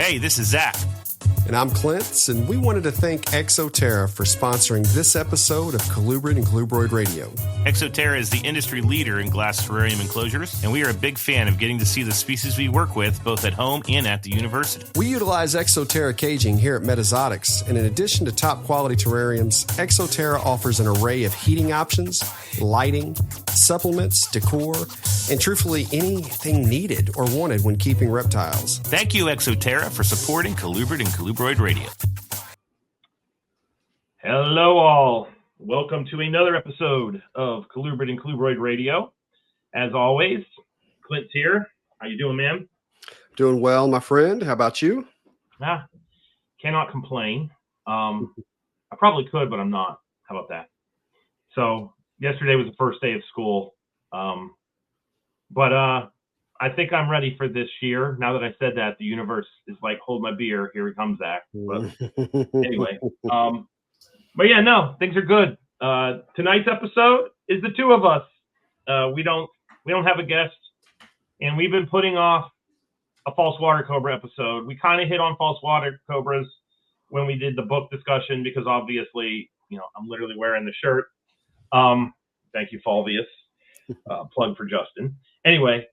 Hey, this is Zac. And I'm Clint, and we wanted to thank Exo-terra for sponsoring this episode of Colubrid and Colubroid Radio. Exo-terra is the industry leader in glass terrarium enclosures, and we are a big fan of getting to see the species we work with both at home and at the university. We utilize Exo-terra caging here at Metazotics, and in addition to top quality terrariums, Exo-terra offers an array of heating options, lighting, supplements, decor, and truthfully anything needed or wanted when keeping reptiles. Thank you, Exo-terra, for supporting Colubrid and Colubroid Radio. Hello, all. Welcome to another episode of Colubrid and Colubroid Radio. As always, Clint's here. How you doing, man? Doing well, my friend. How about you? Cannot complain. I probably could, but I'm not. How about that? So yesterday was the first day of school. But I think I'm ready for this year. Now that I said that, the universe is like, hold my beer. Here he comes, Zac. But anyway, but yeah, no, things are good. Tonight's episode is the two of us. We don't have a guest, and we've been putting off a false water cobra episode. We kind of hit on false water cobras when we did the book discussion because obviously, you know, I'm literally wearing the shirt. Thank you, Fulvius. Plug for Justin. Anyway,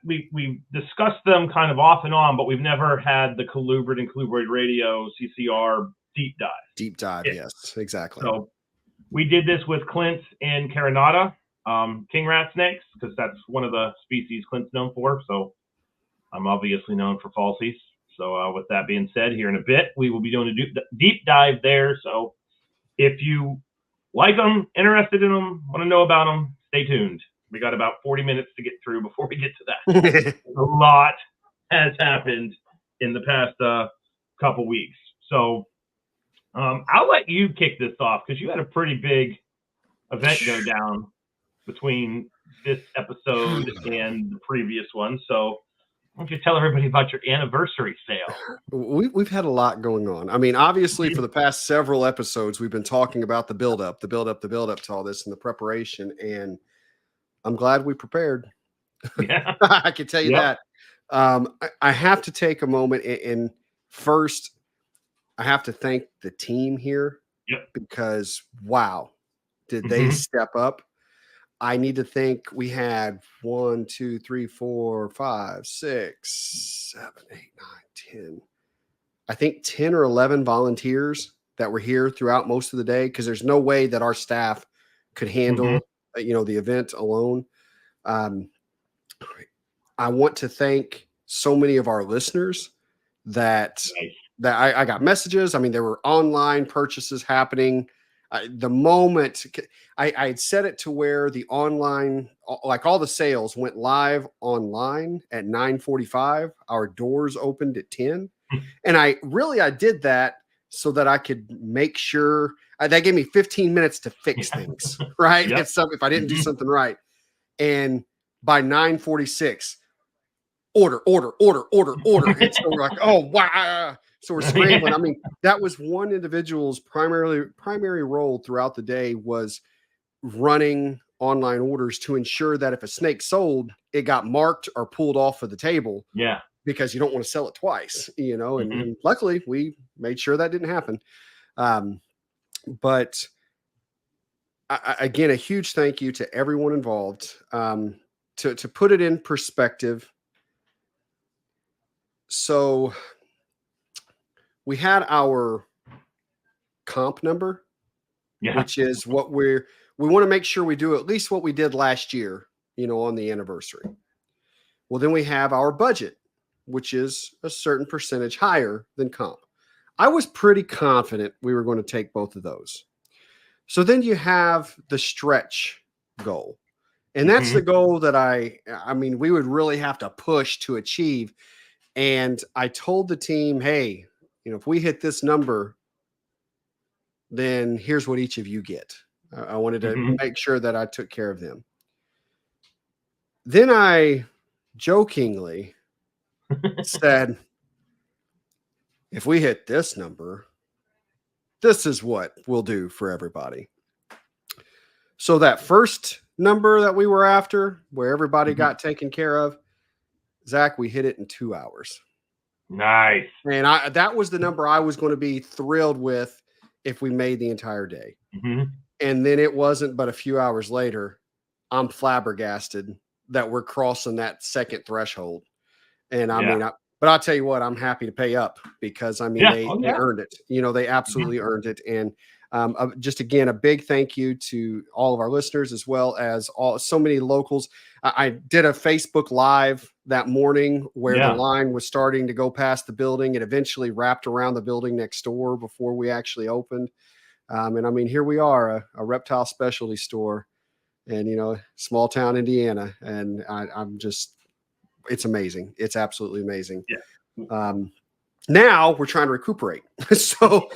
we discussed them kind of off and on, but we've never had the Colubrid and Colubroid Radio CCR deep dive. Deep dive, yes, exactly. So we did this with Clint and Carinata, king rat snakes, because that's one of the species Clint's known for. So I'm obviously known for falsies. So with that being said, here in a bit, we will be doing a deep dive there. So if you like them, interested in them, want to know about them, stay tuned. We got about 40 minutes to get through before we get to that. A lot has happened in the past couple weeks. So I'll let you kick this off because you had a pretty big event go down between this episode and the previous one. So why don't you tell everybody about your anniversary sale? We've had a lot going on. I mean, obviously, for the past several episodes, we've been talking about the build-up to all this and the preparation. And I'm glad we prepared. Yeah. I can tell you that. I have to take a moment and first, I have to thank the team here because, wow, did they step up? I need to think we had 1, 2, 3, 4, 5, 6, 7, 8, 9, 10. I think 10 or 11 volunteers that were here throughout most of the day because there's no way that our staff could handle, the event alone. I want to thank so many of our listeners that I got messages. I mean, there were online purchases happening. The moment I had set it to where the online, like all the sales went live online at 9:45. Our doors opened at 10. And I did that so that I could make sure that gave me 15 minutes to fix things, right? Yep. If I didn't do something right. And by 9:46, order. And so we're like, oh, wow. So we're scrambling. I mean, that was one individual's primary role throughout the day was running online orders to ensure that if a snake sold, it got marked or pulled off of the table. Yeah. Because you don't want to sell it twice, and luckily we made sure that didn't happen. But again, a huge thank you to everyone involved. To put it in perspective, so we had our comp number, which is what we want to make sure we do at least what we did last year, on the anniversary. Well, then we have our budget, which is a certain percentage higher than comp. I was pretty confident we were going to take both of those. So then you have the stretch goal. And that's the goal that we would really have to push to achieve. And I told the team, hey, if we hit this number, then here's what each of you get. I wanted to make sure that I took care of them. Then I jokingly said, if we hit this number, this is what we'll do for everybody. So that first number that we were after, where everybody got taken care of, Zac, we hit it in 2 hours. Nice. And that was the number I was going to be thrilled with if we made the entire day. And then it wasn't but a few hours later, I'm flabbergasted that we're crossing that second threshold. And I mean, but I'll tell you what, I'm happy to pay up because I mean, they earned it. You know, they absolutely earned it. And just again, a big thank you to all of our listeners, as well as so many locals. I did a Facebook Live that morning where the line was starting to go past the building. It eventually wrapped around the building next door before we actually opened. And I mean, here we are, a reptile specialty store, and you know, small town Indiana, and I'm just, it's amazing. It's absolutely amazing. Now we're trying to recuperate. So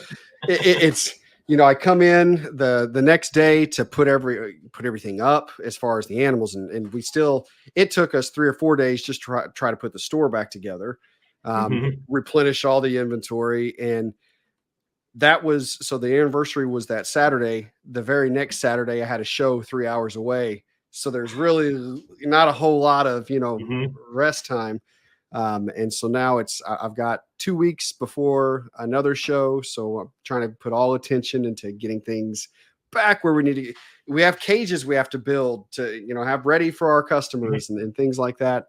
it's, you know, I come in the next day to put everything up as far as the animals, and we still, it took us 3 or 4 days just to try to put the store back together, replenish all the inventory. And that was, so the anniversary was that Saturday. The very next Saturday I had a show 3 hours away. So there's really not a whole lot of, you know, rest time. And so now I've got 2 weeks before another show. So I'm trying to put all attention into getting things back where we need to. We have cages we have to build to, you know, have ready for our customers and things like that.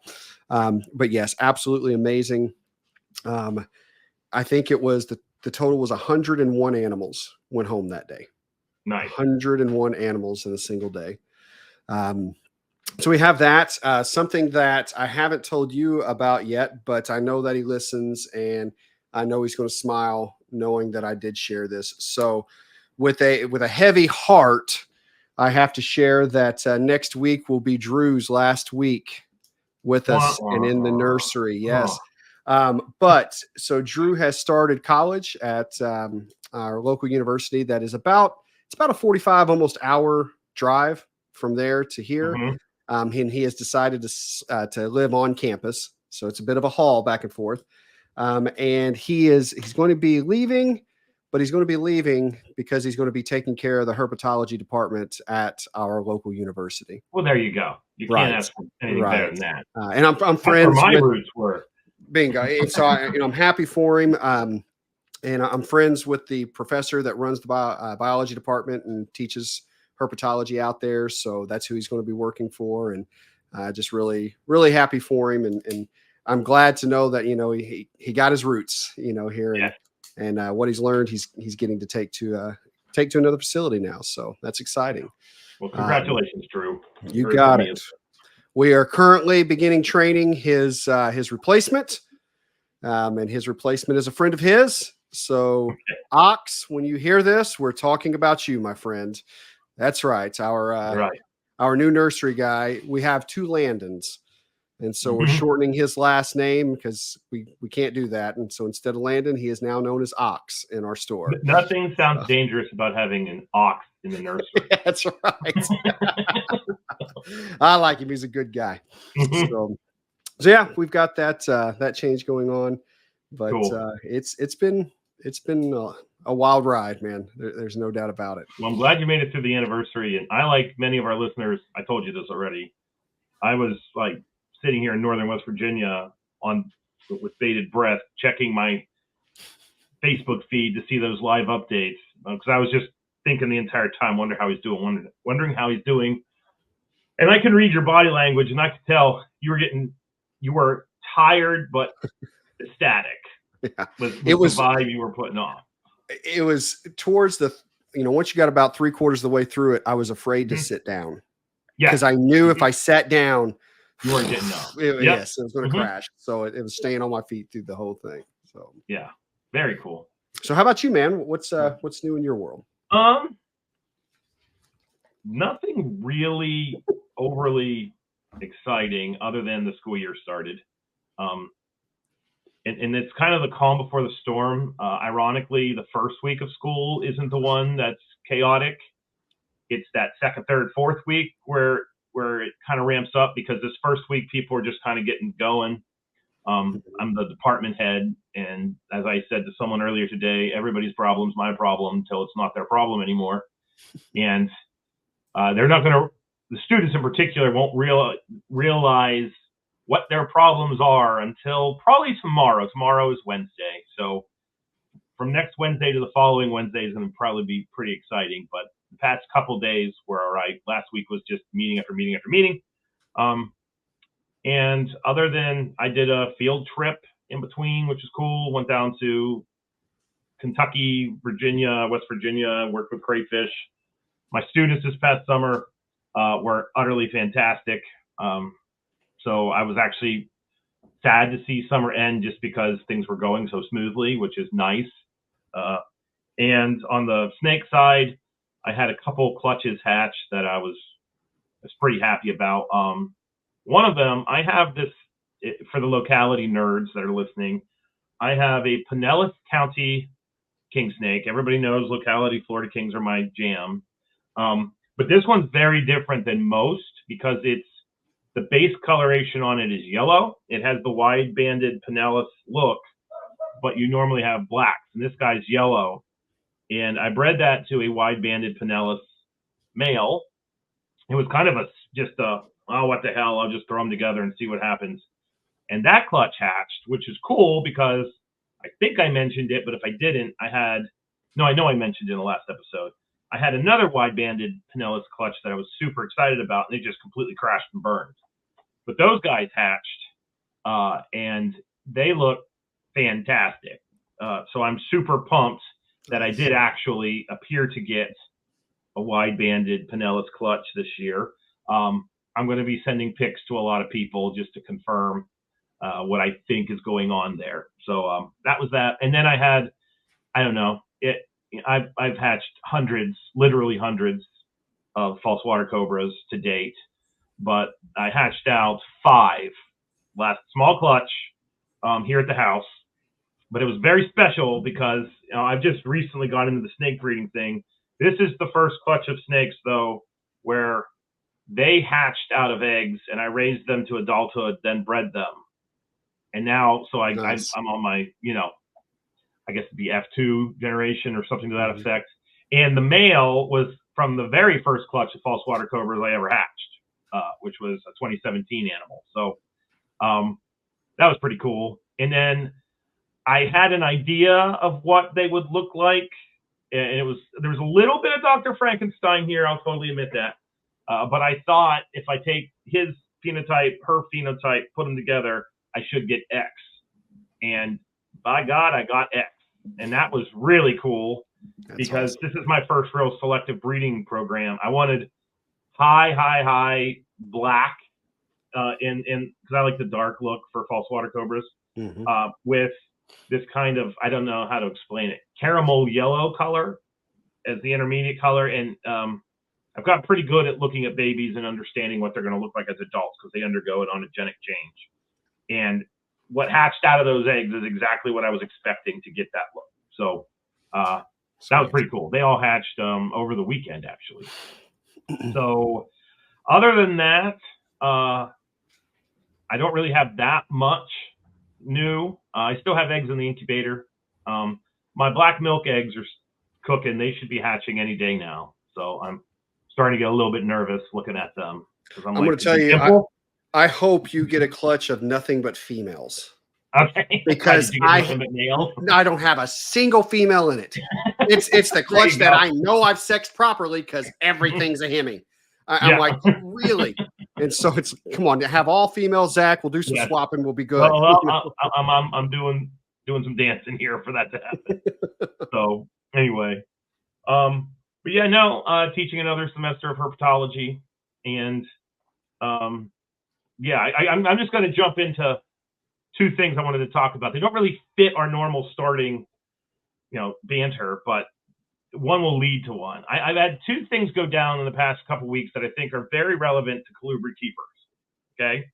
But yes, absolutely amazing. I think it was the total was 101 animals went home that day. Nice. 101 animals in a single day. So we have that, something that I haven't told you about yet, but I know that he listens, and I know he's going to smile knowing that I did share this. So with a heavy heart, I have to share that next week will be Drew's last week with us and in the nursery. Yes. But so Drew has started college at our local university. That is it's about a 45, almost hour drive from there to here. And he has decided to live on campus. So it's a bit of a haul back and forth. And he's going to be leaving, but he's going to be leaving because he's going to be taking care of the herpetology department at our local university. Well, there you go. You can't ask for anything better than that. And I'm friends. That's where my roots were. Bingo. And so I'm happy for him. And I'm friends with the professor that runs the biology department and teaches herpetology out there. So that's who he's going to be working for. And just really, really happy for him. And I'm glad to know that, you know, he got his roots, you know, here. And what he's learned, he's getting to take to another facility now. So that's exciting. Well, congratulations, Drew. You got it. We are currently beginning training his replacement. And his replacement is a friend of his. So Ox, when you hear this, we're talking about you, my friend. That's right. Our new nursery guy. We have 2 Landons. And so we're shortening his last name because we can't do that. And so instead of Landon, he is now known as Ox in our store. Nothing sounds dangerous about having an ox in the nursery. That's right. I like him. He's a good guy. So yeah, we've got that change going on. But cool. It's been a wild ride, man. There's no doubt about it. Well, I'm glad you made it through the anniversary. And I, like many of our listeners, I told you this already. I was like sitting here in northern West Virginia with bated breath, checking my Facebook feed to see those live updates, because I was just thinking the entire time, wondering how he's doing. And I can read your body language, and I could tell you were tired but ecstatic. With the vibe you were putting off. It was towards once you got about 3/4 of the way through it, I was afraid to sit down. Because I knew if I sat down, you weren't getting up. Yes, it was going to crash. So it was staying on my feet through the whole thing. So yeah, very cool. So how about you, man? What's new in your world? Nothing really overly exciting other than the school year started. And it's kind of the calm before the storm. Ironically, the first week of school isn't the one that's chaotic. It's that second, third, fourth week where it kind of ramps up, because this first week people are just kind of getting going. I'm the department head, and as I said to someone earlier today, everybody's problem's my problem until it's not their problem anymore. And they're not going to. The students in particular won't realize what their problems are until probably tomorrow. Tomorrow is Wednesday. So from next Wednesday to the following Wednesday is going to probably be pretty exciting. But the past couple days were all right. Last week was just meeting after meeting after meeting. And other than I did a field trip in between, which is cool. Went down to Kentucky, Virginia, West Virginia, worked with crayfish. My students this past summer were utterly fantastic. So I was actually sad to see summer end just because things were going so smoothly, which is nice. And on the snake side, I had a couple clutches hatch that I was pretty happy about. One of them, I have this, for the locality nerds that are listening, I have a Pinellas County king snake. Everybody knows locality Florida kings are my jam. But this one's very different than most because the base coloration on it is yellow. It has the wide banded Pinellas look, but you normally have blacks, and this guy's yellow. And I bred that to a wide banded Pinellas male. It was kind of oh, what the hell, I'll just throw them together and see what happens. And that clutch hatched, which is cool because I think I mentioned it, but if I didn't, I know I mentioned it in the last episode. I had another wide-banded Pinellas clutch that I was super excited about, and it just completely crashed and burned. But those guys hatched, and they look fantastic. So I'm super pumped that I did actually appear to get a wide-banded Pinellas clutch this year. I'm going to be sending pics to a lot of people just to confirm what I think is going on there. So that was that. And then I had, I don't know, I've hatched literally hundreds of false water cobras to date, but I hatched out 5 last small clutch here at the house. But it was very special because I've just recently got into the snake breeding thing. This is the first clutch of snakes, though, where they hatched out of eggs and I raised them to adulthood, then bred them. And now, so nice. I'm on my, I guess the F2 generation or something to that effect. And the male was from the very first clutch of false water cobras I ever hatched, which was a 2017 animal. So that was pretty cool. And then I had an idea of what they would look like. And there was a little bit of Dr. Frankenstein here. I'll totally admit that. But I thought if I take his phenotype, her phenotype, put them together, I should get X. And by God, I got X. And that was really cool. That's because awesome. This is my first real selective breeding program. I wanted high black, and because I like the dark look for false water cobras, with this kind of, I don't know how to explain it, caramel yellow color as the intermediate color. And I've gotten pretty good at looking at babies and understanding what they're going to look like as adults because they undergo an onogenic change. And what hatched out of those eggs is exactly what I was expecting to get that look. So that was pretty cool. They all hatched over the weekend, actually. So other than that, I don't really have that much new. I still have eggs in the incubator. My black milk eggs are cooking. They should be hatching any day now. So I'm starting to get a little bit nervous looking at them. I'm going to tell you, I hope you get a clutch of nothing but females. Okay. Because I don't have a single female in it. It's the clutch that I know I've sexed properly because everything's a Hemi. I'm like, really? And so it's, come on, to have all females, Zach. We'll do some swapping. We'll be good. Well, I'm doing some dancing here for that to happen. So anyway, but yeah, no, teaching another semester of herpetology, and I'm just going to jump into 2 things I wanted to talk about. They don't really fit our normal starting, banter, but one will lead to one. I've had 2 things go down in the past couple weeks that I think are very relevant to colubrid keepers. Okay.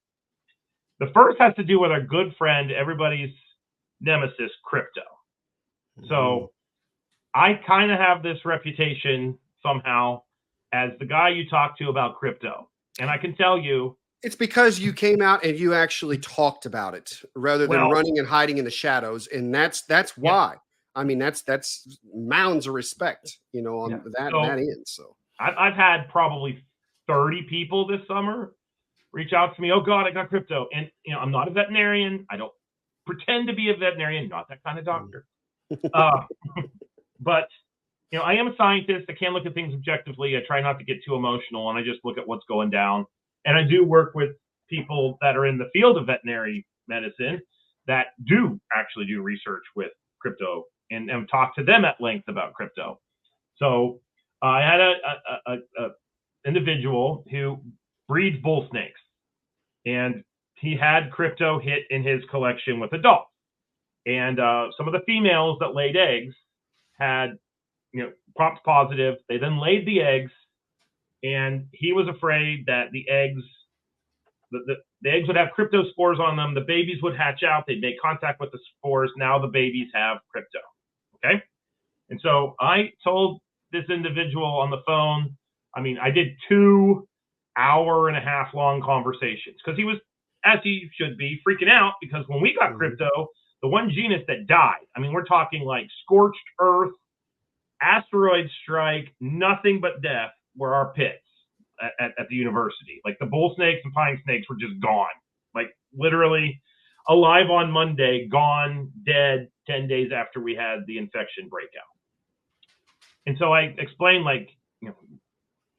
The first has to do with our good friend, everybody's nemesis, crypto. So I kind of have this reputation somehow as the guy you talk to about crypto. And I can tell you, it's because you came out and you actually talked about it rather than running and hiding in the shadows. And that's why. I mean, that's mounds of respect, on that end. So I've had probably 30 people this summer reach out to me. Oh God, I got crypto. And, you know, I'm not a veterinarian. I don't pretend to be a veterinarian, not that kind of doctor. But, you know, I am a scientist. I can look at things objectively. I try not to get too emotional, and I just look at what's going down. And I do work with people that are in the field of veterinary medicine that do actually do research with crypto and talk to them at length about crypto. So I had a individual who breeds bull snakes, and he had crypto hit in his collection with adults. And some of the females that laid eggs had, you know, popped positive. They then laid the eggs, and he was afraid that the eggs would have crypto spores on them. The babies would hatch out. They'd make contact with the spores. Now the babies have crypto. Okay. And so I told this individual on the phone, I mean, I did 2 hour-and-a-half long conversations because he was, as he should be, freaking out because when we got crypto, the one genus that died, I mean, we're talking like scorched earth, asteroid strike, nothing but death were our pits at the university. Like the bull snakes and pine snakes were just gone. Like literally alive on Monday, gone, dead 10 days after we had the infection breakout. And so I explained, like, you know,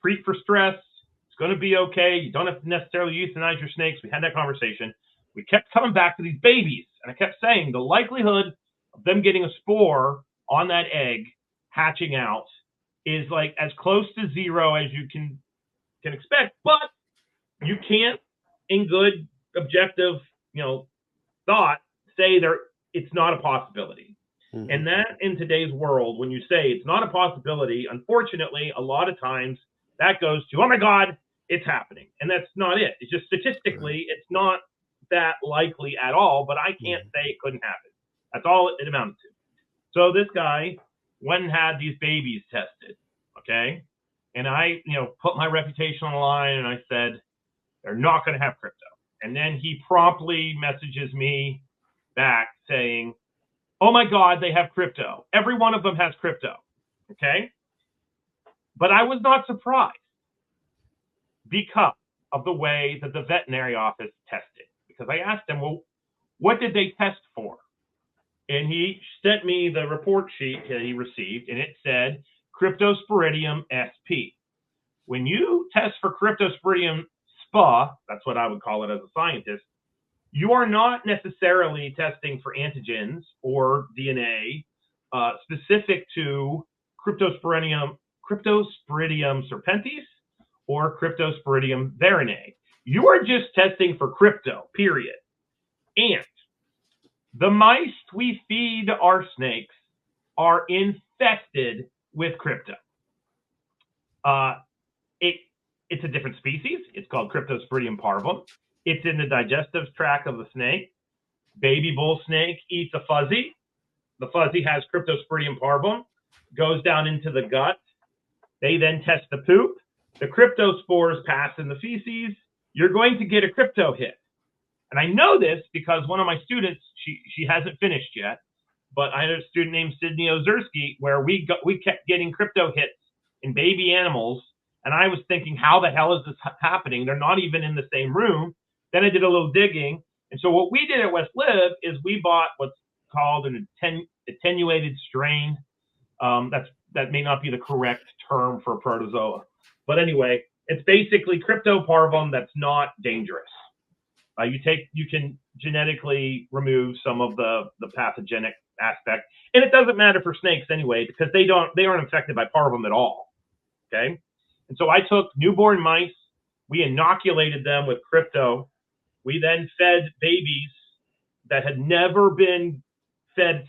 treat for stress. It's going to be okay. You don't have to necessarily euthanize your snakes. We had that conversation. We kept coming back to these babies, and I kept saying the likelihood of them getting a spore on that egg hatching out is like as close to zero as you can expect, but you can't, in good objective, you know, thought, say it's not a possibility. And that in today's world, when you say it's not a possibility, unfortunately, a lot of times that goes to, oh my God, it's happening. And that's not it. It's just statistically, it's not that likely at all, but I can't say it couldn't happen. That's all it amounted to. So this guy went and had these babies tested. Okay. And I, you know, put my reputation on the line and I said, they're not going to have crypto. And then he promptly messages me back saying, oh my God, they have crypto. Every one of them has crypto. Okay. But I was not surprised because of the way that the veterinary office tested. Because I asked him, well, what did they test for? And he sent me the report sheet that he received, and it said Cryptosporidium sp. When you test for Cryptosporidium spa, that's what I would call it as a scientist, you are not necessarily testing for antigens or DNA specific to Cryptosporidium serpentis or Cryptosporidium verinae. You are just testing for crypto, period. And the mice we feed our snakes are infested with crypto. It's a different species. It's called Cryptosporidium parvum. It's in the digestive tract of the snake. Baby bull snake eats a fuzzy. The fuzzy has Cryptosporidium parvum, goes down into the gut. They then test the poop. The cryptospores pass in the feces. You're going to get a crypto hit. And I know this because one of my students, she hasn't finished yet, but I had a student named Sydney Ozerski where we kept getting crypto hits in baby animals. And I was thinking, how the hell is this happening? They're not even in the same room. Then I did a little digging. And so what we did at West Liv is we bought what's called an attenuated strain. That may not be the correct term for a protozoa. But anyway, it's basically cryptoparvum that's not dangerous. You can genetically remove some of the pathogenic aspect. And it doesn't matter for snakes anyway, because they aren't infected by parvum at all. Okay. And so I took newborn mice, we inoculated them with crypto. We then fed babies that had never been fed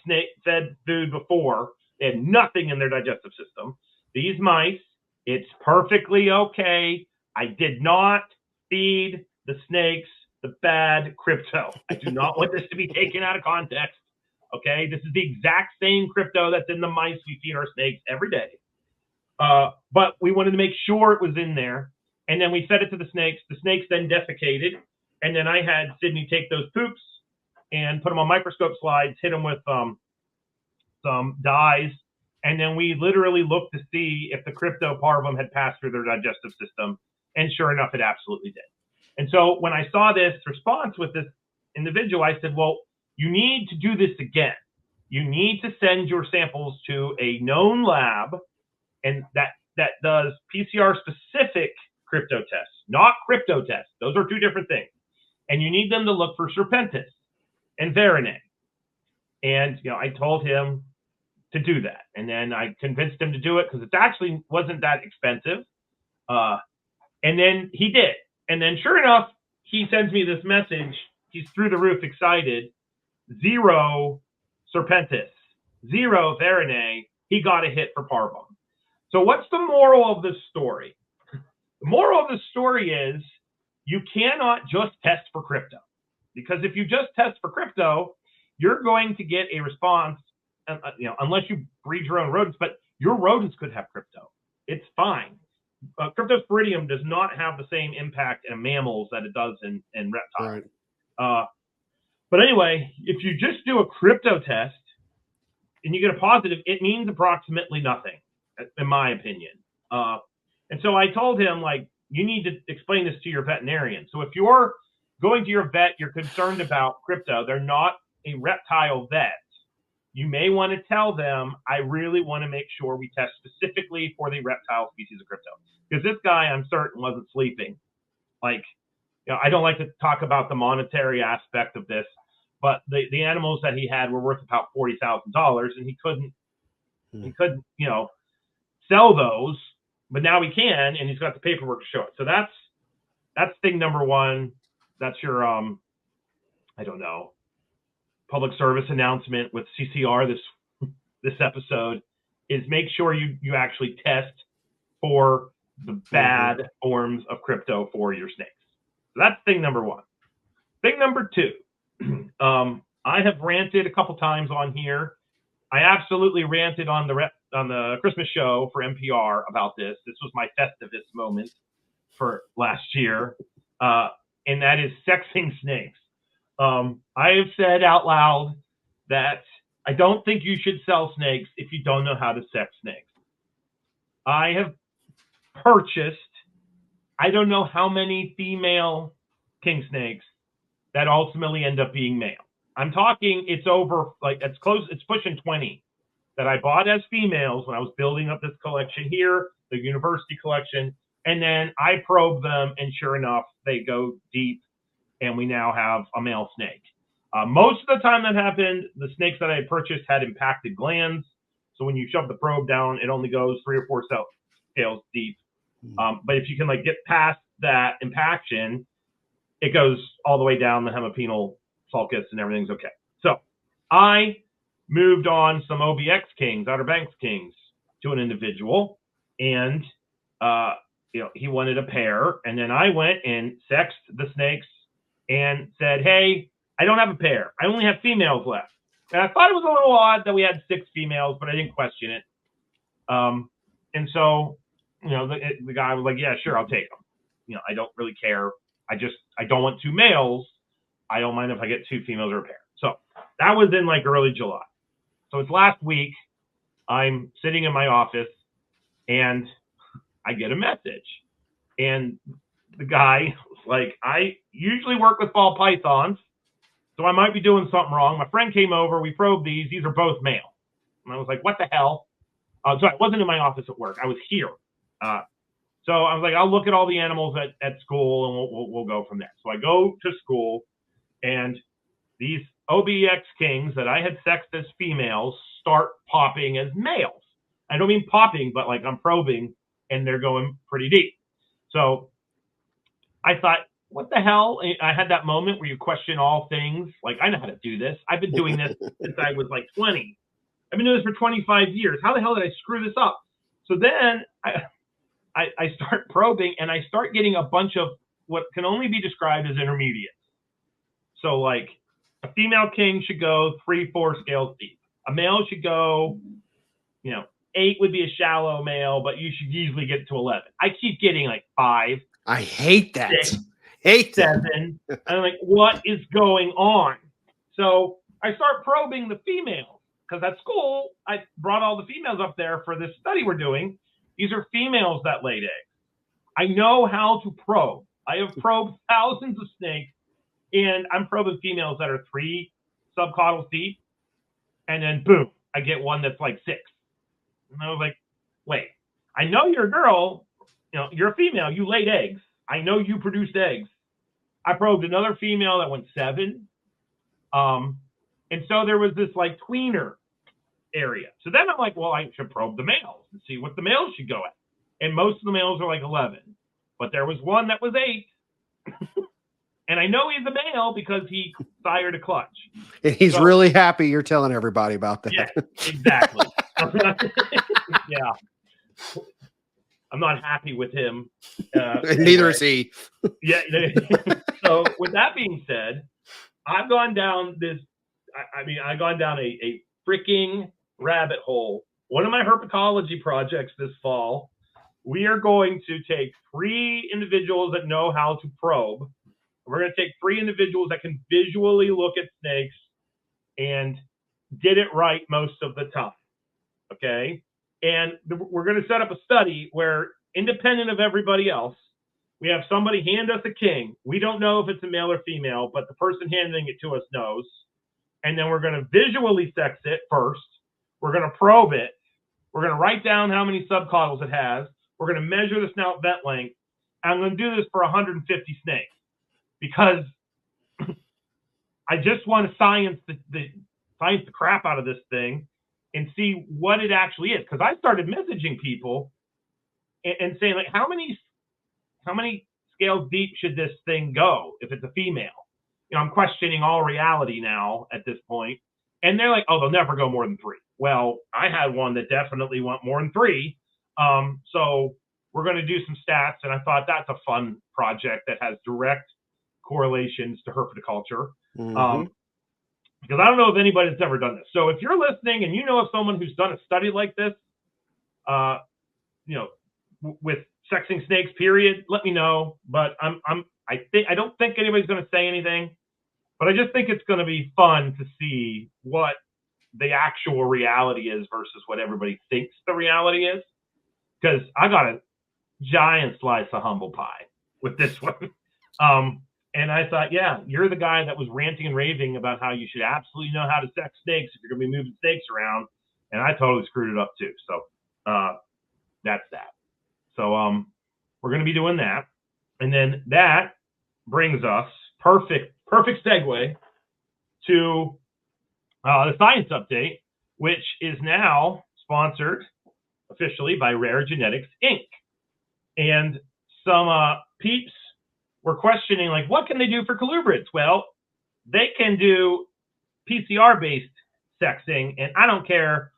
food before. They had nothing in their digestive system. These mice, it's perfectly okay. I did not feed the snakes the bad crypto. I do not want this to be taken out of context. Okay, this is the exact same crypto that's in the mice we feed our snakes every day. But we wanted to make sure it was in there. And then we fed it to the snakes. The snakes then defecated. And then I had Sydney take those poops and put them on microscope slides, hit them with some dyes. And then we literally looked to see if the cryptoparvum had passed through their digestive system. And sure enough, it absolutely did. And so when I saw this response with this individual, I said, well, you need to do this again. You need to send your samples to a known lab, and that does PCR specific crypto tests, not crypto tests. Those are two different things. And you need them to look for serpentis and veranex. And I told him to do that, and then I convinced him to do it because it actually wasn't that expensive. And then he did. And then sure enough, he sends me this message. He's through the roof excited. 0 serpentis, 0 veranex. He got a hit for parvum. So what's the moral of this story? The moral of the story is you cannot just test for crypto, because if you just test for crypto, you're going to get a response, unless you breed your own rodents, but your rodents could have crypto. It's fine. Cryptosporidium does not have the same impact in mammals that it does in reptiles. Right. But anyway, if you just do a crypto test and you get a positive, it means approximately nothing, in my opinion. And so I told him, like, you need to explain this to your veterinarian. So if you're going to your vet, you're concerned about crypto, they're not a reptile vet, you may want to tell them, I really want to make sure we test specifically for the reptile species of crypto. Because this guy, I'm certain, wasn't sleeping. Like, I don't like to talk about the monetary aspect of this, but the animals that he had were worth about $40,000, and he couldn't, sell those, but now he can, and he's got the paperwork to show it. So that's thing number one. That's your, I don't know, public service announcement with CCR this episode, is make sure you actually test for the bad forms of crypto for your snakes. So that's thing number one. Thing number two, I have ranted a couple times on here. I absolutely ranted on the Christmas show for MPR about this. This was my Festivus moment for last year, and that is sexing snakes. I have said out loud that I don't think you should sell snakes if you don't know how to sex snakes. I have purchased, I don't know how many female king snakes that ultimately end up being male. I'm talking, it's over, like, it's close, it's pushing 20 that I bought as females when I was building up this collection here, the university collection, and then I probe them, and sure enough, they go deep, and we now have a male snake. Most of the time that happened, the snakes that I had purchased had impacted glands, so when you shove the probe down, it only goes 3 or 4 scales deep. But if you can, like, get past that impaction, it goes all the way down the hemipenal sulcus and everything's okay. So I moved on some OBX kings, Outer Banks kings, to an individual, and he wanted a pair, and then I went and sexed the snakes and said, hey, I don't have a pair. I only have females left. And I thought it was a little odd that we had 6 females, but I didn't question it. And so, the guy was like, yeah, sure, I'll take them. I don't really care. I don't want 2 males. I don't mind if I get 2 females or a pair. So that was in like early July. So it's last week. I'm sitting in my office and I get a message. And the guy was like, I usually work with ball pythons, so I might be doing something wrong. My friend came over. We probed these. These are both male. And I was like, what the hell? So I wasn't in my office at work. I was here. So I was like, I'll look at all the animals at school, and we'll go from there. So I go to school, and these OBX kings that I had sexed as females start popping as males. I don't mean popping, but like I'm probing, and they're going pretty deep. So I thought, what the hell? I had that moment where you question all things. Like, I know how to do this. I've been doing this since I was like 20. I've been doing this for 25 years. How the hell did I screw this up? So then I start probing, and I start getting a bunch of what can only be described as intermediates. So like a female king should go 3-4 scales deep. A male should go, 8 would be a shallow male, but you should easily get to 11. I keep getting like 5. I hate that. 6, 7. And I'm like, what is going on? So I start probing the females, because at school, I brought all the females up there for this study we're doing. These are females that laid eggs. I know how to probe. I have probed thousands of snakes, and I'm probing females that are 3 subcaudals deep, and then boom, I get one that's like 6. And I was like, wait, I know you're a girl, you're a female, you laid eggs. I know you produced eggs. I probed another female that went 7. And so there was this like tweener area. So then I'm like, well, I should probe the males and see what the males should go at. And most of the males are like 11, but there was one that was 8. And I know he's a male because he sired a clutch. And he's really happy you're telling everybody about that. Yeah, exactly. Yeah. I'm not happy with him. Neither is he. Yeah. So with that being said, I've gone down this, I've gone down a freaking rabbit hole. One of my herpetology projects this fall, we are going to take 3 individuals that know how to probe. We're going to take 3 individuals that can visually look at snakes and get it right most of the time. Okay. And we're going to set up a study where, independent of everybody else, we have somebody hand us a king. We don't know if it's a male or female, but the person handing it to us knows. And then we're going to visually sex it first. We're going to probe it. We're going to write down how many subcaudals it has. We're going to measure the snout vent length. I'm going to do this for 150 snakes because I just want to science the crap out of this thing and see what it actually is. Because I started messaging people and saying, like, how many scales deep should this thing go if it's a female? I'm questioning all reality now at this point. And they're like, oh, they'll never go more than 3. Well, I had one that definitely went more than 3. So we're going to do some stats. And I thought that's a fun project that has direct correlations to herpetoculture. Mm-hmm. Because I don't know if anybody's ever done this. So if you're listening and you know of someone who's done a study like this, with sexing snakes, period, let me know. But I don't think anybody's going to say anything, but I just think it's going to be fun to see what the actual reality is versus what everybody thinks the reality is. Because I got a giant slice of humble pie with this one. And I thought, yeah, you're the guy that was ranting and raving about how you should absolutely know how to sex snakes if you're going to be moving snakes around. And I totally screwed it up too. So that's that. So we're going to be doing that. And then that brings us, perfect segue to the science update, which is now sponsored officially by Rare Genetics, Inc. And some peeps were questioning, like, what can they do for colubrids? Well, they can do PCR-based sexing, and I don't care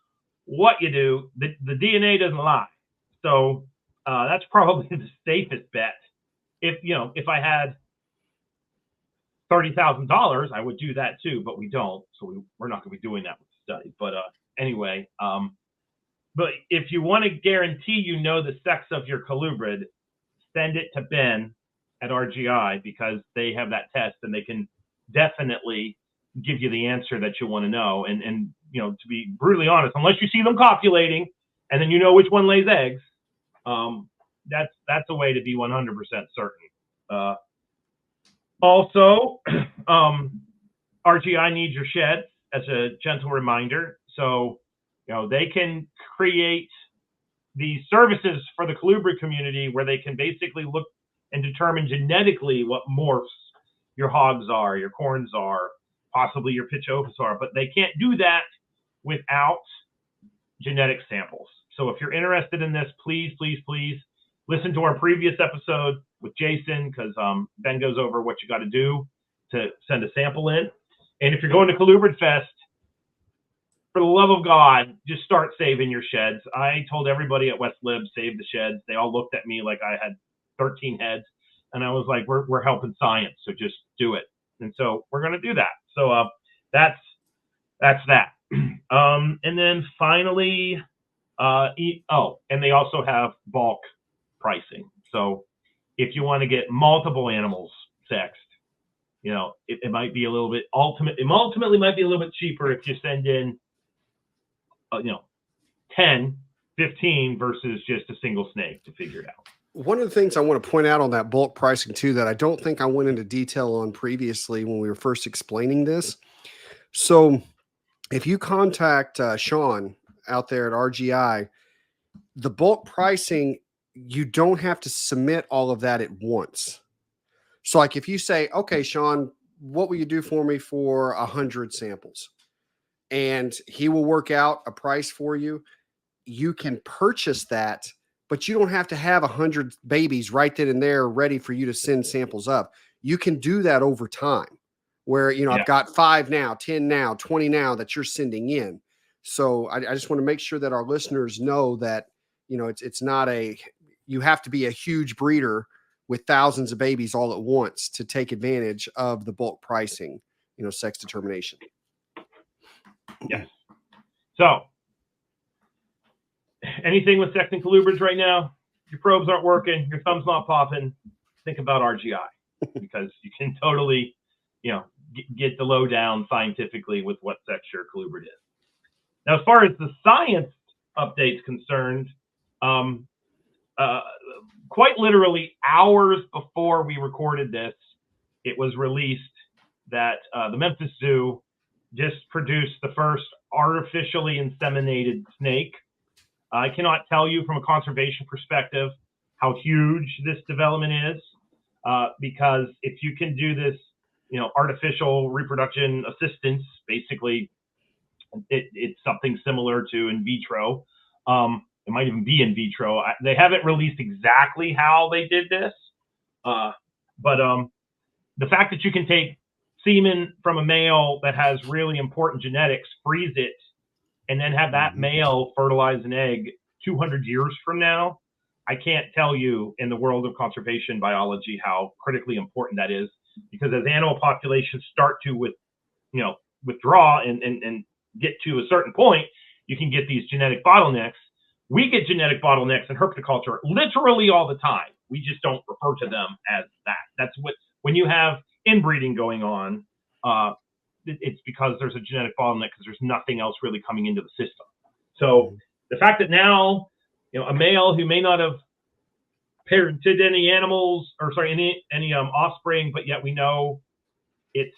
what you do, the DNA doesn't lie. So that's probably the safest bet. If I had $30,000, I would do that too, but we don't. So we're not going to be doing that with the study. But anyway, but if you want to guarantee the sex of your colubrid, send it to Ben at RGI because they have that test and they can definitely give you the answer that you want to know. And to be brutally honest, unless you see them copulating and then you know which one lays eggs, that's a way to be 100% certain. Also, RGI needs your sheds as a gentle reminder. So, they can create these services for the colubrid community where they can basically look and determine genetically what morphs your hogs are, your corns are, possibly your pitchophis are, but they can't do that without genetic samples. So if you're interested in this, please listen to our previous episode with Jason, because Ben goes over what you got to do to send a sample in. And if you're going to Colubrid Fest, for the love of God, just start saving your sheds. I told everybody at West Lib, save the sheds. They all looked at me like I had 13 heads. And I was like, we're helping science, so just do it. And so we're going to do that. So that's that. And then finally, and they also have bulk pricing. So if you want to get multiple animals sexed, it might be a little bit ultimately might be a little bit cheaper if you send in 10, 15 versus just a single snake to figure it out. one of the things I want to point out on that bulk pricing too, that I don't think I went into detail on previously when we were first explaining this. So if you contact Sean out there at RGI, the bulk pricing, you don't have to submit all of that at once. So like if you say, okay, Sean, what will you do for me for 100 samples? And he will work out a price for you. You can purchase that, but you don't have to have 100 babies right then and there ready for you to send samples up. You can do that over time where, you know, I've got 5 now, 10 now, 20 now that you're sending in. So I just want to make sure that our listeners know that, you know, it's not you have to be a huge breeder with thousands of babies all at once to take advantage of the bulk pricing, you know, sex determination. Yes. So anything with sex and colubrids right now, your probes aren't working, your thumb's not popping, think about RGI because you can totally, you know, get the lowdown scientifically with what sex your colubrid is. Now, as far as the science update's concerned, quite literally hours before we recorded this, it was released that the Memphis Zoo just produced the first artificially inseminated snake. I cannot tell you from a conservation perspective how huge this development is, because if you can do this, you know, artificial reproduction assistance, basically, it's something similar to in vitro. It might even be in vitro. They haven't released exactly how they did this, but the fact that you can take semen from a male that has really important genetics, freeze it, and then have that male fertilize an egg 200 years from now, I can't tell you in the world of conservation biology how critically important that is, because as animal populations start to withdraw and get to a certain point, you can get these genetic bottlenecks. We get genetic bottlenecks in herpetoculture literally all the time. We just don't refer to them as that. That's what, when you have inbreeding going on, it's because there's a genetic bottleneck because there's nothing else really coming into the system. So the fact that now, you know, a male who may not have parented any animals, or sorry, any offspring, but yet we know it's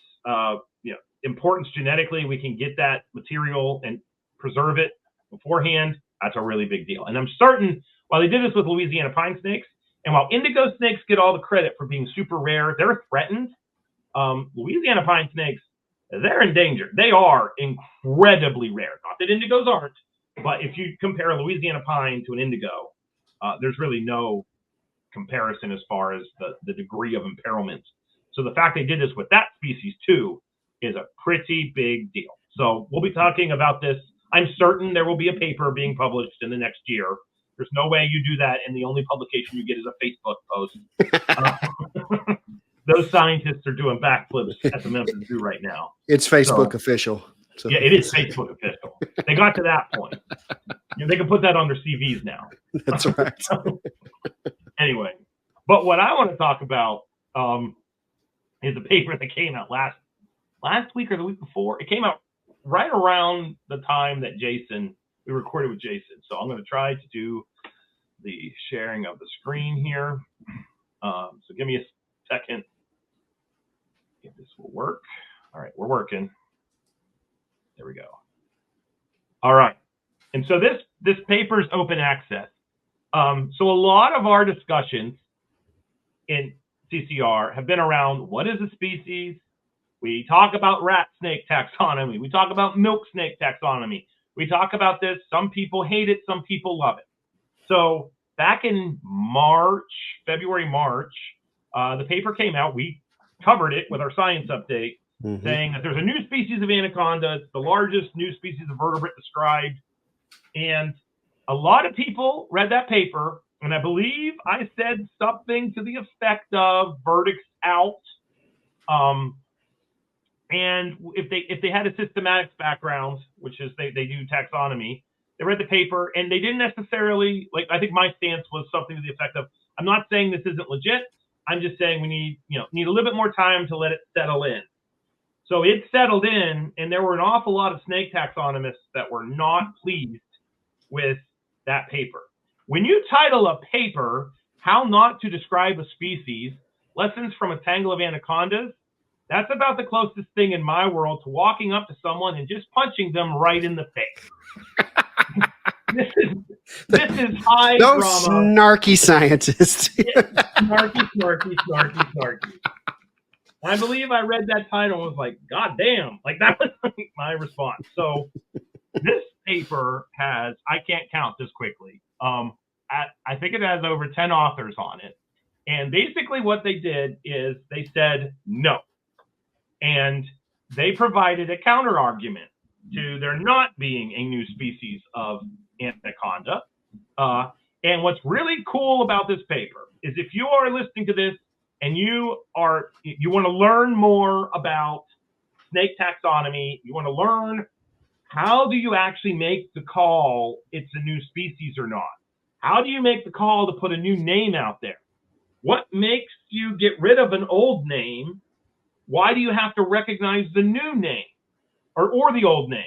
importance genetically, we can get that material and preserve it beforehand. That's a really big deal. And I'm certain while they did this with Louisiana pine snakes, and while indigo snakes get all the credit for being super rare, they're threatened. Louisiana pine snakes, they're in danger. They are incredibly rare. Not that indigos aren't, but if you compare a Louisiana pine to an indigo, there's really no comparison as far as the degree of imperilment. So the fact they did this with that species too is a pretty big deal. So we'll be talking about this. I'm certain there will be a paper being published in the next year. There's no way you do that and the only publication you get is a Facebook post. Those scientists are doing backflips at the Memphis Zoo right now. It's Facebook official. So. Yeah, it is Facebook official. They got to that point. You know, they can put that on their CVs now. That's right. Anyway, but what I want to talk about is a paper that came out last week or the week before. It came out right around the time that we recorded with Jason. So I'm going to try to do the sharing of the screen here. So give me a second. If this will work. All right, we're working. There we go. All right. And so this paper is open access. So a lot of our discussions in CCR have been around what is a species. We talk about rat snake taxonomy. We talk about milk snake taxonomy. We talk about this. Some people hate it. Some people love it. So back in February, March, the paper came out. We covered it with our science update, saying that there's a new species of anaconda. It's the largest new species of vertebrate described. And a lot of people read that paper, and I believe I said something to the effect of verdicts out. And if they had a systematics background, which is they do taxonomy, they read the paper and they didn't necessarily, like, I think my stance was something to the effect of, I'm not saying this isn't legit. I'm just saying we need a little bit more time to let it settle in. So it settled in, and there were an awful lot of snake taxonomists that were not pleased with that paper. When you title a paper, How Not to Describe a Species, Lessons from a Tangle of Anacondas. That's about the closest thing in my world to walking up to someone and just punching them right in the face. This is high Those drama. snarky scientists. Snarky. I believe I read that title and was like, God damn. Like, that was my response. So this paper has, I can't count this quickly. I think it has over 10 authors on it. And basically what they did is they said no. And they provided a counter argument to there not being a new species of anaconda. And what's really cool about this paper is if you are listening to this and you want to learn more about snake taxonomy, you want to learn how do you actually make the call it's a new species or not? How do you make the call to put a new name out there? What makes you get rid of an old name? Why do you have to recognize the new name or the old name?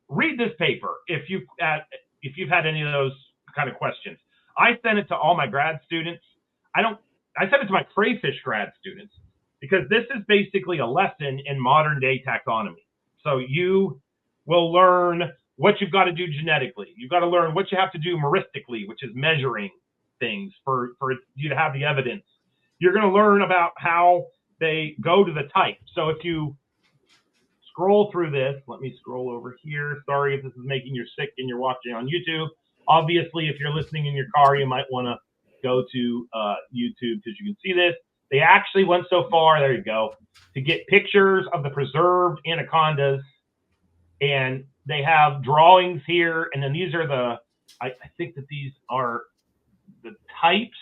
Read this paper if you've had any of those kind of questions. I sent it to all my grad students. I sent it to my crayfish grad students because this is basically a lesson in modern day taxonomy. So you will learn what you've got to do genetically. You've got to learn what you have to do meristically, which is measuring things for you to have the evidence. You're going to learn about how they go to the type. So if you scroll through this, let me scroll over here. Sorry if this is making you sick and you're watching on YouTube. Obviously, if you're listening in your car, you might want to go to YouTube because you can see this. They actually went so far, there you go, to get pictures of the preserved anacondas. And they have drawings here. And then these are I think that these are the types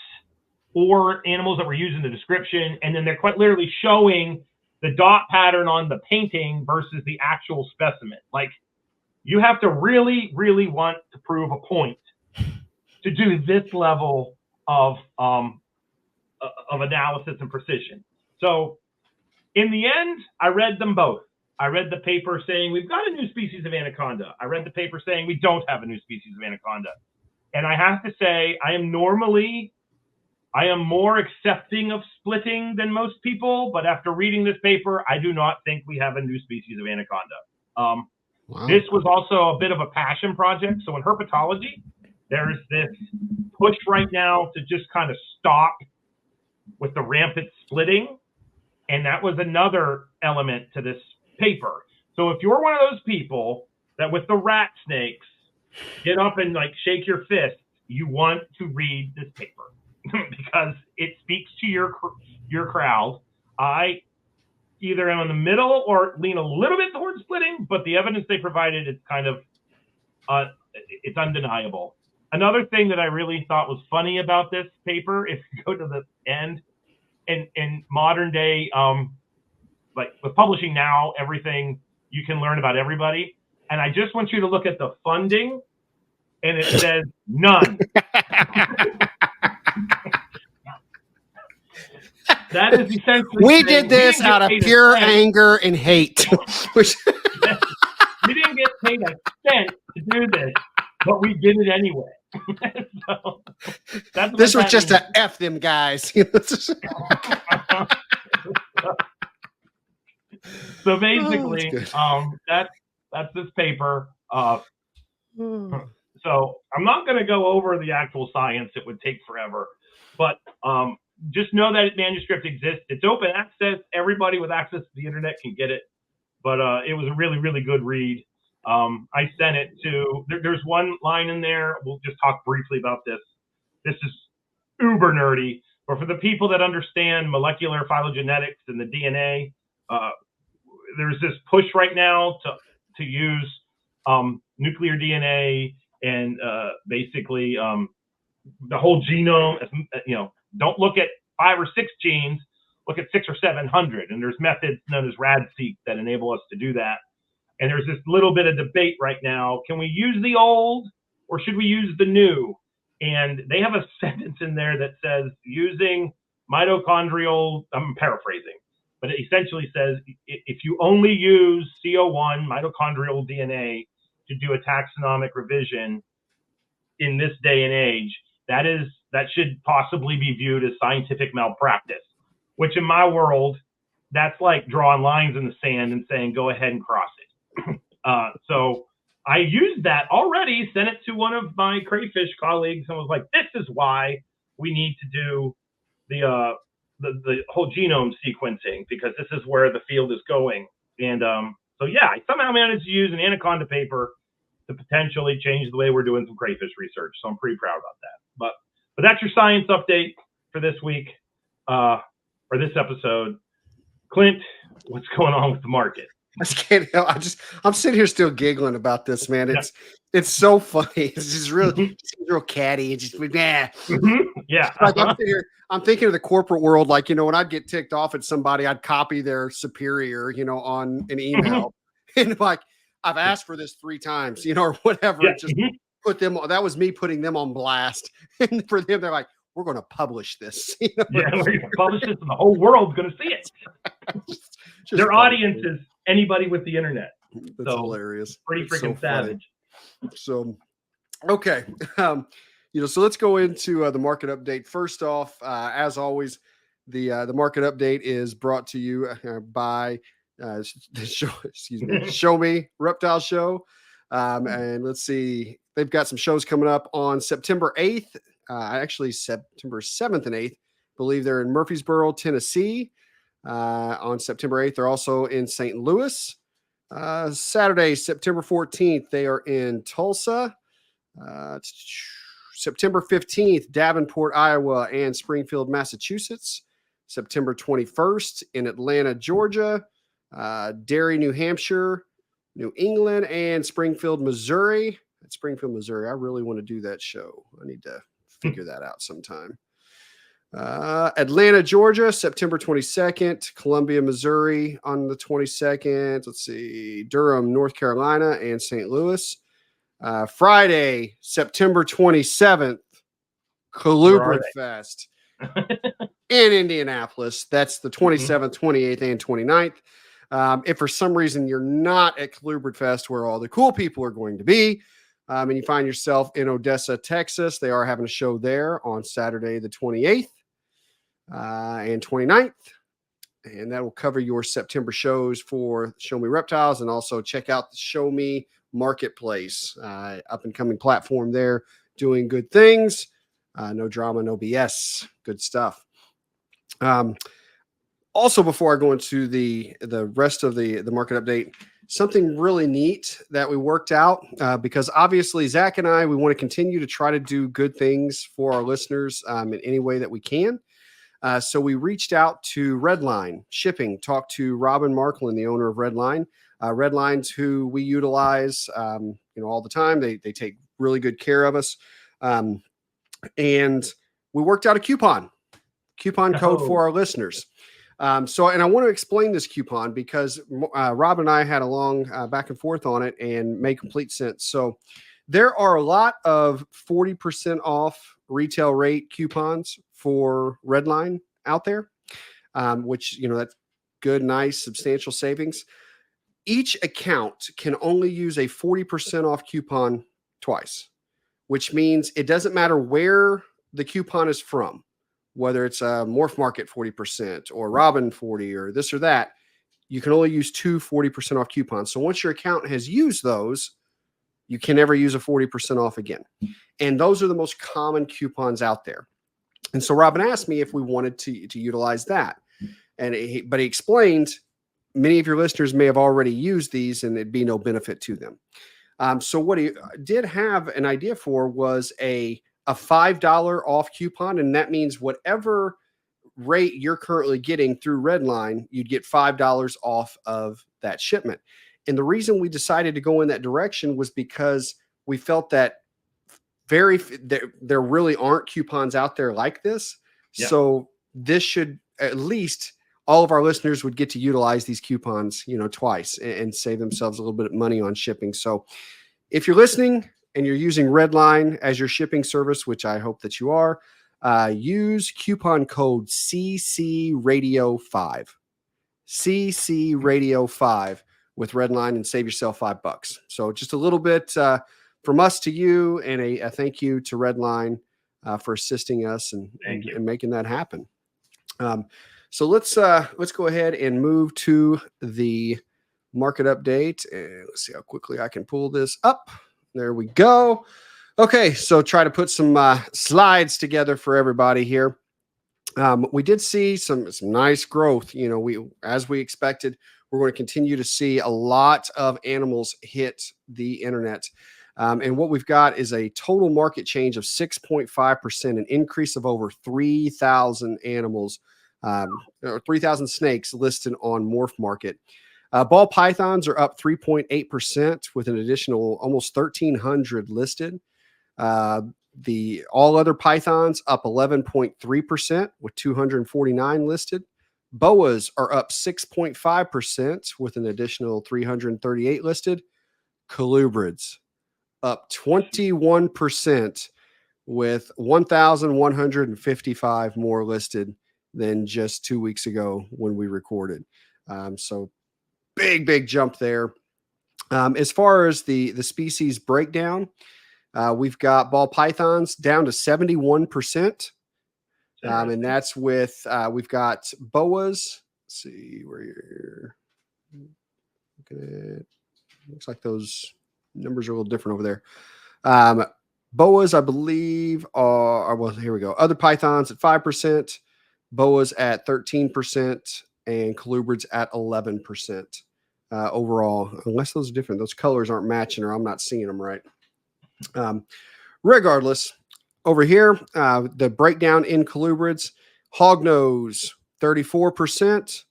or animals that were used in the description. And then they're quite literally showing the dot pattern on the painting versus the actual specimen. Like, you have to really, really want to prove a point to do this level of analysis and precision. So in the end, I read them both. I read the paper saying we've got a new species of anaconda. I read the paper saying we don't have a new species of anaconda. And I have to say, I am more accepting of splitting than most people, but after reading this paper, I do not think we have a new species of anaconda. Wow. This was also a bit of a passion project. So in herpetology, there's this push right now to just kind of stop with the rampant splitting. And that was another element to this paper. So if you're one of those people that with the rat snakes get up and like shake your fist, you want to read this paper because it speaks to your crowd. I either am in the middle or lean a little bit towards splitting, but the evidence they provided is kind of it's undeniable. Another thing that I really thought was funny about this paper, if you go to the end, in modern day, like with publishing now, everything you can learn about everybody. And I just want you to look at the funding, and it says none. That is essentially we did this out of pure anger and hate. We didn't get paid a cent to do this, but we did it anyway. So this was just a F them guys. So basically, that's this paper. So I'm not going to go over the actual science; it would take forever. But just know that manuscript exists. It's open access. Everybody with access to the internet can get it. But it was a really, really good read. I sent it to. There's one line in there. We'll just talk briefly about this. This is uber nerdy, but for the people that understand molecular phylogenetics and the DNA, there's this push right now to use nuclear DNA and basically the whole genome. You know, don't look at 5 or 6 genes, look at 600 or 700. And there's methods known as RAD-seq that enable us to do that. And there's this little bit of debate right now. Can we use the old or should we use the new? And they have a sentence in there that says using mitochondrial, I'm paraphrasing, but it essentially says if you only use CO1 mitochondrial DNA to do a taxonomic revision in this day and age, that should possibly be viewed as scientific malpractice, which in my world, that's like drawing lines in the sand and saying, go ahead and cross it. So I used that already, sent it to one of my crayfish colleagues and was like, this is why we need to do the whole genome sequencing, because this is where the field is going. And so yeah, I somehow managed to use an Anaconda paper to potentially change the way we're doing some crayfish research. So I'm pretty proud about that. But that's your science update for this week, or this episode. Clint, what's going on with the market? I just can't help. I'm sitting here still giggling about this, man. It's so funny. It's just real catty. It's just yeah. Yeah. Like I'm thinking of the corporate world. Like, when I'd get ticked off at somebody, I'd copy their superior, on an email, and like, I've asked for this 3 times, or whatever. Yeah. Just put them. That was me putting them on blast, and for them, they're like, "We're going to publish this." Yeah, we're going to publish this, and the whole world's going to see it. Just their audience is anybody with the internet. That's hilarious. Pretty freaking savage. So, okay. So let's go into the market update. First off, as always, the market update is brought to you by Show Me Reptile Show. And let's see, they've got some shows coming up on September 8th, actually September 7th and 8th. I believe they're in Murfreesboro, Tennessee. On September 8th, they're also in St. Louis. Saturday, September 14th, they are in Tulsa. September 15th, Davenport, Iowa, and Springfield, Massachusetts. September 21st in Atlanta, Georgia, Derry, New Hampshire, New England, and Springfield, Missouri. At Springfield, Missouri, I really want to do that show. I need to figure that out sometime. Atlanta, Georgia, September 22nd, Columbia, Missouri on the 22nd. Let's see, Durham, North Carolina, and St. Louis. Friday, September 27th, Colubrid Fest in Indianapolis. That's the 27th, 28th, and 29th. If for some reason you're not at Colubrid Fest, where all the cool people are going to be, and you find yourself in Odessa, Texas, they are having a show there on Saturday, the 28th and 29th. And that will cover your September shows for Show Me Reptiles, and also check out the Show Me Marketplace, up and coming platform there, doing good things. No drama, no BS, good stuff. Also, before I go into the rest of the market update, something really neat that we worked out, because obviously Zac and I, we want to continue to try to do good things for our listeners in any way that we can. So we reached out to Redline Shipping, talked to Robin Marklin, the owner of Redline. Redline's who we utilize, all the time. They take really good care of us. And we worked out a coupon code for our listeners. And I want to explain this coupon because Rob and I had a long back and forth on it and made complete sense. So there are a lot of 40% off retail rate coupons for Redline out there, which, that's good, nice, substantial savings. Each account can only use a 40% off coupon twice, which means it doesn't matter where the coupon is from, whether it's a Morph Market 40% or Robin 40 or this or that. You can only use 2 40% off coupons. So once your account has used those, you can never use a 40% off again. And those are the most common coupons out there. And so Robin asked me if we wanted to utilize that. But he explained many of your listeners may have already used these and it'd be no benefit to them. So what he did have an idea for was a $5 off coupon. And that means whatever rate you're currently getting through Redline, you'd get $5 off of that shipment. And the reason we decided to go in that direction was because we felt that there really aren't coupons out there like this. Yeah. So this should, at least all of our listeners would get to utilize these coupons, twice and save themselves a little bit of money on shipping. So if you're listening and you're using Redline as your shipping service, which I hope that you are, use coupon code CCRadio5. CCRadio5 with Redline and save yourself $5. So just a little bit from us to you, and a thank you to Redline for assisting us and making that happen. So let's go ahead and move to the market update, and let's see how quickly I can pull this up. There we go. Okay, so try to put some slides together for everybody here. We did see some nice growth. You know, as we expected, we're going to continue to see a lot of animals hit the internet. And what we've got is a total market change of 6.5%, an increase of over 3,000 animals, or 3,000 snakes listed on Morph Market. Ball pythons are up 3.8% with an additional almost 1,300 listed. The all other pythons up 11.3% with 249 listed. Boas are up 6.5% with an additional 338 listed. Colubrids up 21% with 1,155 more listed than just 2 weeks ago when we recorded. So big jump there. As far as the species breakdown, we've got ball pythons down to 71%. And that's with, we've got boas. Let's see where you're looking at. Looks like those numbers are a little different over there. Boas, I believe, are, well, here we go. Other pythons at 5%, boas at 13%, and colubrids at 11% overall, unless those are different. Those colors aren't matching or I'm not seeing them right. Regardless, over here, the breakdown in colubrids, hognose 34%,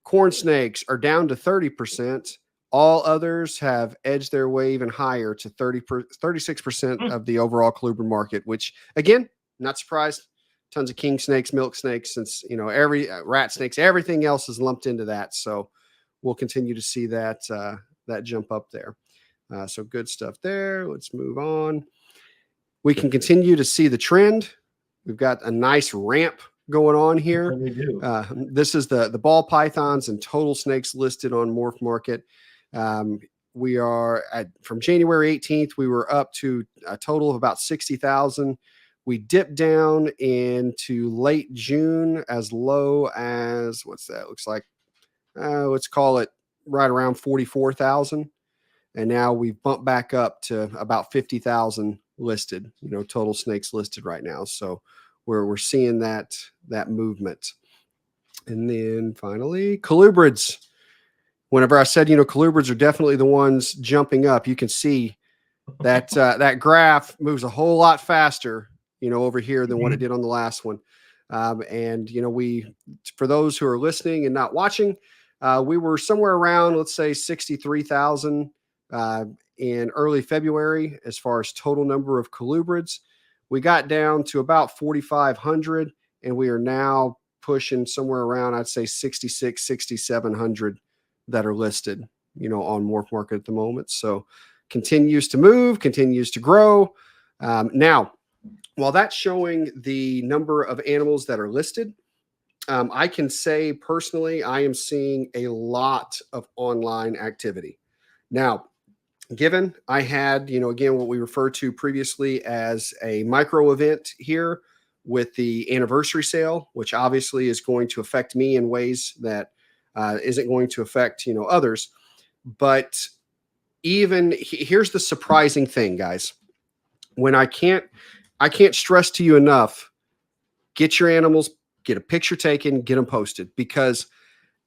corn snakes are down to 30%. All others have edged their way even higher to 36% of the overall colubrid market, which again, not surprised. Tons of king snakes, milk snakes, since, you know, every rat snakes, everything else is lumped into that. So we'll continue to see that, that jump up there. So good stuff there. Let's move on. We can continue to see the trend. We've got a nice ramp going on here. This is the ball pythons and total snakes listed on Morph Market. We are from January 18th, we were up to a total of about 60,000. We dipped down into late June as low as, what's that? Looks like, let's call it right around 44,000. And now we've bumped back up to about 50,000 listed, you know, total snakes listed right now. So we're seeing that movement. And then finally, colubrids. Whenever I said, you know, colubrids are definitely the ones jumping up, you can see that that graph moves a whole lot faster, you know, over here than what it did on the last one. And, you know, for those who are listening and not watching, we were somewhere around, let's say 63,000 in early February as far as total number of colubrids. We got down to about 4,500, and we are now pushing somewhere around, I'd say 6,700 that are listed, you know, on Morph Market at the moment. So continues to move, continues to grow. Now, while that's showing the number of animals that are listed, I can say personally, I am seeing a lot of online activity. Now, given I had, you know, again, what we referred to previously as a micro event here with the anniversary sale, which obviously is going to affect me in ways that isn't going to affect, you know, others. But even here's the surprising thing, guys. When I can't stress to you enough, get your animals, get a picture taken, get them posted, because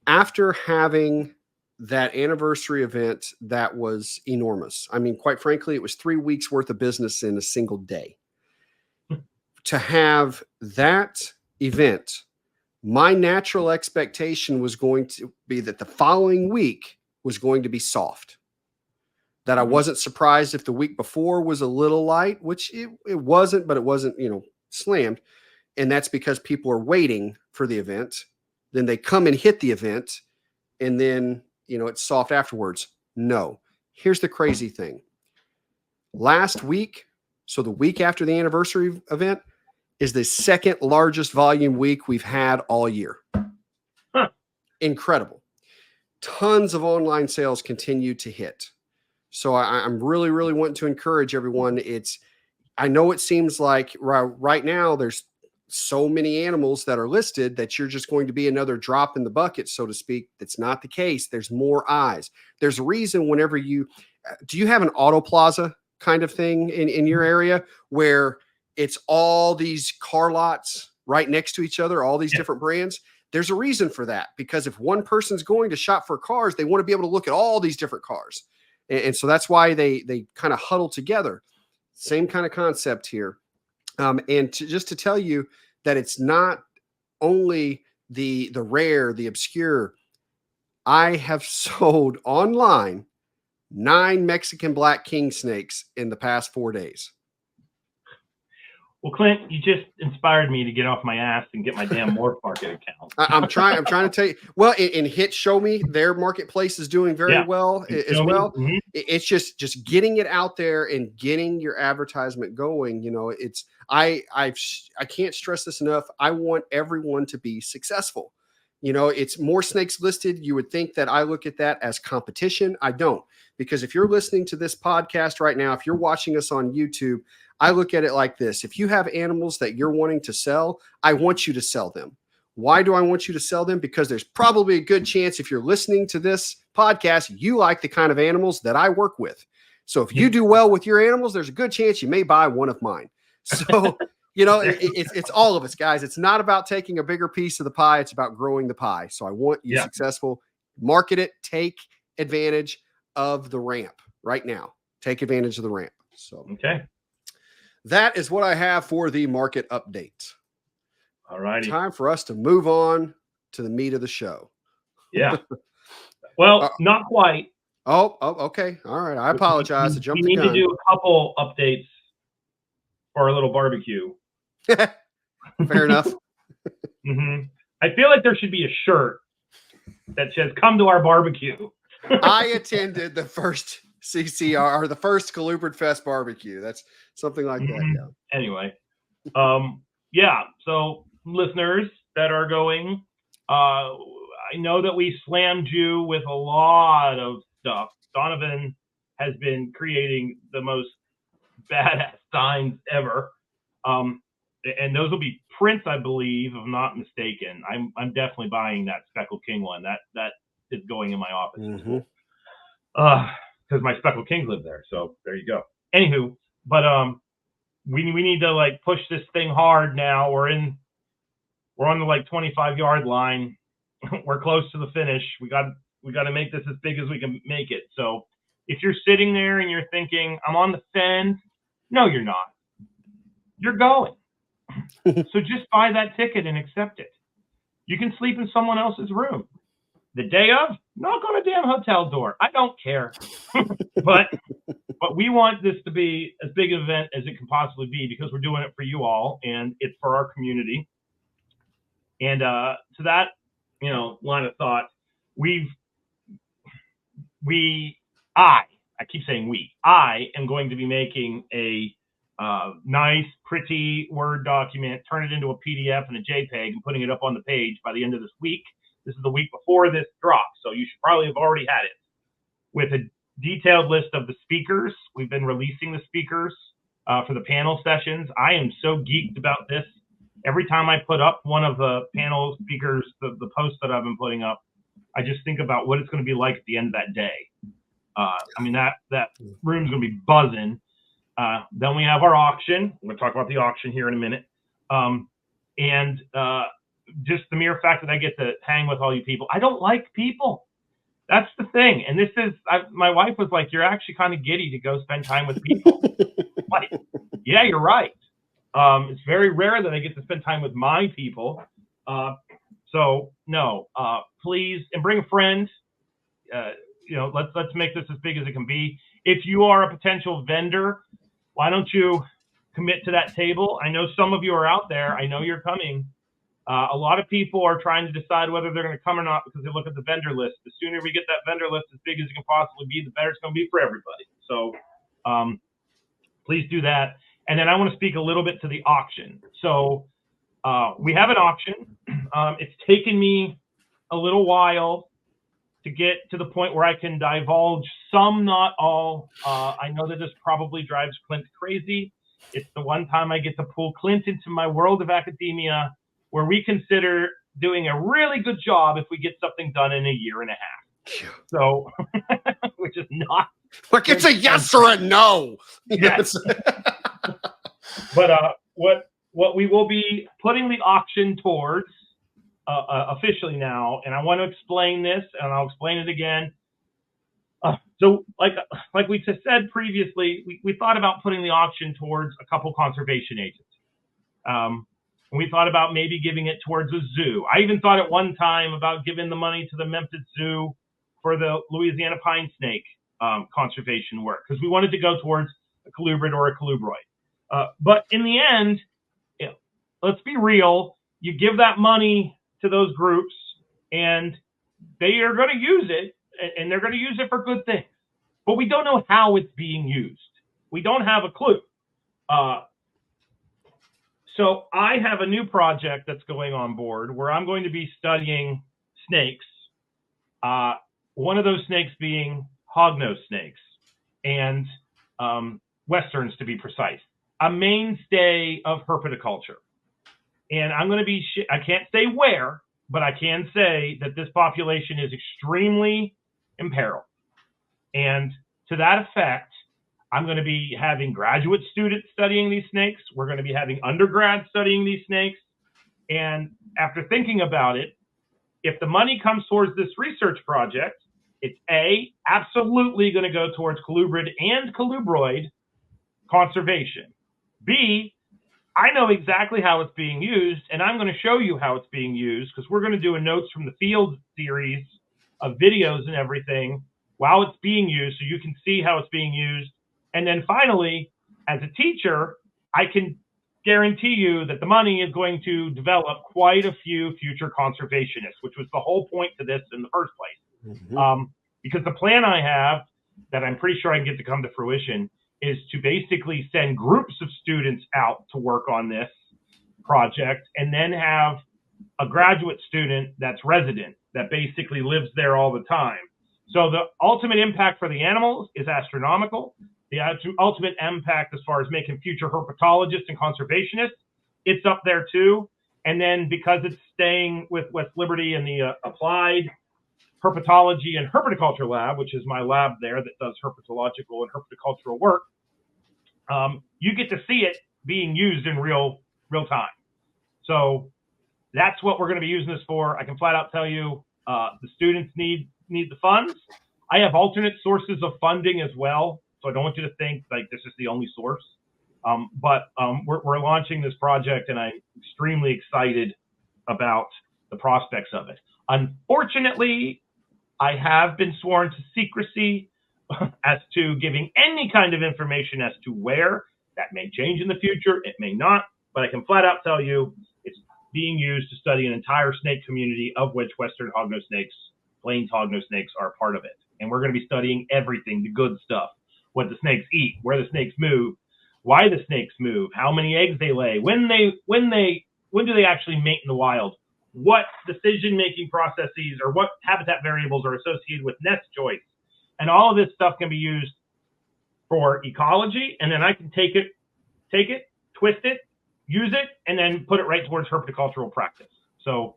after having that anniversary event, that was enormous. I mean, quite frankly, it was 3 weeks worth of business in a single day. To have that event, my natural expectation was going to be that the following week was going to be soft. That I wasn't surprised if the week before was a little light, which it wasn't, but it wasn't, you know, slammed. And that's because people are waiting for the event. Then they come and hit the event, and then, you know, it's soft afterwards. No. Here's the crazy thing. Last week, so the week after the anniversary event, is the second largest volume week we've had all year. Huh. Incredible. Tons of online sales continue to hit. So I'm really wanting to encourage everyone. I know it seems like right now there's so many animals that are listed that you're just going to be another drop in the bucket, so to speak. That's not the case. There's more eyes. There's a reason whenever do you have an auto plaza kind of thing in your area where it's all these car lots right next to each other, all these different brands? There's a reason for that, because if one person's going to shop for cars, they want to be able to look at all these different cars. And so that's why they kind of huddle together. Same kind of concept here. And just to tell you that it's not only the rare, the obscure. I have sold online 9 Mexican black king snakes in the past 4 days. Well, Clint, you just inspired me to get off my ass and get my damn Morph Market account. I'm trying to tell you. Well, and Hit Show Me, their marketplace is doing very well as well. Mm-hmm. It's just getting it out there and getting your advertisement going. You know, it's I can't stress this enough. I want everyone to be successful. You know, it's more snakes listed. You would think that I look at that as competition. I don't, because if you're listening to this podcast right now, if you're watching us on YouTube, I look at it like this. If you have animals that you're wanting to sell, I want you to sell them. Why do I want you to sell them? Because there's probably a good chance if you're listening to this podcast, you like the kind of animals that I work with. So if you do well with your animals, there's a good chance you may buy one of mine. So, you know, it's all of us, guys. It's not about taking a bigger piece of the pie. It's about growing the pie. So I want you successful. Market it. Take advantage of the ramp right now. Take advantage of the ramp. So, okay. That is what I have for the market update. All righty. Time for us to move on to the meat of the show. Yeah. Well, not quite. Oh, okay. All right. I apologize. I jumped the gun. We need to do a couple updates for a little barbecue. Fair enough. Mm-hmm. I feel like there should be a shirt that says, "Come to our barbecue." I attended the first CCR, or the first Colubrid Fest barbecue. That's something like that. Yeah. Anyway, yeah. So listeners that are going, I know that we slammed you with a lot of stuff. Donovan has been creating the most badass signs ever, and those will be prints, I believe, if I'm not mistaken. I'm definitely buying that Speckled King one. That is going in my office. Mm-hmm. Because my Speckled Kings live there. So there you go. Anywho, but we need to like push this thing hard now. We're on the like 25-yard line. We're close to the finish. We got to make this as big as we can make it. So if you're sitting there and you're thinking, I'm on the fence, no, you're not. You're going. So just buy that ticket and accept it. You can sleep in someone else's room. The day of, knock on a damn hotel door. I don't care. but we want this to be as big an event as it can possibly be, because we're doing it for you all and it's for our community. And to that, line of thought, I am going to be making a nice, pretty Word document, turn it into a PDF and a JPEG and putting it up on the page by the end of this week. This is the week before this drops, so you should probably have already had it, with a detailed list of the speakers. We've been releasing the speakers for the panel sessions. I am so geeked about this. Every time I put up one of the panel speakers, the posts that I've been putting up, I just think about what it's going to be like at the end of that day. That room's going to be buzzing. Then we have our auction. We're going to talk about the auction here in a minute. Just the mere fact that I get to hang with all you people. I don't like people. That's the thing. And this is, my wife was like, you're actually kind of giddy to go spend time with people. Like, yeah, you're right. It's very rare that I get to spend time with my people. So no, please, and bring a friend. Let's make this as big as it can be. If you are a potential vendor, why don't you commit to that table? I know some of you are out there. I know you're coming. A lot of people are trying to decide whether they're going to come or not because they look at the vendor list. The sooner we get that vendor list as big as it can possibly be, the better it's going to be for everybody. So please do that. And then I want to speak a little bit to the auction. So we have an auction. It's taken me a little while to get to the point where I can divulge some, not all. I know that this probably drives Clint crazy. It's the one time I get to pull Clint into my world of academia, where we consider doing a really good job if we get something done in a year and a half. Yeah. So, which is not like it's a yes or a no. Yes. But what we will be putting the auction towards officially now, and I want to explain this, and I'll explain it again. So like we just said previously, we thought about putting the auction towards a couple conservation agents. And we thought about maybe giving it towards a zoo. I even thought at one time about giving the money to the Memphis Zoo for the Louisiana pine snake conservation work, because we wanted to go towards a colubrid or a colubroid. But in the end, let's be real, you give that money to those groups and they are going to use it, and they're going to use it for good things. But we don't know how it's being used. We don't have a clue. So I have a new project that's going on board where I'm going to be studying snakes. One of those snakes being hognose snakes, and westerns to be precise, a mainstay of herpetoculture. And I'm going to be, I can't say where, but I can say that this population is extremely imperiled. And to that effect, I'm going to be having graduate students studying these snakes. We're going to be having undergrads studying these snakes. And after thinking about it, if the money comes towards this research project, it's absolutely going to go towards colubrid and colubroid conservation. B, I know exactly how it's being used, and I'm going to show you how it's being used, because we're going to do a notes from the field series of videos and everything while it's being used, so you can see how it's being used. And then finally, as a teacher, I can guarantee you that the money is going to develop quite a few future conservationists, which was the whole point to this in the first place. Mm-hmm. Because the plan I have, that I'm pretty sure I can get to come to fruition, is to basically send groups of students out to work on this project, and then have a graduate student that's resident, that basically lives there all the time. So the ultimate impact for the animals is astronomical. The ultimate impact as far as making future herpetologists and conservationists, it's up there too. And then because it's staying with West Liberty and the applied herpetology and herpetoculture lab, which is my lab there that does herpetological and herpetocultural work, you get to see it being used in real time. So that's what we're going to be using this for. I can flat out tell you the students need the funds. I have alternate sources of funding as well, so I don't want you to think like this is the only source. But we're launching this project, and I'm extremely excited about the prospects of it. Unfortunately, I have been sworn to secrecy as to giving any kind of information as to where. That may change in the future, it may not, but I can flat out tell you it's being used to study an entire snake community, of which Western hognose snakes, Plains hognose snakes are a part of it. And we're going to be studying everything, the good stuff, what the snakes eat, where the snakes move, why the snakes move, how many eggs they lay, when do they actually mate in the wild, what decision-making processes or what habitat variables are associated with nest choice. And all of this stuff can be used for ecology, and then I can take it, twist it, use it, and then put it right towards herpetocultural practice. So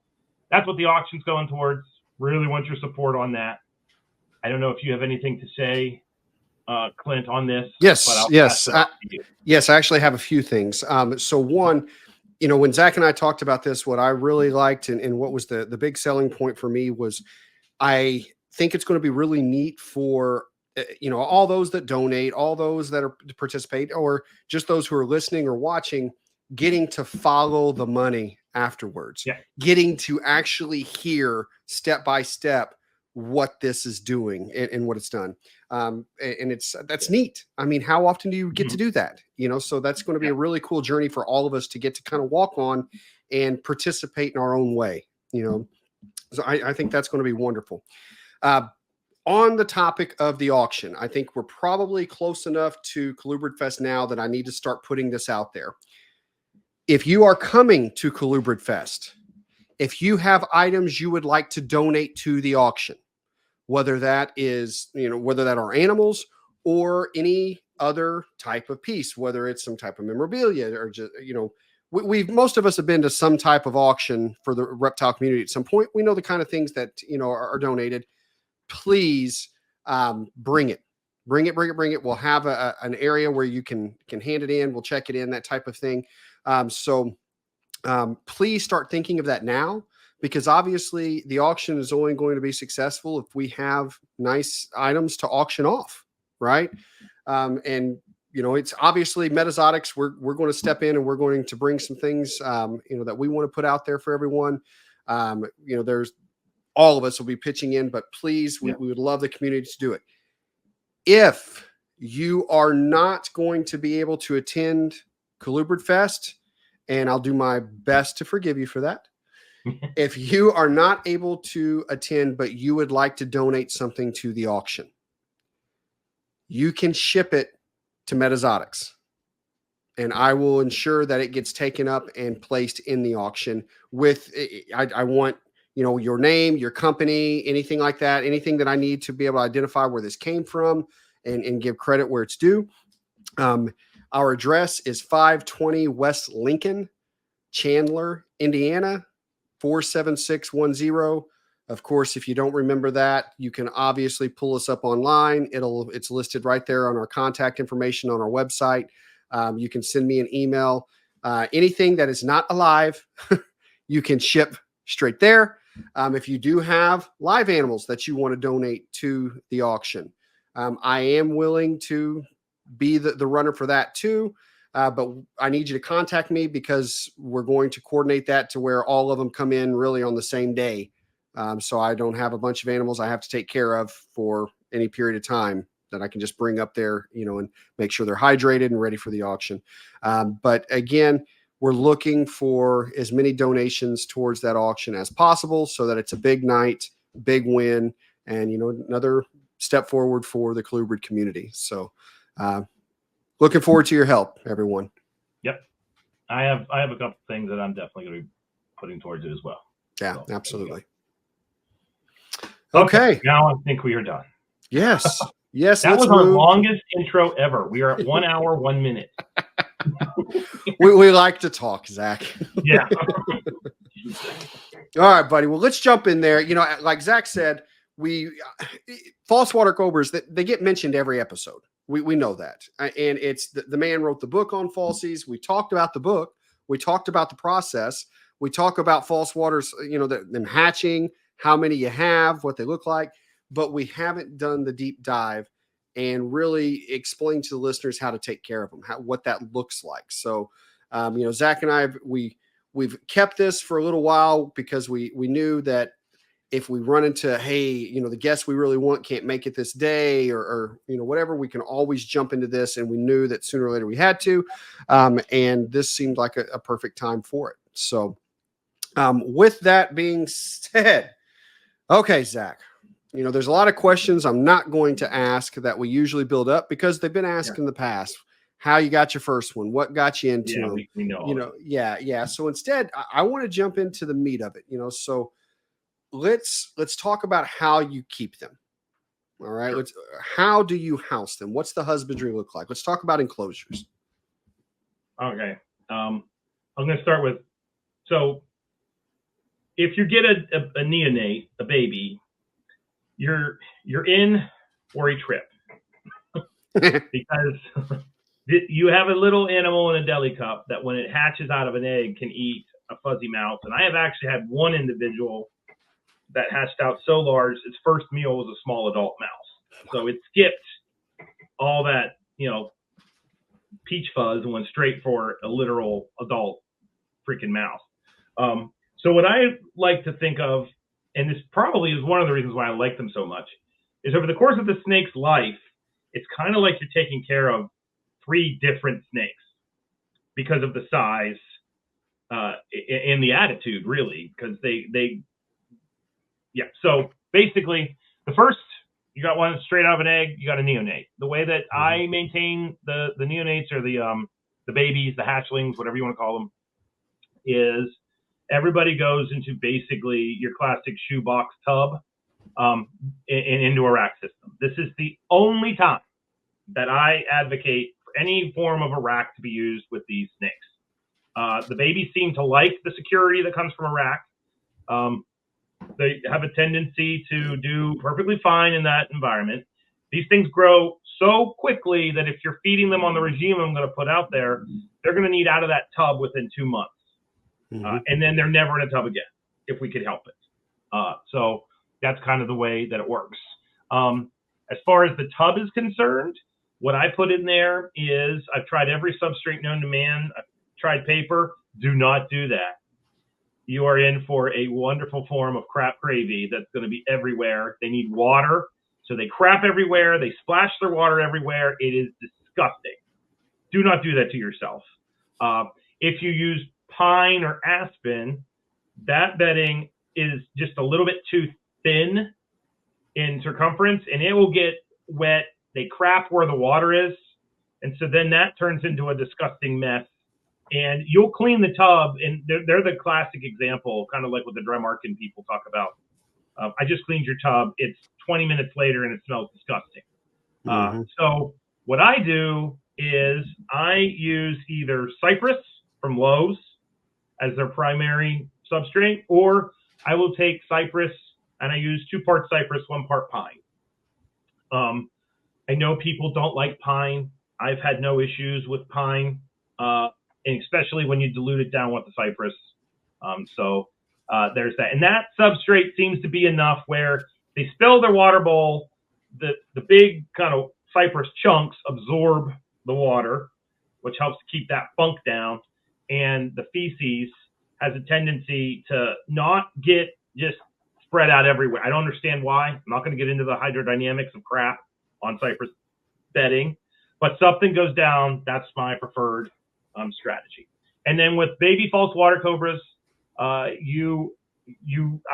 that's what the auction's going towards. Really want your support on that. I don't know if you have anything to say, Clint, on this. Yes. I actually have a few things. So one, when Zach and I talked about this, what I really liked and what was the big selling point for me was, I think it's going to be really neat for, all those that donate, all those that are participate, or just those who are listening or watching, getting to follow the money afterwards, getting to actually hear step by step what this is doing and what it's done. And that's neat. I mean, how often do you get to do that? So that's going to be a really cool journey for all of us to get to kind of walk on and participate in our own way, So I think that's going to be wonderful. On the topic of the auction, I think we're probably close enough to Colubrid Fest now that I need to start putting this out there. If you are coming to Colubrid Fest, if you have items you would like to donate to the auction, whether that is, whether that are animals or any, other type of piece, whether it's some type of memorabilia or just, we've most of us have been to some type of auction for the reptile community at some point. We know the kind of things that, are donated. Please bring it. Bring it. We'll have an area where you can hand it in. We'll check it in, that type of thing. So please start thinking of that now, because obviously the auction is only going to be successful if we have nice items to auction off, right? And it's obviously Metazotics. We're going to step in and we're going to bring some things, that we want to put out there for everyone. There's all of us will be pitching in, but please, we would love the community to do it. If you are not going to be able to attend Colubrid Fest, and I'll do my best to forgive you for that. If you are not able to attend, but you would like to donate something to the auction, you can ship it to Metazotics, and I will ensure that it gets taken up and placed in the auction with, I want, your name, your company, anything like that, anything that I need to be able to identify where this came from and give credit where it's due. Our address is 520 West Lincoln, Chandler, Indiana, 47610. Of course, if you don't remember that, you can obviously pull us up online. It's listed right there on our contact information on our website. You can send me an email. Anything that is not alive, you can ship straight there. If you do have live animals that you want to donate to the auction, I am willing to be the runner for that too. But I need you to contact me, because we're going to coordinate that to where all of them come in really on the same day. So I don't have a bunch of animals I have to take care of for any period of time, that I can just bring up there, and make sure they're hydrated and ready for the auction. But again, we're looking for as many donations towards that auction as possible, so that it's a big night, big win, and, another step forward for the Colubrid community. So looking forward to your help, everyone. Yep. I have a couple things that I'm definitely going to be putting towards it as well. Yeah, so, absolutely. Okay. Now I think we are done. Yes. Yes. That was our longest intro ever. We are at 1 hour, 1 minute. we like to talk, Zach. Yeah. All right, buddy. Well, let's jump in there. Like Zach said, false water cobras, they get mentioned every episode. We know that. And it's the man wrote the book on falsies. We talked about the book. We talked about the process. We talk about false waters, them hatching, how many you have, what they look like, but we haven't done the deep dive and really explain to the listeners how to take care of them, what that looks like. So, Zach and I, we've kept this for a little while, because we knew that if we run into, hey, the guest we really want can't make it this day, or whatever, we can always jump into this. And we knew that sooner or later we had to, and this seemed like a perfect time for it. So with that being said, okay, Zach, there's a lot of questions I'm not going to ask that we usually build up, because they've been asked in the past. How you got your first one? What got you into them? We know. Yeah. So instead, I want to jump into the meat of it. So let's talk about how you keep them. All right. Sure. How do you house them? What's the husbandry look like? Let's talk about enclosures. Okay. I'm going to start with, so if you get a neonate, a baby, you're in for a trip, because you have a little animal in a deli cup that when it hatches out of an egg can eat a fuzzy mouse. And I have actually had one individual that hatched out so large, its first meal was a small adult mouse. So it skipped all that, peach fuzz and went straight for a literal adult freaking mouse. So what I like to think of, and this probably is one of the reasons why I like them so much, is over the course of the snake's life, it's kind of like you're taking care of 3 different snakes because of the size and the attitude, really, because so basically, the first, you got one straight out of an egg, you got a neonate. The way that I maintain the neonates, or the babies, the hatchlings, whatever you want to call them, is everybody goes into basically your classic shoebox tub and into a rack system. This is the only time that I advocate for any form of a rack to be used with these snakes. The babies seem to like the security that comes from a rack. They have a tendency to do perfectly fine in that environment. These things grow so quickly that if you're feeding them on the regime I'm going to put out there, they're going to need out of that tub within 2 months. And then they're never in a tub again, if we could help it. So that's kind of the way that it works. As far as the tub is concerned, what I put in there is I've tried every substrate known to man. I've tried paper. Do not do that. You are in for a wonderful form of crap gravy that's going to be everywhere. They need water, so they crap everywhere. They splash their water everywhere. It is disgusting. Do not do that to yourself. If you use pine or aspen, that bedding is just a little bit too thin in circumference, and it will get wet. They crap where the water is, and so then that turns into a disgusting mess. And you'll clean the tub, and they're the classic example, kind of like what the dry marking people talk about. I just cleaned your tub. It's 20 minutes later, and it smells disgusting. So what I do is I use either cypress from Lowe's as their primary substrate, or I will take cypress, and I use 2 parts cypress, 1 part pine. I know people don't like pine. I've had no issues with pine. And especially when you dilute it down with the cypress. There's that. And that substrate seems to be enough where they spill their water bowl, the big kind of cypress chunks absorb the water, which helps to keep that funk down. And the feces has a tendency to not get just spread out everywhere. I don't understand why. I'm not going to get into the hydrodynamics of crap on cypress bedding, but something goes down. That's my preferred strategy. And then with baby false water cobras, I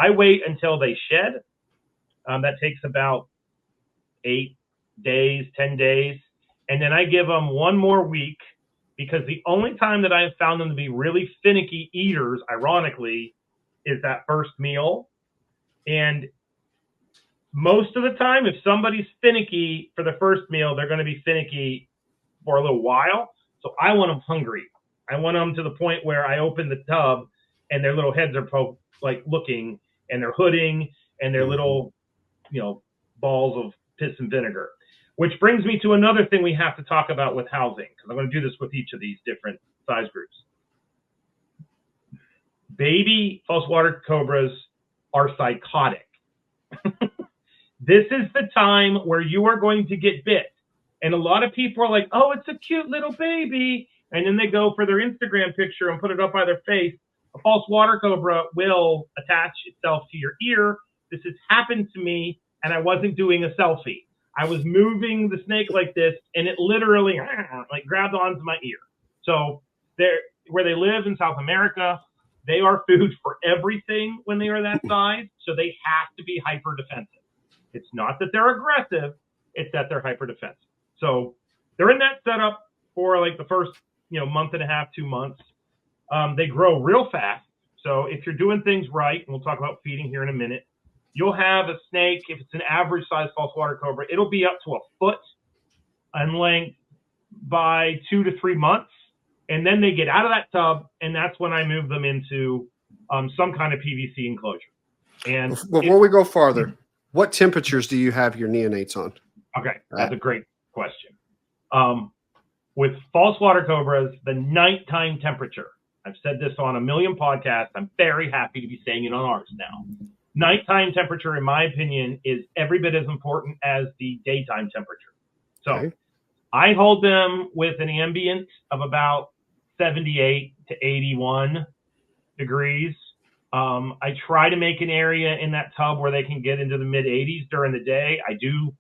wait until they shed. That takes about 8 days, 10 days. And then I give them 1 more week, because the only time that I've found them to be really finicky eaters, ironically, is that first meal. And most of the time, if somebody's finicky for the first meal, they're going to be finicky for a little while. So I want them hungry. I want them to the point where I open the tub and their little heads are looking, and they're hooding, and their little, balls of piss and vinegar. Which brings me to another thing we have to talk about with housing, because I'm going to do this with each of these different size groups. Baby false water cobras are psychotic. This is the time where you are going to get bit. And a lot of people are like, oh, it's a cute little baby. And then they go for their Instagram picture and put it up by their face. A false water cobra will attach itself to your ear. This has happened to me, and I wasn't doing a selfie. I was moving the snake like this, and it literally grabbed onto my ear. So where they live in South America, they are food for everything when they are that size. So they have to be hyper defensive. It's not that they're aggressive. It's that they're hyper defensive. So they're in that setup for like the first, month and a half, 2 months. They grow real fast. So if you're doing things right, and we'll talk about feeding here in a minute, you'll have a snake, if it's an average size false water cobra, it'll be up to 1 foot in length by 2 to 3 months. And then they get out of that tub, and that's when I move them into some kind of PVC enclosure. And before we go farther, what temperatures do you have your neonates on? Okay, that's a great question. With false water cobras, the nighttime temperature, I've said this on a million podcasts. I'm very happy to be saying it on ours now. Nighttime temperature, in my opinion, is every bit as important as the daytime temperature. So I hold them with an ambient of about 78 to 81 degrees. I try to make an area in that tub where they can get into the mid 80s during the day. I do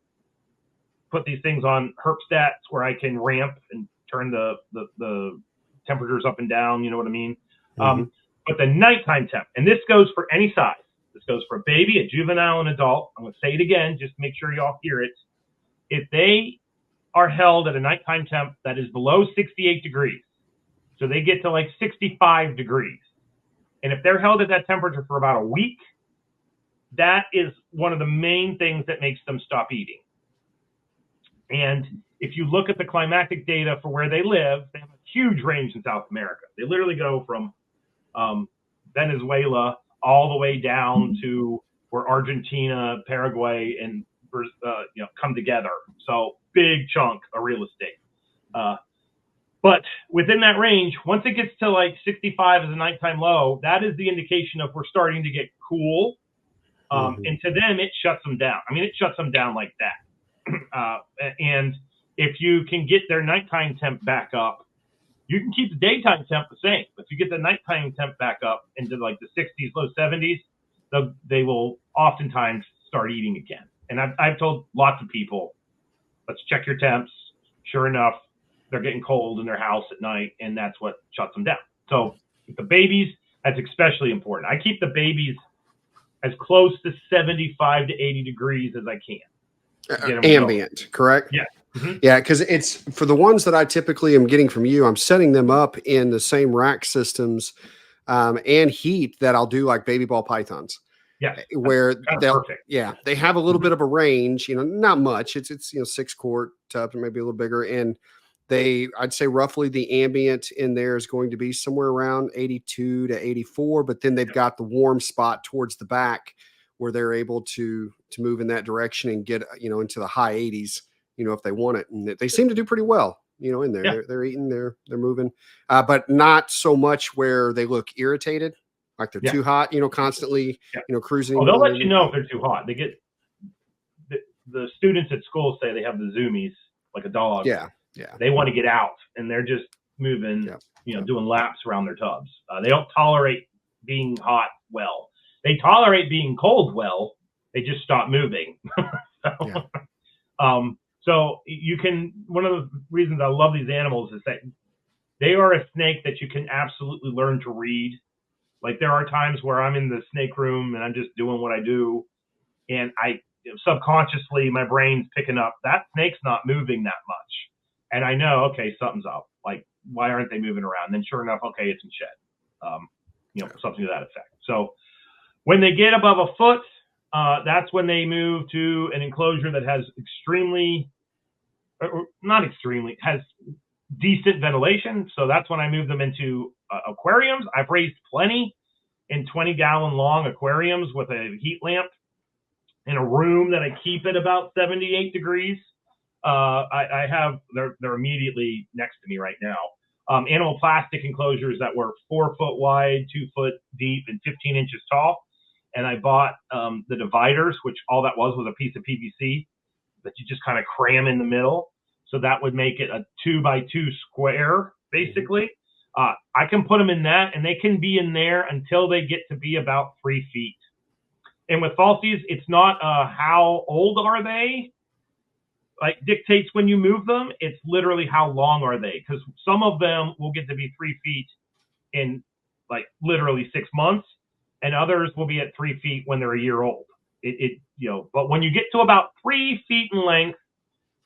put these things on herp stats where I can ramp and turn the temperatures up and down. You know what I mean? But the nighttime temp, and this goes for any size. This goes for a baby, a juvenile, and adult. I'm going to say it again, just make sure y'all hear it. If they are held at a nighttime temp that is below 68 degrees, so they get to like 65 degrees, and if they're held at that temperature for about a week, that is one of the main things that makes them stop eating. And if you look at the climatic data for where they live, they have a huge range in South America. They literally go from Venezuela all the way down to where Argentina, Paraguay, and come together. So big chunk of real estate. But within that range, once it gets to like 65 as a nighttime low, that is the indication of we're starting to get cool. And to them, it shuts them down. I mean, it shuts them down like that. And if you can get their nighttime temp back up, you can keep the daytime temp the same. But if you get the nighttime temp back up into like the 60s, low 70s, they will oftentimes start eating again. And I've told lots of people, let's check your temps. Sure enough, they're getting cold in their house at night, and that's what shuts them down. So the babies, that's especially important. I keep the babies as close to 75 to 80 degrees as I can. Ambient, correct? Yeah. Mm-hmm. Yeah, because it's for the ones that I typically am getting from you, I'm setting them up in the same rack systems and heat that I'll do like baby ball pythons. Yeah, where they'll, perfect. Yeah, they have a little bit of a range, not much. It's 6-quart tubs or maybe a little bigger. And I'd say roughly the ambient in there is going to be somewhere around 82 to 84, but then they've got the warm spot towards the back where they're able to move in that direction and get, into the high 80s, if they want it. And they seem to do pretty well, in there. Yeah. They're eating, they're moving, but not so much where they look irritated. Like they're too hot, constantly, cruising. Oh, they'll let you know if they're too hot. They get the students at school say they have the zoomies like a dog. Yeah. They want to get out, and they're just moving, doing laps around their tubs. They don't tolerate being hot well. They tolerate being cold well. They just stop moving. So you can. One of the reasons I love these animals is that they are a snake that you can absolutely learn to read. Like there are times where I'm in the snake room and I'm just doing what I do, and subconsciously my brain's picking up that snake's not moving that much, and I know, okay, something's up. Like, why aren't they moving around? And then sure enough, okay, it's in shed, something to that effect. So when they get above a foot, that's when they move to an enclosure that has has decent ventilation. So that's when I move them into aquariums. I've raised plenty in 20-gallon long aquariums with a heat lamp in a room that I keep at about 78 degrees. They're immediately next to me right now. Animal plastic enclosures that were 4 foot wide, 2 foot deep, and 15 inches tall. And I bought the dividers, which all that was a piece of PVC that you just kind of cram in the middle. So that would make it a 2x2 square, basically. I can put them in that, and they can be in there until they get to be about 3 feet. And with falsies, it's not how old are they, like dictates when you move them. It's literally how long are they, because some of them will get to be 3 feet in like literally 6 months, and others will be at 3 feet when they're a year old. But when you get to about 3 feet in length,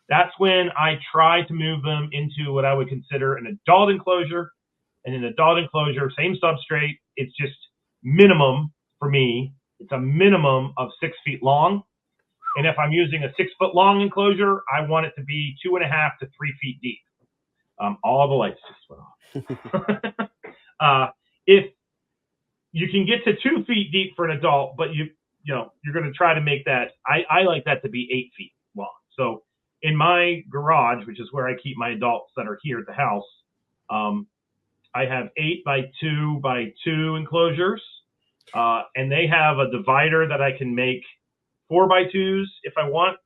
that's when I try to move them into what I would consider an adult enclosure. And in adult enclosure, same substrate, it's just minimum for me. It's a minimum of 6 feet long. And if I'm using a 6 foot long enclosure, I want it to be 2.5 to 3 feet deep. All the lights just went off. If you can get to 2 feet deep for an adult, but you're going to try to make that, I like that to be 8 feet long. So in my garage, which is where I keep my adults that are here at the house, I have 8x2x2 enclosures, and they have a divider that I can make 4x2s if I want.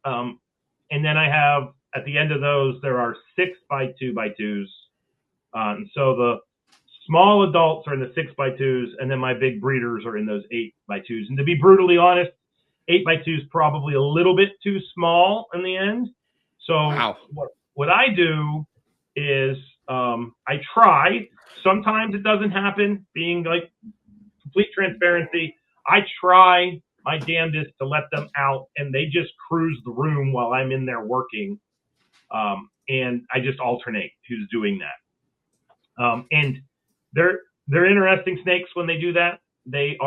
And then I have, at the end of those, there are 6x2x2s. And so the small adults are in the 6x2s, and then my big breeders are in those 8x2s. And to be brutally honest, 8x2 is probably a little bit too small in the end. So wow. What I do is I try. Sometimes it doesn't happen. Being like complete transparency, I try my damnedest to let them out, and they just cruise the room while I'm in there working. And I just alternate who's doing that. And they're interesting snakes when they do that. They're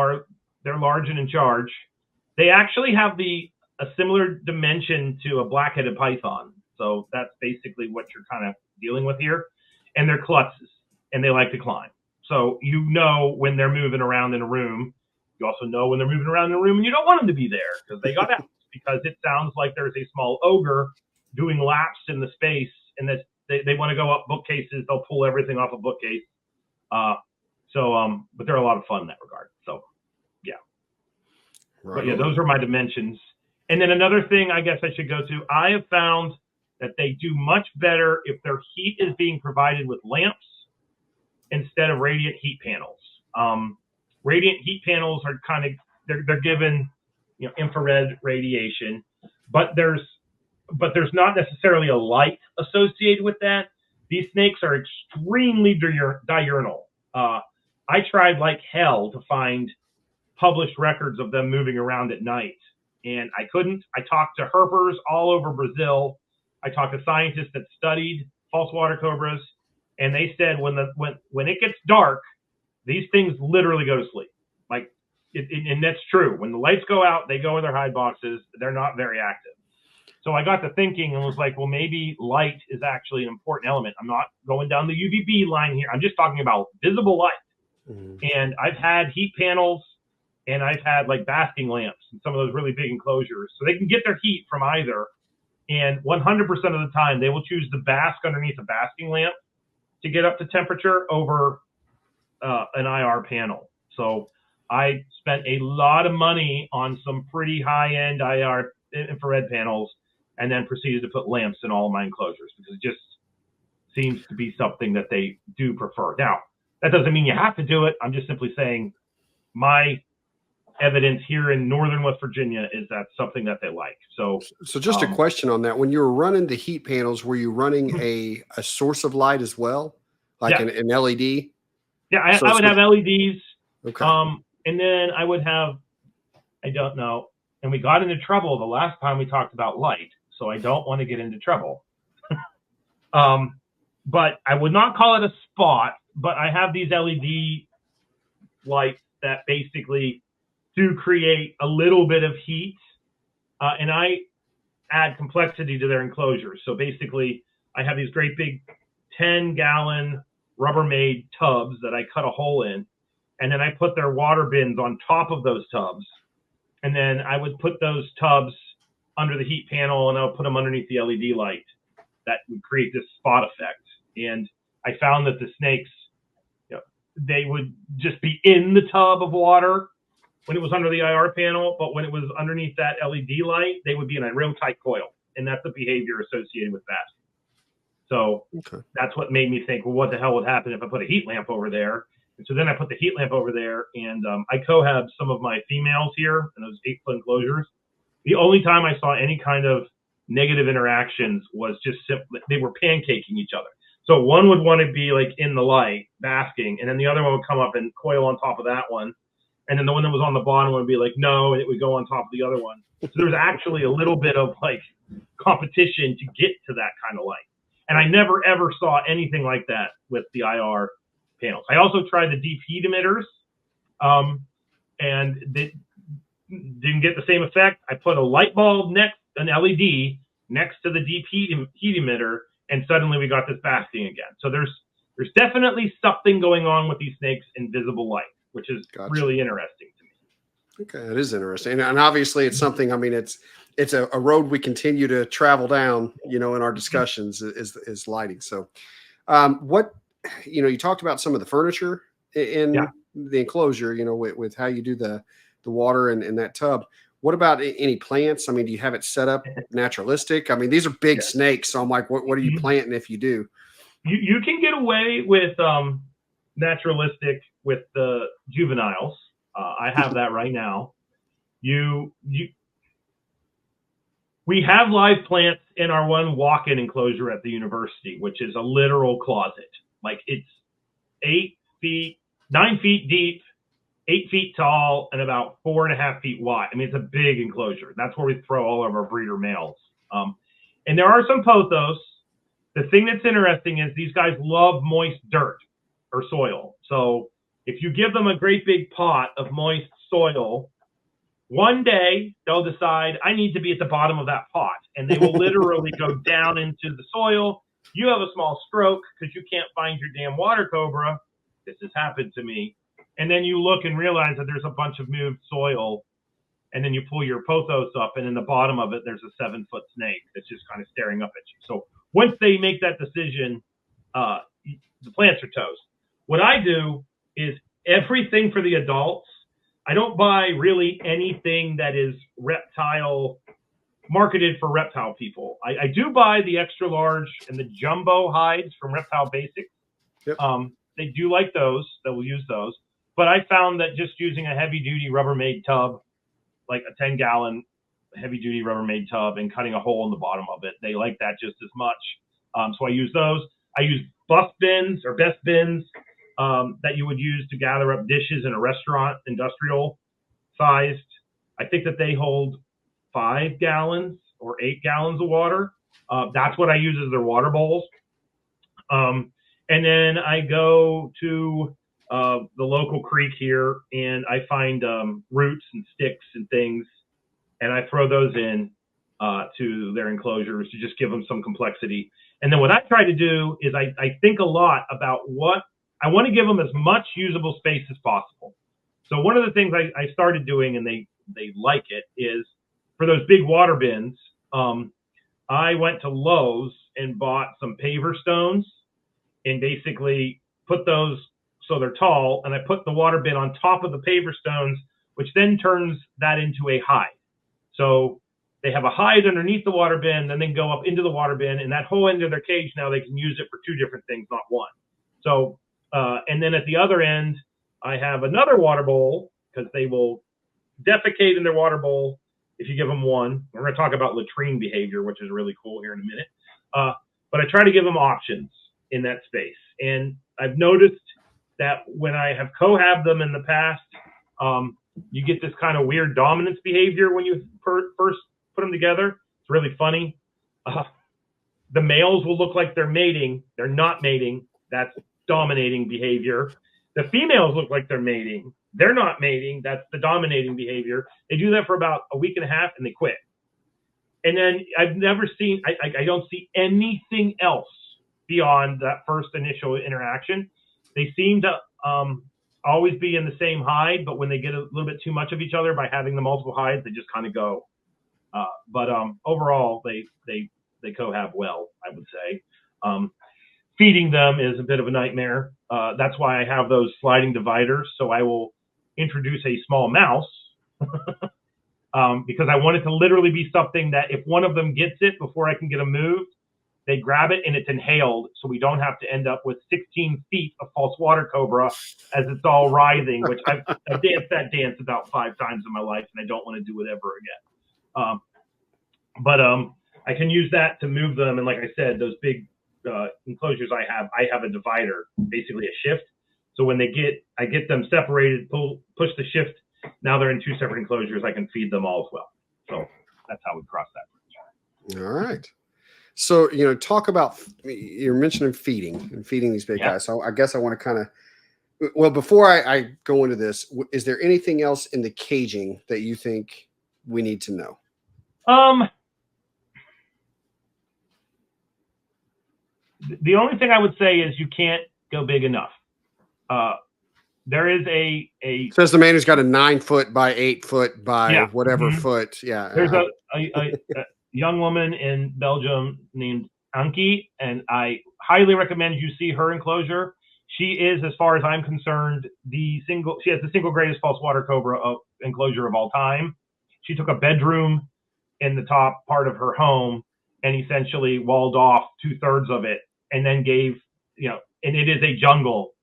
large and in charge. They actually have a similar dimension to a black-headed python. So that's basically what you're kind of dealing with here. And they're klutzes, and they like to climb. So you know when they're moving around in a room. You also know when they're moving around in a room and you don't want them to be there because they got out. Because it sounds like there's a small ogre doing laps in the space, and that they want to go up bookcases. They'll pull everything off a bookcase. But they're a lot of fun in that regard. So, yeah. Right. But yeah, those are my dimensions. And then another thing I guess I should go to, I have found that they do much better if their heat is being provided with lamps instead of radiant heat panels. Radiant heat panels are kind of, they're given, infrared radiation, but there's not necessarily a light associated with that. These snakes are extremely diurnal. I tried like hell to find published records of them moving around at night, and I couldn't. I talked to herpers all over Brazil. I talked to scientists that studied false water cobras, and they said when it gets dark, these things literally go to sleep. Like, and that's true. When the lights go out, they go in their hide boxes. They're not very active. So I got to thinking and was like, well, maybe light is actually an important element. I'm not going down the UVB line here. I'm just talking about visible light. Mm-hmm. And I've had heat panels, and I've had like basking lamps in some of those really big enclosures. So they can get their heat from either. And 100% of the time, they will choose the bask underneath a basking lamp to get up to temperature over an IR panel. So I spent a lot of money on some pretty high-end IR infrared panels, and then proceeded to put lamps in all of my enclosures because it just seems to be something that they do prefer. Now, that doesn't mean you have to do it. I'm just simply saying my evidence here in northern West Virginia is that's something that they like. So just a question on that. When you were running the heat panels, were you running a source of light as well? Like an LED? Yeah, I would have LEDs. Okay. And then I would have, I don't know, and we got into trouble the last time we talked about light, so I don't want to get into trouble. But I would not call it a spot, but I have these LED lights that basically do create a little bit of heat, and I add complexity to their enclosures. So basically, I have these great big 10-gallon Rubbermaid tubs that I cut a hole in, and then I put their water bins on top of those tubs. And then I would put those tubs under the heat panel, and I would put them underneath the LED light. That would create this spot effect. And I found that the snakes, they would just be in the tub of water when it was under the IR panel, but when it was underneath that LED light, they would be in a real tight coil. And that's the behavior associated with that. So That's what made me think, well, what the hell would happen if I put a heat lamp over there? And so then I put the heat lamp over there, and I cohab some of my females here in those 8-foot enclosures. The only time I saw any kind of negative interactions was just simply they were pancaking each other. So one would want to be like in the light, basking, and then the other one would come up and coil on top of that one. And then the one that was on the bottom would be like, no, and it would go on top of the other one. So there's actually a little bit of like competition to get to that kind of light. And I never, ever saw anything like that with the IR panels. I also tried the deep heat emitters, and they didn't get the same effect. I put a light bulb an LED next to the deep heat emitter, and suddenly we got this basking again. So there's definitely something going on with these snakes in visible light, which is really interesting to me. Okay, it is interesting, and obviously it's something. I mean, it's a road we continue to travel down. In our discussions is lighting. So, you talked about some of the furniture in the enclosure. With how you do the water and that tub. What about any plants? I mean, do you have it set up naturalistic? I mean, these are big snakes, so I'm like, what are you planting if you do? You can get away with naturalistic with the juveniles. I have that right now. We have live plants in our one walk-in enclosure at the university, which is a literal closet. Like it's 9 feet deep, 8 feet tall, and about 4.5 feet wide. I mean, it's a big enclosure. That's where we throw all of our breeder males. And there are some pothos. The thing that's interesting is these guys love moist dirt or soil. So if you give them a great big pot of moist soil, One day they'll decide I need to be at the bottom of that pot, and they will literally go down into the soil. You have a small stroke because you can't find your damn water cobra. This has happened to me. And then you look and realize that there's a bunch of moved soil, and then you pull your pothos up, and in the bottom of it, there's a 7-foot snake that's just kind of staring up at you. So once they make that decision, the plants are toast. What I do is everything for the adults. I don't buy really anything that is reptile, marketed for reptile people. I do buy the extra large and the jumbo hides from Reptile Basics. Yep. They do like those. They will use those. But I found that just using a heavy-duty Rubbermaid tub, like a 10-gallon heavy-duty Rubbermaid tub, and cutting a hole in the bottom of it, they like that just as much. So I use those. I use bust bins or best bins that you would use to gather up dishes in a restaurant, industrial sized. I think that they hold 5 gallons or 8 gallons of water. That's what I use as their water bowls. And then I go to the local creek here, and I find roots and sticks and things, and I throw those in to their enclosures to just give them some complexity. And then what I try to do is I think a lot about what I want to give them as much usable space as possible. So one of the things I started doing, and they like it, is for those big water bins, I went to Lowe's and bought some paver stones and basically put those so they're tall, and I put the water bin on top of the paver stones, which then turns that into a hide. So they have a hide underneath the water bin, then they go up into the water bin, and that whole end of their cage now they can use it for 2 different things, not one. So, and then at the other end, I have another water bowl because they will defecate in their water bowl if you give them one. We're going to talk about latrine behavior, which is really cool here in a minute. But I try to give them options in that space. And I've noticed that when I have cohabbed them in the past, you get this kind of weird dominance behavior when you first put them together. It's really funny. The males will look like they're mating. They're not mating. That's dominating behavior. The females look like they're mating. They're not mating. That's the dominating behavior. They do that for about a week and a half and they quit. And then I've never seen, I don't see anything else beyond that first initial interaction. They seem to always be in the same hide, but when they get a little bit too much of each other by having the multiple hides, they just kind of go. But overall, they cohab well, I would say. Feeding them is a bit of a nightmare. That's why I have those sliding dividers. So I will introduce a small mouse because I want it to literally be something that if one of them gets it before I can get them moved, they grab it and it's inhaled. So we don't have to end up with 16 feet of false water cobra as it's all writhing, which I've danced that dance about 5 times in my life and I don't want to do it ever again. But I can use that to move them. And like I said, those big enclosures I have a divider, basically a shift. So when I get them separated, push the shift. Now they're in 2 separate enclosures. I can feed them all as well. So that's how we cross that bridge. All right. So, talk about, you're mentioning feeding these big guys. So I guess I want to kind of, well, before I go into this, is there anything else in the caging that you think we need to know? The only thing I would say is you can't go big enough. There is a says the man who's got a 9 foot by 8 foot by whatever foot. Yeah. There's a young woman in Belgium named Anki, and I highly recommend you see her enclosure. She is, as far as I'm concerned, she has the single greatest false water cobra enclosure of all time. She took a bedroom in the top part of her home and essentially walled off 2/3 of it, and then gave, and it is a jungle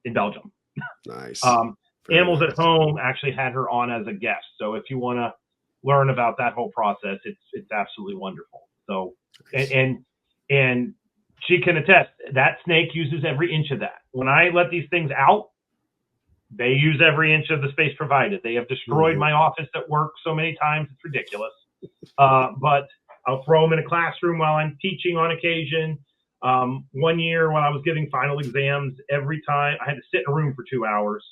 in Belgium. Nice. Animals at Home actually had her on as a guest. So if you want to learn about that whole process, it's absolutely wonderful. So, and she can attest that snake uses every inch of that. When I let these things out, they use every inch of the space provided. They have destroyed my office at work so many times, it's ridiculous. But I'll throw them in a classroom while I'm teaching on occasion. One year when I was giving final exams, every time I had to sit in a room for 2 hours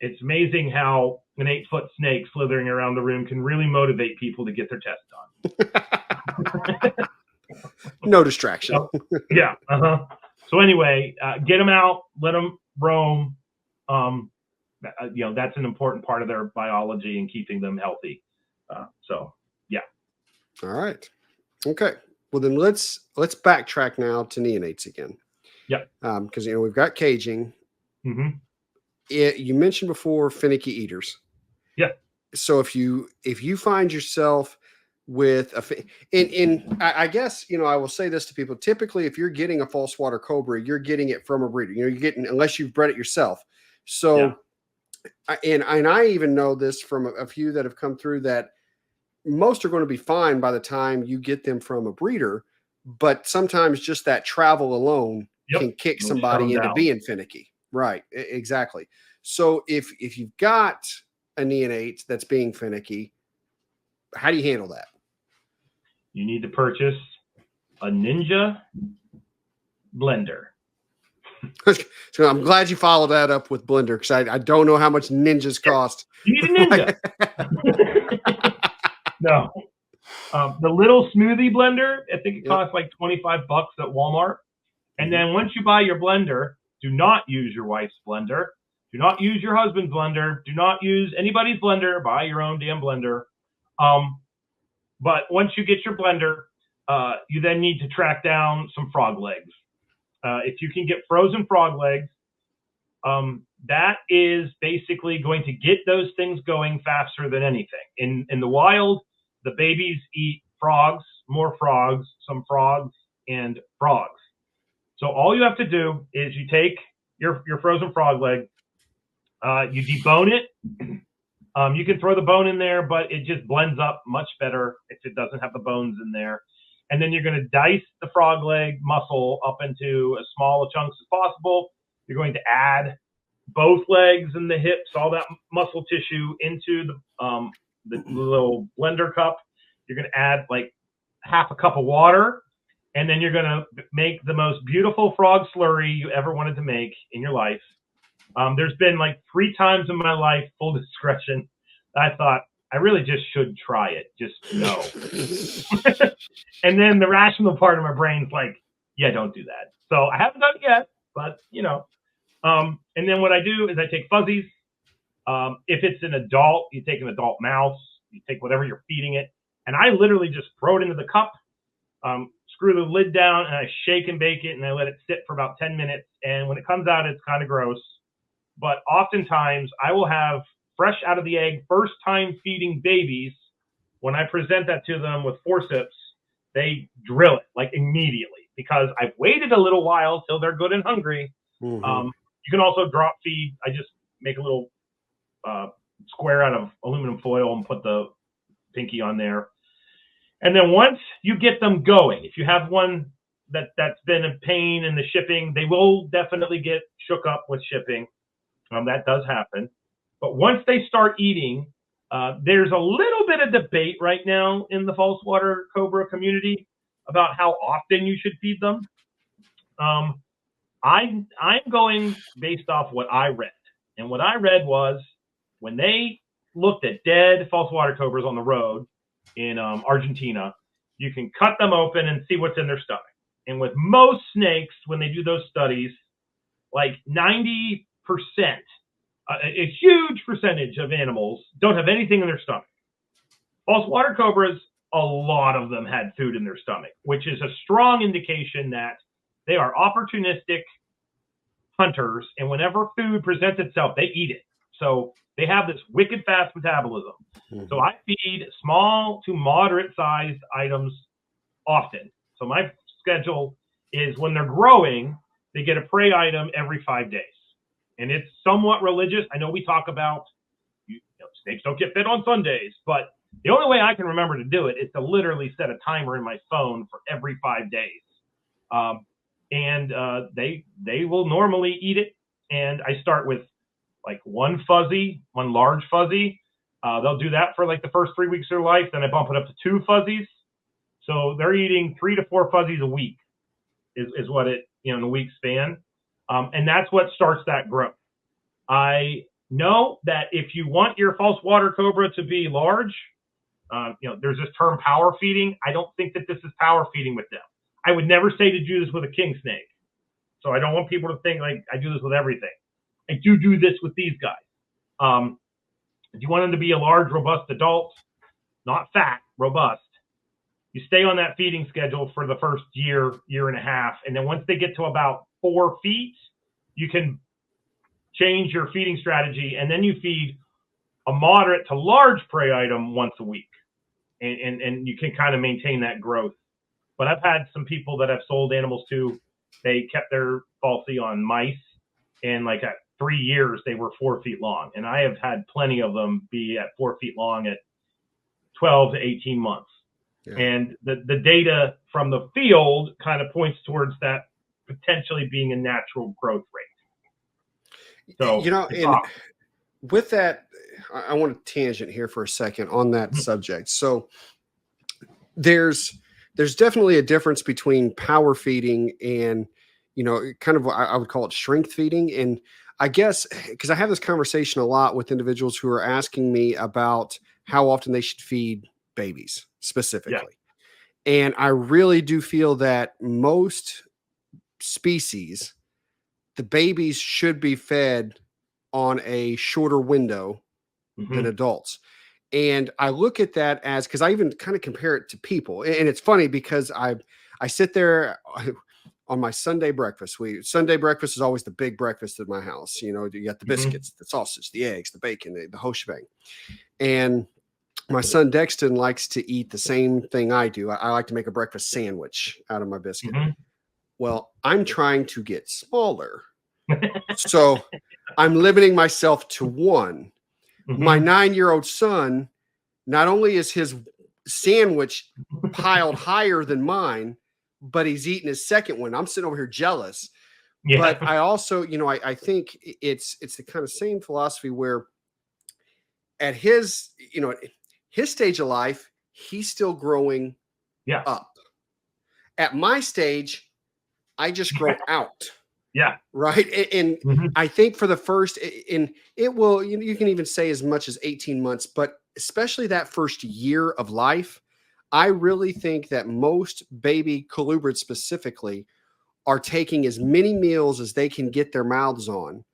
it's amazing how an 8-foot snake slithering around the room can really motivate people to get their test done. No distraction. Yeah. So anyway, get them out, let them roam. That's an important part of their biology and keeping them healthy. So yeah. All right. Okay. Well, then let's backtrack now to neonates again. Yeah. Because we've got caging. Mm-hmm. You mentioned before finicky eaters. Yeah. So if you find yourself with I guess I will say this to people. Typically, if you're getting a false water cobra, you're getting it from a breeder. You're getting, unless you've bred it yourself. So, and I even know this from a few that have come through, that most are going to be fine by the time you get them from a breeder, but sometimes just that travel alone can kick somebody into being finicky. Right. Exactly. So if you've got a neonate that's being finicky, how do you handle that? You need to purchase a Ninja blender. So I'm glad you followed that up with blender, because I don't know how much Ninjas cost. You need a Ninja. No. The little smoothie blender, I think it costs like $25 at Walmart. And then once you buy your blender, do not use your wife's blender. Do not use your husband's blender. Do not use anybody's blender. Buy your own damn blender. But once you get your blender, you then need to track down some frog legs. If you can get frozen frog legs, that is basically going to get those things going faster than anything. In the wild, the babies eat frogs, more frogs, some frogs, and frogs. So all you have to do is you take your frozen frog leg, you debone it. You can throw the bone in there, but it just blends up much better if it doesn't have the bones in there. And then you're going to dice the frog leg muscle up into as small chunks as possible. You're going to add both legs and the hips, all that muscle tissue, into the little blender cup. You're going to add like half a cup of water, and then you're going to make the most beautiful frog slurry you ever wanted to make in your life. There's been like 3 times in my life, full discretion, I thought, I really just should try it. Just no. And then the rational part of my brain's like, yeah, don't do that. So I haven't done it yet, but and then what I do is I take fuzzies. If it's an adult, you take an adult mouse, you take whatever you're feeding it, and I literally just throw it into the cup, screw the lid down, and I shake and bake it, and I let it sit for about 10 minutes. And when it comes out, it's kind of gross. But oftentimes I will have fresh out of the egg, first time feeding babies. When I present that to them with forceps, they drill it like immediately, because I've waited a little while till they're good and hungry. Mm-hmm. You can also drop feed. I just make a little square out of aluminum foil and put the pinky on there. And then once you get them going, if you have one that's been a pain in the shipping, they will definitely get shook up with shipping. That does happen. But once they start eating, there's a little bit of debate right now in the false water cobra community about how often you should feed them. I'm going based off what I read. And what I read was, when they looked at dead false water cobras on the road in Argentina, you can cut them open and see what's in their stomach. And with most snakes, when they do those studies, like 90%, a huge percentage of animals don't have anything in their stomach. False water cobras, a lot of them had food in their stomach, which is a strong indication that they are opportunistic hunters, and whenever food presents itself, they eat it. So they have this wicked fast metabolism. Mm-hmm. So I feed small to moderate sized items often. So my schedule is, when they're growing, they get a prey item every 5 days. And it's somewhat religious. I know we talk about snakes don't get fed on Sundays, but the only way I can remember to do it is to literally set a timer in my phone for every 5 days. They will normally eat it. And I start with like one large fuzzy. They'll do that for like the first 3 weeks of their life. Then I bump it up to 2 fuzzies. So they're eating 3 to 4 fuzzies a week is what it, in a week span. And that's what starts that growth. I know that if you want your false water cobra to be large, there's this term power feeding. I don't think that this is power feeding with them. I would never say to do this with a king snake. So I don't want people to think like I do this with everything. I do this with these guys. If you want them to be a large, robust adult, not fat, robust, you stay on that feeding schedule for the first year and a half. And then once they get to about 4 feet, you can change your feeding strategy. And then you feed a moderate to large prey item once a week. And you can kind of maintain that growth. But I've had some people that I've sold animals to, they kept their falsie on mice, and like at 3 years, they were 4 feet long. And I have had plenty of them be at 4 feet long at 12 to 18 months. Yeah. And the data from the field kind of points towards that potentially being a natural growth rate. So, with that, I want to tangent here for a second on that subject. So there's definitely a difference between power feeding and, kind of, I would call it strength feeding. And I guess, because I have this conversation a lot with individuals who are asking me about how often they should feed babies specifically. Yeah. And I really do feel that most species, the babies should be fed on a shorter window than adults. And I look at that as, because I even kind of compare it to people. And it's funny because I sit there on my Sunday breakfast. Sunday breakfast is always the big breakfast at my house. You got the biscuits, the sausage, the eggs, the bacon, the whole shebang. And my son Dexton likes to eat the same thing I do. I like to make a breakfast sandwich out of my biscuit. Well, I'm trying to get smaller. So I'm limiting myself to one. My 9-year-old son, not only is his sandwich piled higher than mine, but he's eating his second one. I'm sitting over here jealous. Yeah. But I also, I think it's the kind of same philosophy where at his stage of life, he's still growing up. At my stage, I just grow out. Yeah. Right. And I think for the first, and it will, you can even say as much as 18 months, but especially that first year of life, I really think that most baby colubrids specifically are taking as many meals as they can get their mouths on,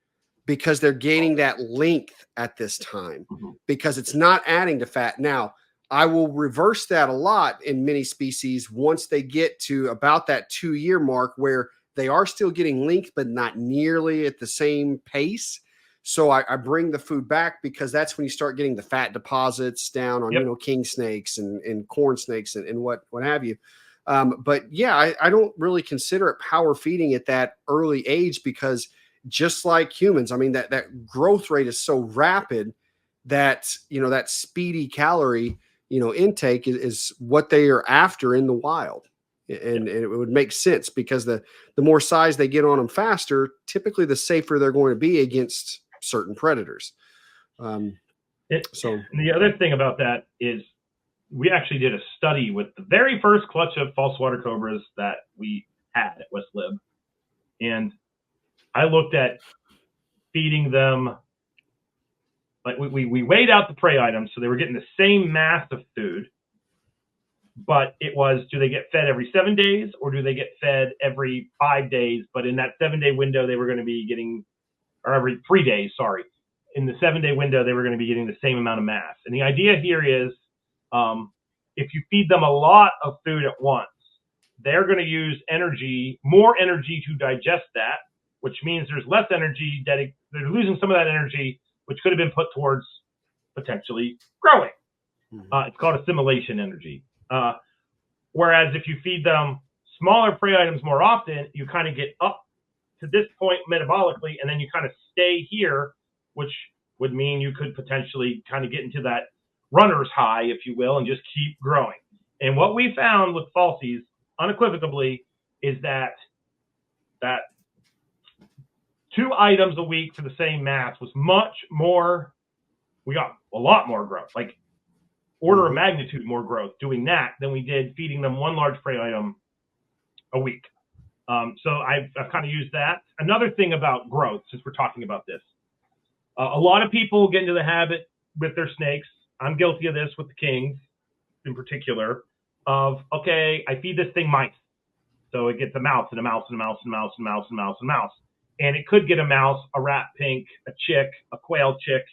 because they're gaining that length at this time, because it's not adding to fat. Now, I will reverse that a lot in many species once they get to about that 2-year mark, where they are still getting length, but not nearly at the same pace. So I bring the food back, because that's when you start getting the fat deposits down on, king snakes and corn snakes and what have you. But yeah, I don't really consider it power feeding at that early age, because just like humans, I mean, that growth rate is so rapid that, that speedy calorie, intake is what they are after in the wild. And it would make sense, because the more size they get on them faster, typically the safer they're going to be against certain predators. And the other thing about that is, we actually did a study with the very first clutch of false water cobras that we had at West Lib. And I looked at feeding them, like we weighed out the prey items, so they were getting the same mass of food. But it was, do they get fed every 7 days, or do they get fed every 5 days? But in that 7-day window, they were going to be getting, or every 3 days, sorry. In the 7-day window, they were going to be getting the same amount of mass. And the idea here is, if you feed them a lot of food at once, they're going to use more energy to digest that, which means there's less energy, they're losing some of that energy, which could have been put towards potentially growing. It's called assimilation energy. Whereas if you feed them smaller prey items more often, you kind of get up to this point metabolically, and then you kind of stay here, which would mean you could potentially kind of get into that runner's high, if you will, and just keep growing. And what we found with falsies, unequivocally, is that 2 items a week for the same mass was much more, we got a lot more growth, like order of magnitude more growth doing that than we did feeding them 1 large prey item a week. So I've kind of used that. Another thing about growth, since we're talking about this, A lot of people get into the habit with their snakes. I'm guilty of this with the kings in particular of, okay, I feed this thing mice. So it gets a mouse and a mouse and a mouse and a mouse and a mouse and a mouse and a mouse. And it could get a mouse, a rat pink, a chick, a quail chick,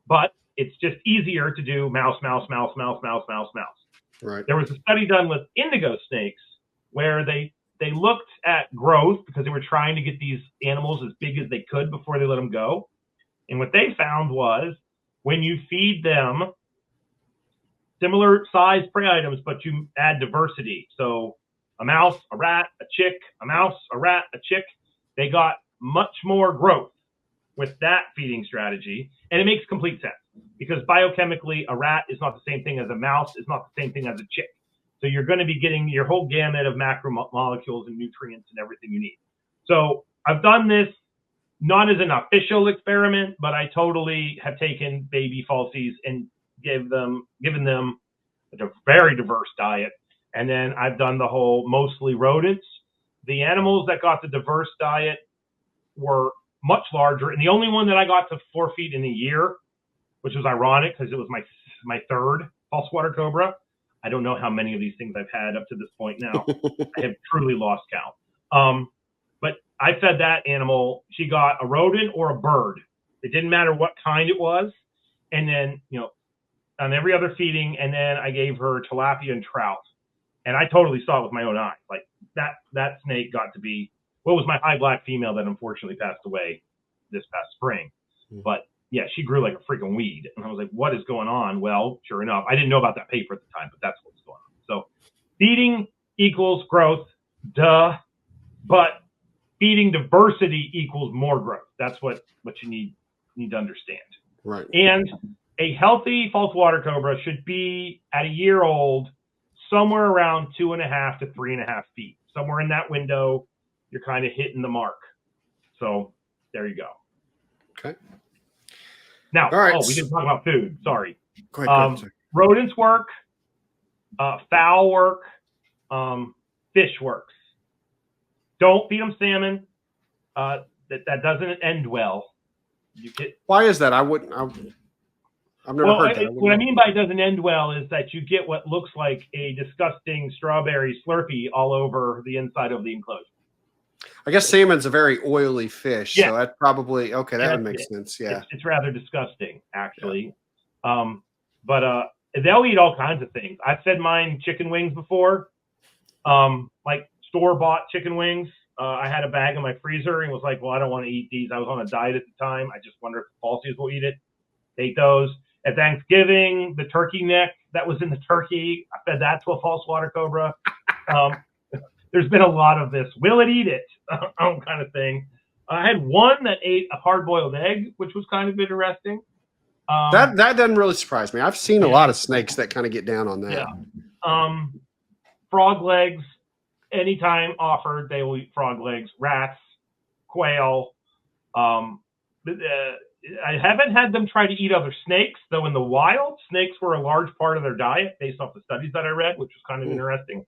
but it's just easier to do mouse, mouse, mouse, mouse, mouse, mouse, mouse. Right. There was a study done with indigo snakes where they looked at growth because they were trying to get these animals as big as they could before they let them go. And what they found was when you feed them similar size prey items, but you add diversity. So a mouse, a rat, a chick, a mouse, a rat, a chick, they got much more growth with that feeding strategy. And it makes complete sense because biochemically, a rat is not the same thing as a mouse, is not the same thing as a chick. So you're going to be getting your whole gamut of macromolecules and nutrients and everything you need. So I've done this not as an official experiment, but I totally have taken baby falsies and given them a very diverse diet. And then I've done the whole mostly rodents. The animals that got the diverse diet were much larger. And the only one that I got to 4 feet in a year, which was ironic because it was my third false water cobra. I don't know how many of these things I've had up to this point now. I have truly lost count. But I fed that animal. She got a rodent or a bird. It didn't matter what kind it was. And then, on every other feeding, and then I gave her tilapia and trout. And I totally saw it with my own eyes. Like that snake got to be, was my high black female that unfortunately passed away this past spring. But yeah, she grew like a freaking weed. And I was like, what is going on? Well, sure enough, I didn't know about that paper at the time, but that's what's going on. So feeding equals growth, duh. But feeding diversity equals more growth. That's what you need to understand. Right. And a healthy false water cobra should be at a year old, somewhere around 2.5 to 3.5 feet. Somewhere in that window, you're kind of hitting the mark. So there you go. Okay. Now, all right. We didn't talk about food. Sorry. Go ahead. Rodents work, fowl work, fish works. Don't feed them salmon. That doesn't end well. Why is that? I've never heard that. What I mean by it doesn't end well is that you get what looks like a disgusting strawberry Slurpee all over the inside of the enclosure. I guess salmon's a very oily fish, yeah. So that probably that would make sense. Yeah, it's rather disgusting, actually. Yeah. But they'll eat all kinds of things. I've fed mine chicken wings before, like store-bought chicken wings. I had a bag in my freezer and was like, well, I don't want to eat these. I was on a diet at the time. I just wonder if the falsies will eat it. Ate those. At Thanksgiving, the turkey neck that was in the turkey, I fed that to a false water cobra. There's been a lot of this. Will it eat it? Kind of thing. I had one that ate a hard-boiled egg, which was kind of interesting. That doesn't really surprise me. I've seen a lot of snakes that kind of get down on that. Yeah. Frog legs, anytime offered, they will eat frog legs. Rats, quail. I haven't had them try to eat other snakes, though in the wild, snakes were a large part of their diet based off the studies that I read, which was kind of interesting.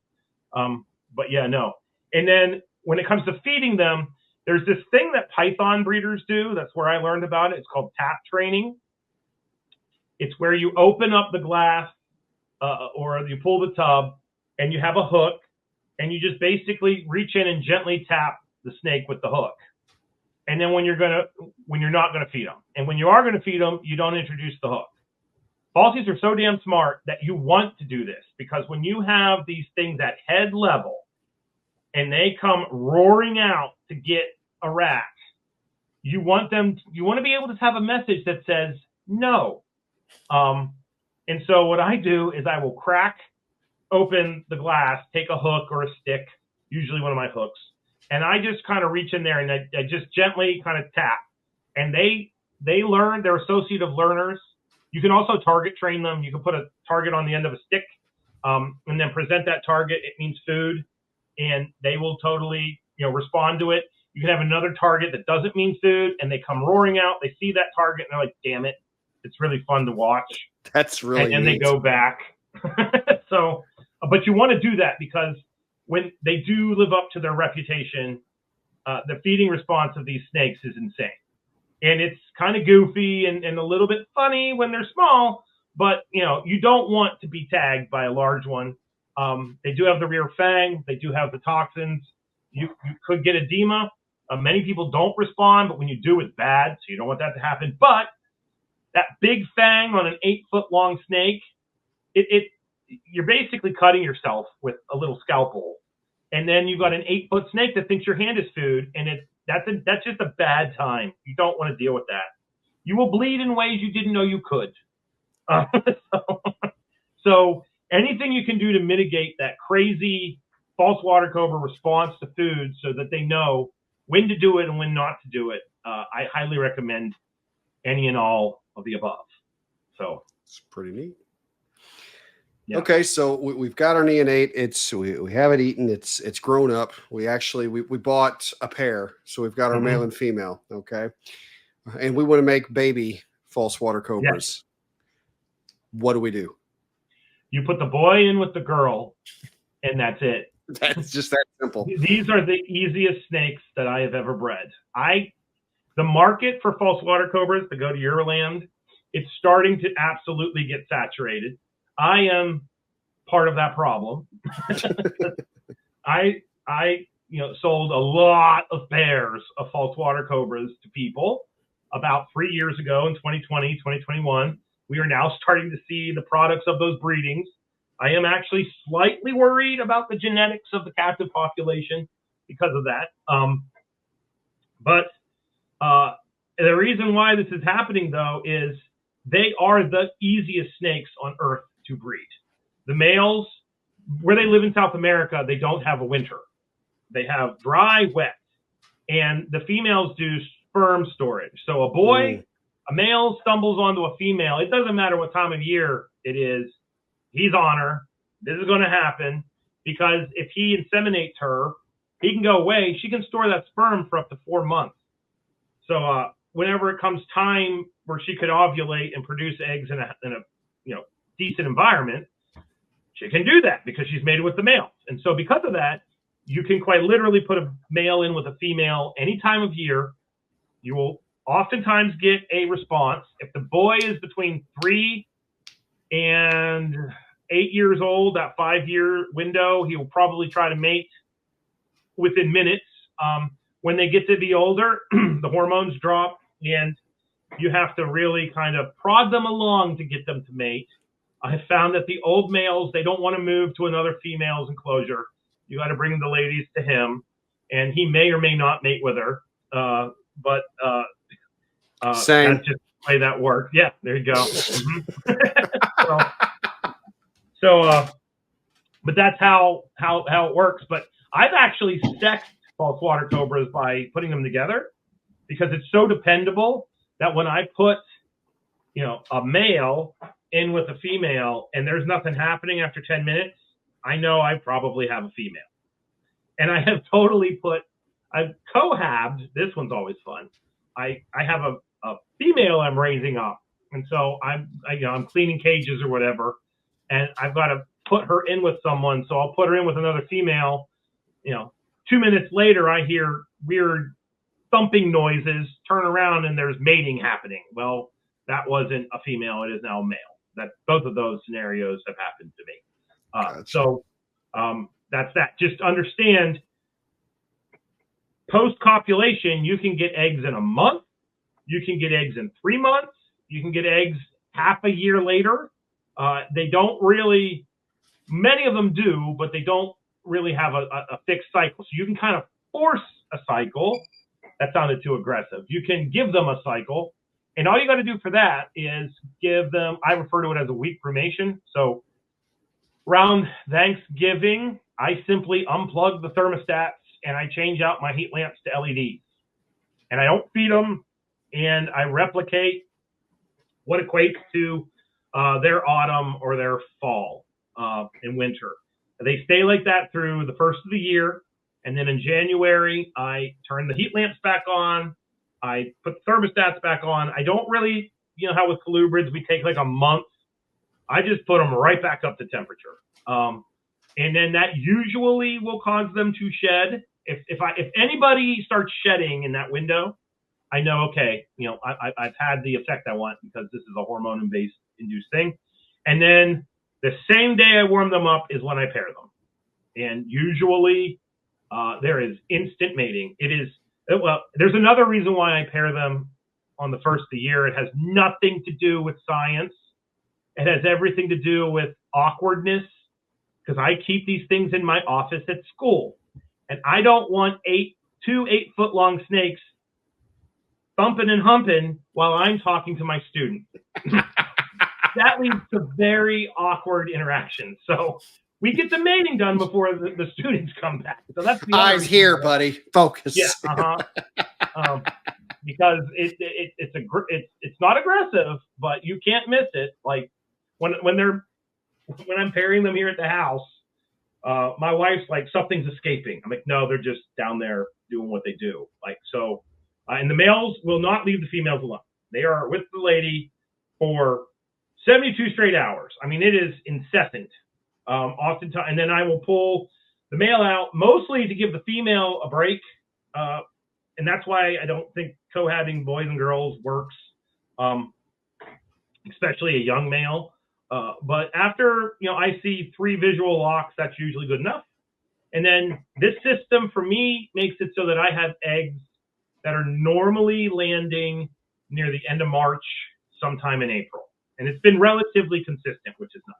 But yeah, no. And then when it comes to feeding them, there's this thing that python breeders do. That's where I learned about it. It's called tap training. It's where you open up the glass or you pull the tub and you have a hook and you just basically reach in and gently tap the snake with the hook. And then when you're not gonna feed them, and when you are gonna feed them, you don't introduce the hook. Falsies are so damn smart that you want to do this because when you have these things at head level and they come roaring out to get a rat, you want to be able to have a message that says no. And so what I do is I will crack open the glass, take a hook or a stick, usually one of my hooks, and I just kind of reach in there and I just gently kind of tap. And they learn, they're associative learners. You can also target train them. You can put a target on the end of a stick and then present that target. It means food, and they will totally respond to it. You can have another target that doesn't mean food, and they come roaring out. They see that target, and they're like, damn it. It's really fun to watch. That's really and neat. They go back. So, but you want to do that because when they do live up to their reputation, the feeding response of these snakes is insane. And it's kind of goofy and a little bit funny when they're small, but you don't want to be tagged by a large one. They do have the rear fang. They do have the toxins. You could get edema. Many people don't respond, but when you do, it's bad. So you don't want that to happen. But that big fang on an 8-foot long snake, you're basically cutting yourself with a little scalpel. And then you've got an 8-foot snake that thinks your hand is food, and that's just a bad time. You don't want to deal with that. You will bleed in ways you didn't know you could. So anything you can do to mitigate that crazy false water cobra response to food so that they know when to do it and when not to do it, I highly recommend any and all of the above. So it's pretty neat. Yeah. Okay, so we've got our neonate. We have it eaten. It's grown up. We bought a pair, so we've got our male and female. Okay, and we want to make baby false water cobras. Yes. What do we do? You put the boy in with the girl, and that's it. That's just that simple. These are the easiest snakes that I have ever bred. The market for false water cobras to go to your land, it's starting to absolutely get saturated. I am part of that problem. I sold a lot of pairs of false water cobras to people about 3 years ago in 2020, 2021. We are now starting to see the products of those breedings. I am actually slightly worried about the genetics of the captive population because of that. But the reason why this is happening, though, is they are the easiest snakes on earth to breed. The males, where they live in South America, they don't have a winter. They have dry, wet. And the females do sperm storage. So a male stumbles onto a female. It doesn't matter what time of year it is. He's on her. This is going to happen because if he inseminates her, he can go away. She can store that sperm for up to 4 months. So whenever it comes time where she could ovulate and produce eggs in a decent environment, she can do that because she's mated with the male. And so because of that, you can quite literally put a male in with a female any time of year. You will oftentimes get a response. If the boy is between 3 and 8 years old, that 5-year window, he will probably try to mate within minutes. When they get to be older, the hormones drop, and you have to really kind of prod them along to get them to mate. I found that the old males, they don't want to move to another female's enclosure. You got to bring the ladies to him, and he may or may not mate with her. But that's just the way that works. Yeah, there you go. But that's how it works. But I've actually sexed false water cobras by putting them together because it's so dependable that when I put, a male in with a female and there's nothing happening after 10 minutes, I know I probably have a female. And I have I've cohabbed. This one's always fun. I have a female I'm raising up. And so I'm cleaning cages or whatever. And I've got to put her in with someone. So I'll put her in with another female. 2 minutes later, I hear weird thumping noises, turn around, and there's mating happening. Well, that wasn't a female. It is now a male. Both of those scenarios have happened to me. Gotcha. So that's that. Just understand, post-copulation, you can get eggs in a month. You can get eggs in 3 months. You can get eggs half a year later. They don't really, many of them do, but they don't really have a fixed cycle. So you can kind of force a cycle. That sounded too aggressive. You can give them a cycle. And all you got to do for that is give them, I refer to it as a week cremation. So around Thanksgiving, I simply unplug the thermostats and I change out my heat lamps to LEDs. And I don't feed them, and I replicate what equates to their autumn or their fall and winter. They stay like that through the first of the year. And then in January, I turn the heat lamps back on. I put the thermostats back on. I don't really, how with colubrids, we take like a month. I just put them right back up to temperature. And then that usually will cause them to shed. If anybody starts shedding in that window, I know, okay, I've had the effect I want because this is a hormone-based induced thing. And then the same day I warm them up is when I pair them. And usually there is instant mating. There's another reason why I pair them on the first of the year. It has nothing to do with science. It has everything to do with awkwardness, because I keep these things in my office at school. And I don't want two 8-foot-long snakes thumping and humping while I'm talking to my student. That leads to very awkward interactions. So we get the mating done before the students come back. So that's the eyes here, buddy. Focus. Yeah, because it's not aggressive, but you can't miss it. Like when I'm pairing them here at the house, my wife's like, something's escaping. I'm like, no, they're just down there doing what they do. Like, so, and the males will not leave the females alone. They are with the lady for 72 straight hours. I mean, it is incessant. Oftentimes, and then I will pull the male out mostly to give the female a break. And that's why I don't think cohabiting boys and girls works, especially a young male. But after, I see 3 visual locks, that's usually good enough. And then this system for me makes it so that I have eggs that are normally landing near the end of March, sometime in April. And it's been relatively consistent, which is nice.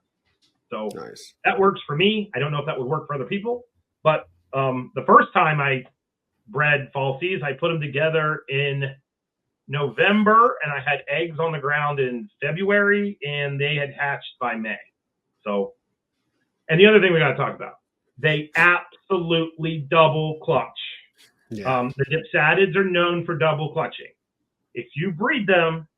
So nice. That works for me. I don't know if that would work for other people, but the first time I bred falsies, I put them together in November, and I had eggs on the ground in February, and they had hatched by May. So, and the other thing we got to talk about, they absolutely double clutch. Yeah. The dipsadids are known for double clutching. If you breed them,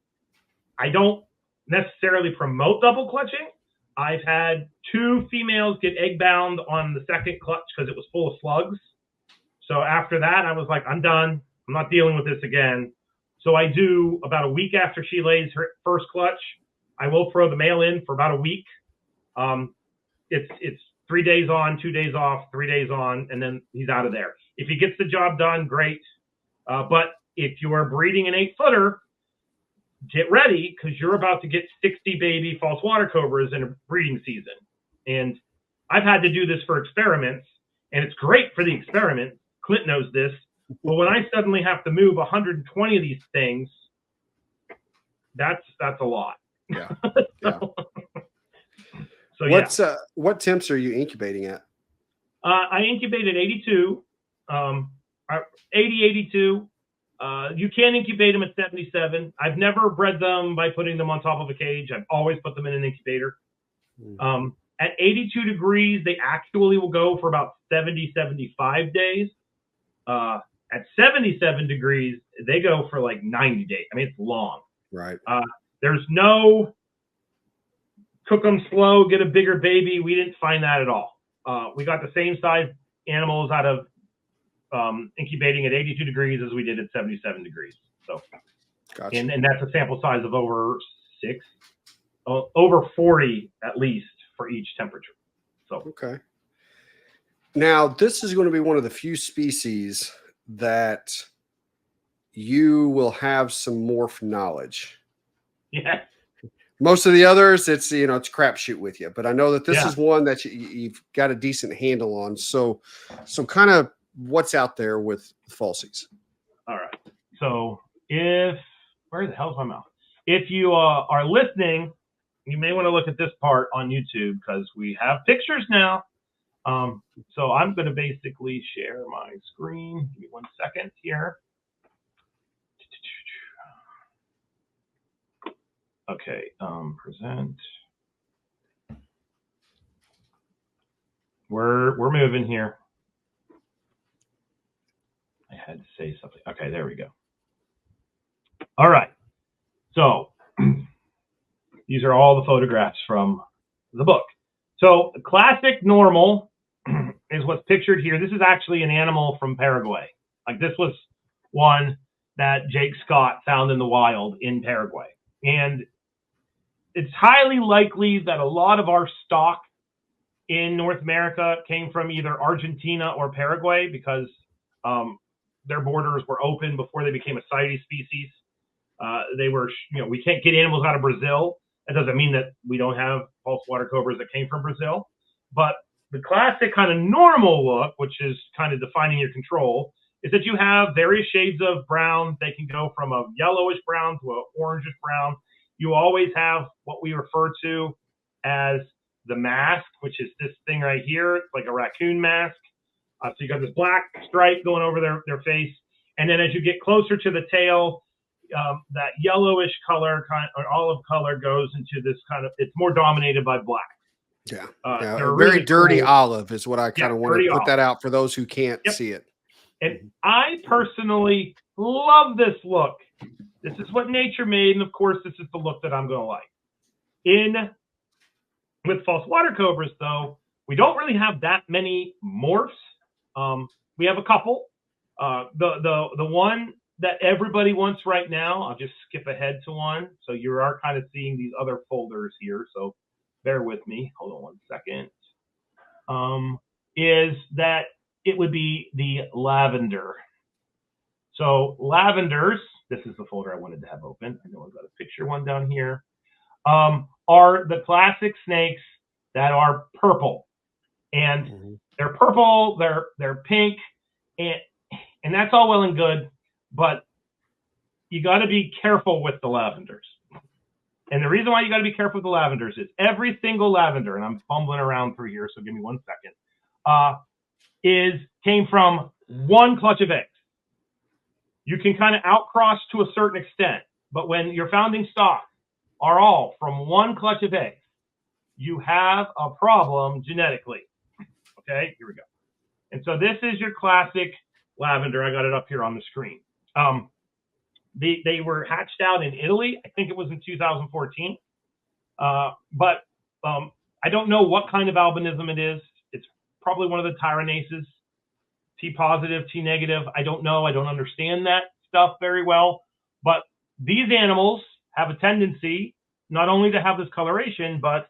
I don't necessarily promote double clutching. I've had 2 females get egg bound on the second clutch because it was full of slugs. So after that, I was like, I'm done. I'm not dealing with this again. So I do, about a week after she lays her first clutch, I will throw the male in for about a week. It's 3 days on, 2 days off, 3 days on, and then he's out of there. If he gets the job done, great. But if you are breeding an 8-footer, get ready, because you're about to get 60 baby false water cobras in a breeding season. And I've had to do this for experiments, and it's great for the experiment. Clint knows this. But when I suddenly have to move 120 of these things, that's a lot. Yeah. So what temps are you incubating at? I incubate at 82, 82. You can incubate them at 77. I've never bred them by putting them on top of a cage. I've always put them in an incubator. At 82 degrees, they actually will go for about 70, 75 days. At 77 degrees, they go for like 90 days. I mean, it's long. Right. There's no cook them slow, get a bigger baby. We didn't find that at all. We got the same size animals out of incubating at 82 degrees as we did at 77 degrees. So, gotcha. And that's a sample size of over 40 at least for each temperature. So, okay. Now, this is going to be one of the few species that you will have some morph knowledge. Yeah. Most of the others, it's it's crapshoot with you. But I know that this is one that you've got a decent handle on. So kind of what's out there with falsies. All right. So where the hell's my mouth? If you are listening, you may want to look at this part on YouTube because we have pictures now. So I'm going to basically share my screen. Give me 1 second here. Okay, present. We're moving here. I had to say something. Okay, there we go. All right. So these are all the photographs from the book. So the classic normal is what's pictured here. This is actually an animal from Paraguay. Like this was one that Jake Scott found in the wild in Paraguay. And it's highly likely that a lot of our stock in North America came from either Argentina or Paraguay because their borders were open before they became a CITES species. They were, we can't get animals out of Brazil. That doesn't mean that we don't have false water cobras that came from Brazil. But the classic kind of normal look, which is kind of defining your control, is that you have various shades of brown. They can go from a yellowish brown to an orangish brown. You always have what we refer to as the mask, which is this thing right here. It's like a raccoon mask. So you got this black stripe going over their face. And then as you get closer to the tail, that yellowish color, or olive color, goes into this kind of, it's more dominated by black. Yeah. They're very really dirty cool. olive is what I kind of want to put olive. that out for those who can't see it. And I personally love this look. This is what nature made, and of course, this is the look that I'm going to like. With false water cobras, though, we don't really have that many morphs. We have a couple. The one that everybody wants right now, I'll just skip ahead to one. So you are kind of seeing these other folders here. So bear with me. Hold on 1 second. Is that it would be the lavender. So lavenders, this is the folder I wanted to have open. I know I've got a picture one down here. Are the classic snakes that are purple. And they're purple, they're pink, and that's all well and good, but you got to be careful with the lavenders. And the reason why you got to be careful with the lavenders is every single lavender, and I'm fumbling around through here, so give me 1 second, came from one clutch of eggs. You can kind of outcross to a certain extent, but when your founding stock are all from one clutch of eggs, you have a problem genetically. Okay, here we go. And so this is your classic lavender. I got it up here on the screen. They were hatched out in Italy. I think it was in 2014. But I don't know what kind of albinism it is. It's probably one of the tyranaceae, T positive, T negative. I don't know. I don't understand that stuff very well. But these animals have a tendency not only to have this coloration, but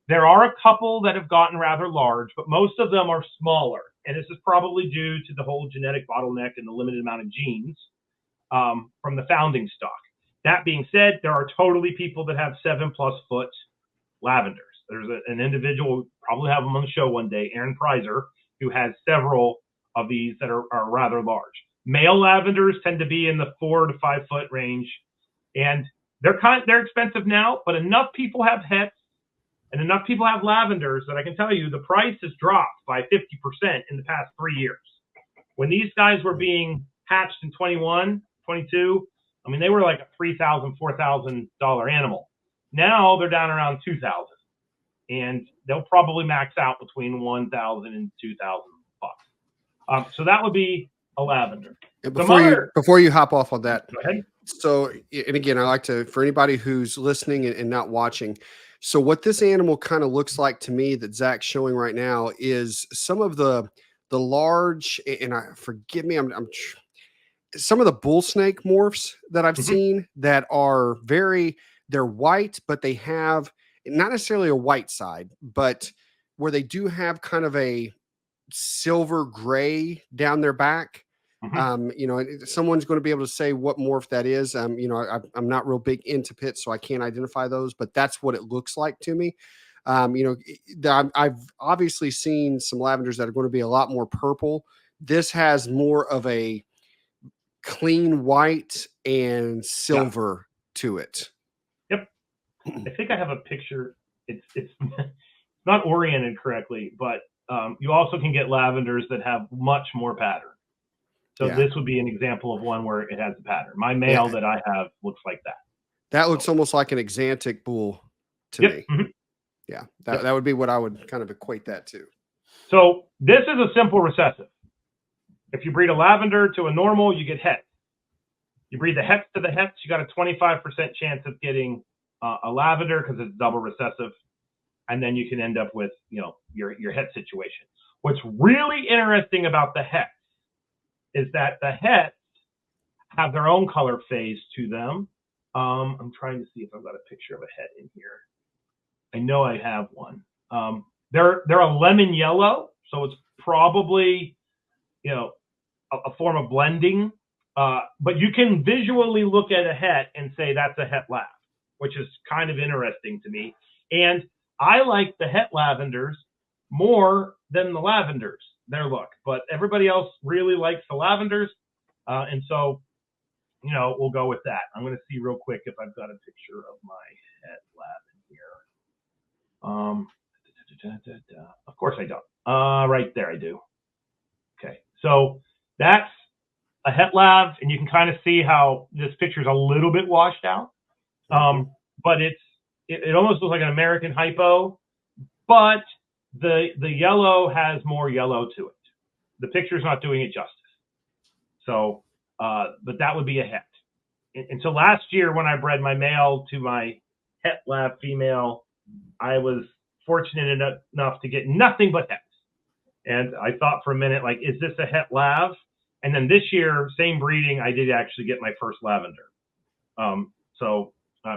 there are a couple that have gotten rather large, but most of them are smaller. And this is probably due to the whole genetic bottleneck and the limited amount of genes from the founding stock. That being said, there are totally people that have 7+ foot lavenders. There's an individual, probably have them on the show one day, Aaron Preiser, who has several of these that are rather large. Male lavenders tend to be in the 4 to 5 foot range, and they're expensive now, but enough people have hets and enough people have lavenders that I can tell you the price has dropped by 50% in the past 3 years. When these guys were being hatched in 21, 22, I mean, they were like a $3,000, $4,000 animal. Now they're down around $2,000, and they'll probably max out between $1,000 and $2,000. So that would be a lavender. Before you hop off on that, go ahead. So, and again, I like to, for anybody who's listening and not watching, so what this animal kind of looks like to me that Zac's showing right now is some of the large, and forgive me, some of the bull snake morphs that I've seen that are they're white, but they have not necessarily a white side, but where they do have kind of a silver gray down their back. Someone's going to be able to say what morph that is. I'm not real big into pits, so I can't identify those, but that's what it looks like to me. I've obviously seen some lavenders that are going to be a lot more purple. This has more of a clean white and silver to it. Yep. I think I have a picture. It's not oriented correctly, but you also can get lavenders that have much more pattern. So this would be an example of one where it has a pattern. My male that I have looks like that. That looks almost like an exantic bull to me. Yeah, that would be what I would kind of equate that to. So this is a simple recessive. If you breed a lavender to a normal, you get hets. You breed the hets to the hets, you got a 25% chance of getting a lavender because it's double recessive. And then you can end up with, your het situation. What's really interesting about the hets is that the hets have their own color phase to them. I'm trying to see if I've got a picture of a het in here. I know I have one. They're a lemon yellow, so it's probably, a form of blending. But you can visually look at a het and say that's a het lav, which is kind of interesting to me. And I like the het lavenders more than the lavenders, their look. But everybody else really likes the lavenders. And so, we'll go with that. I'm going to see real quick if I've got a picture of my het lav in here. Of course I don't. Right there I do. Okay, so that's a het lav, and you can kind of see how this picture is a little bit washed out. But it almost looks like an American hypo, but the yellow has more yellow to it. The picture's not doing it justice. So, but that would be a het. And so last year when I bred my male to my het lav female, I was fortunate enough to get nothing but hets. And I thought for a minute, like, is this a het lav? And then this year, same breeding, I did actually get my first lavender. So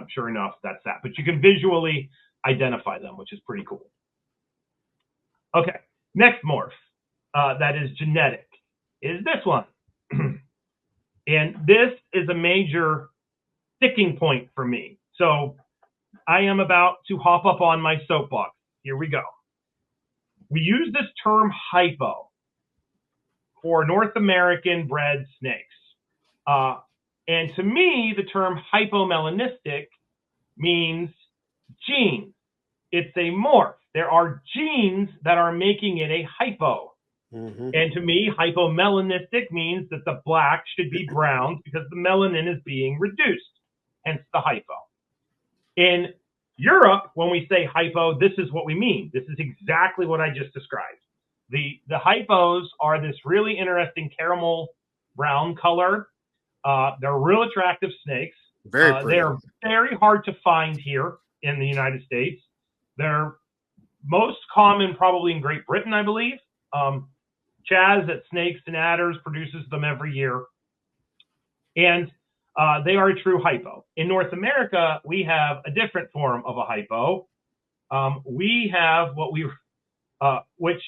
sure enough, that's that. But you can visually identify them, which is pretty cool. Okay, next morph that is genetic is this one. And this is a major sticking point for me. So I am about to hop up on my soapbox. Here we go. We use this term hypo for North American bred snakes. And to me, the term hypomelanistic means gene. It's a morph. There are genes that are making it a hypo. And to me, hypomelanistic means that the black should be brown because the melanin is being reduced, hence the hypo. In Europe, when we say hypo, this is what we mean. This is exactly what I just described. The hypos are this really interesting caramel brown color. They're real attractive snakes. Very pretty. They're very hard to find here in the United States. They're most common probably in Great Britain, I believe. Chaz at Snakes and Adders produces them every year. And they are a true hypo. In North America, we have a different form of a hypo. We have what which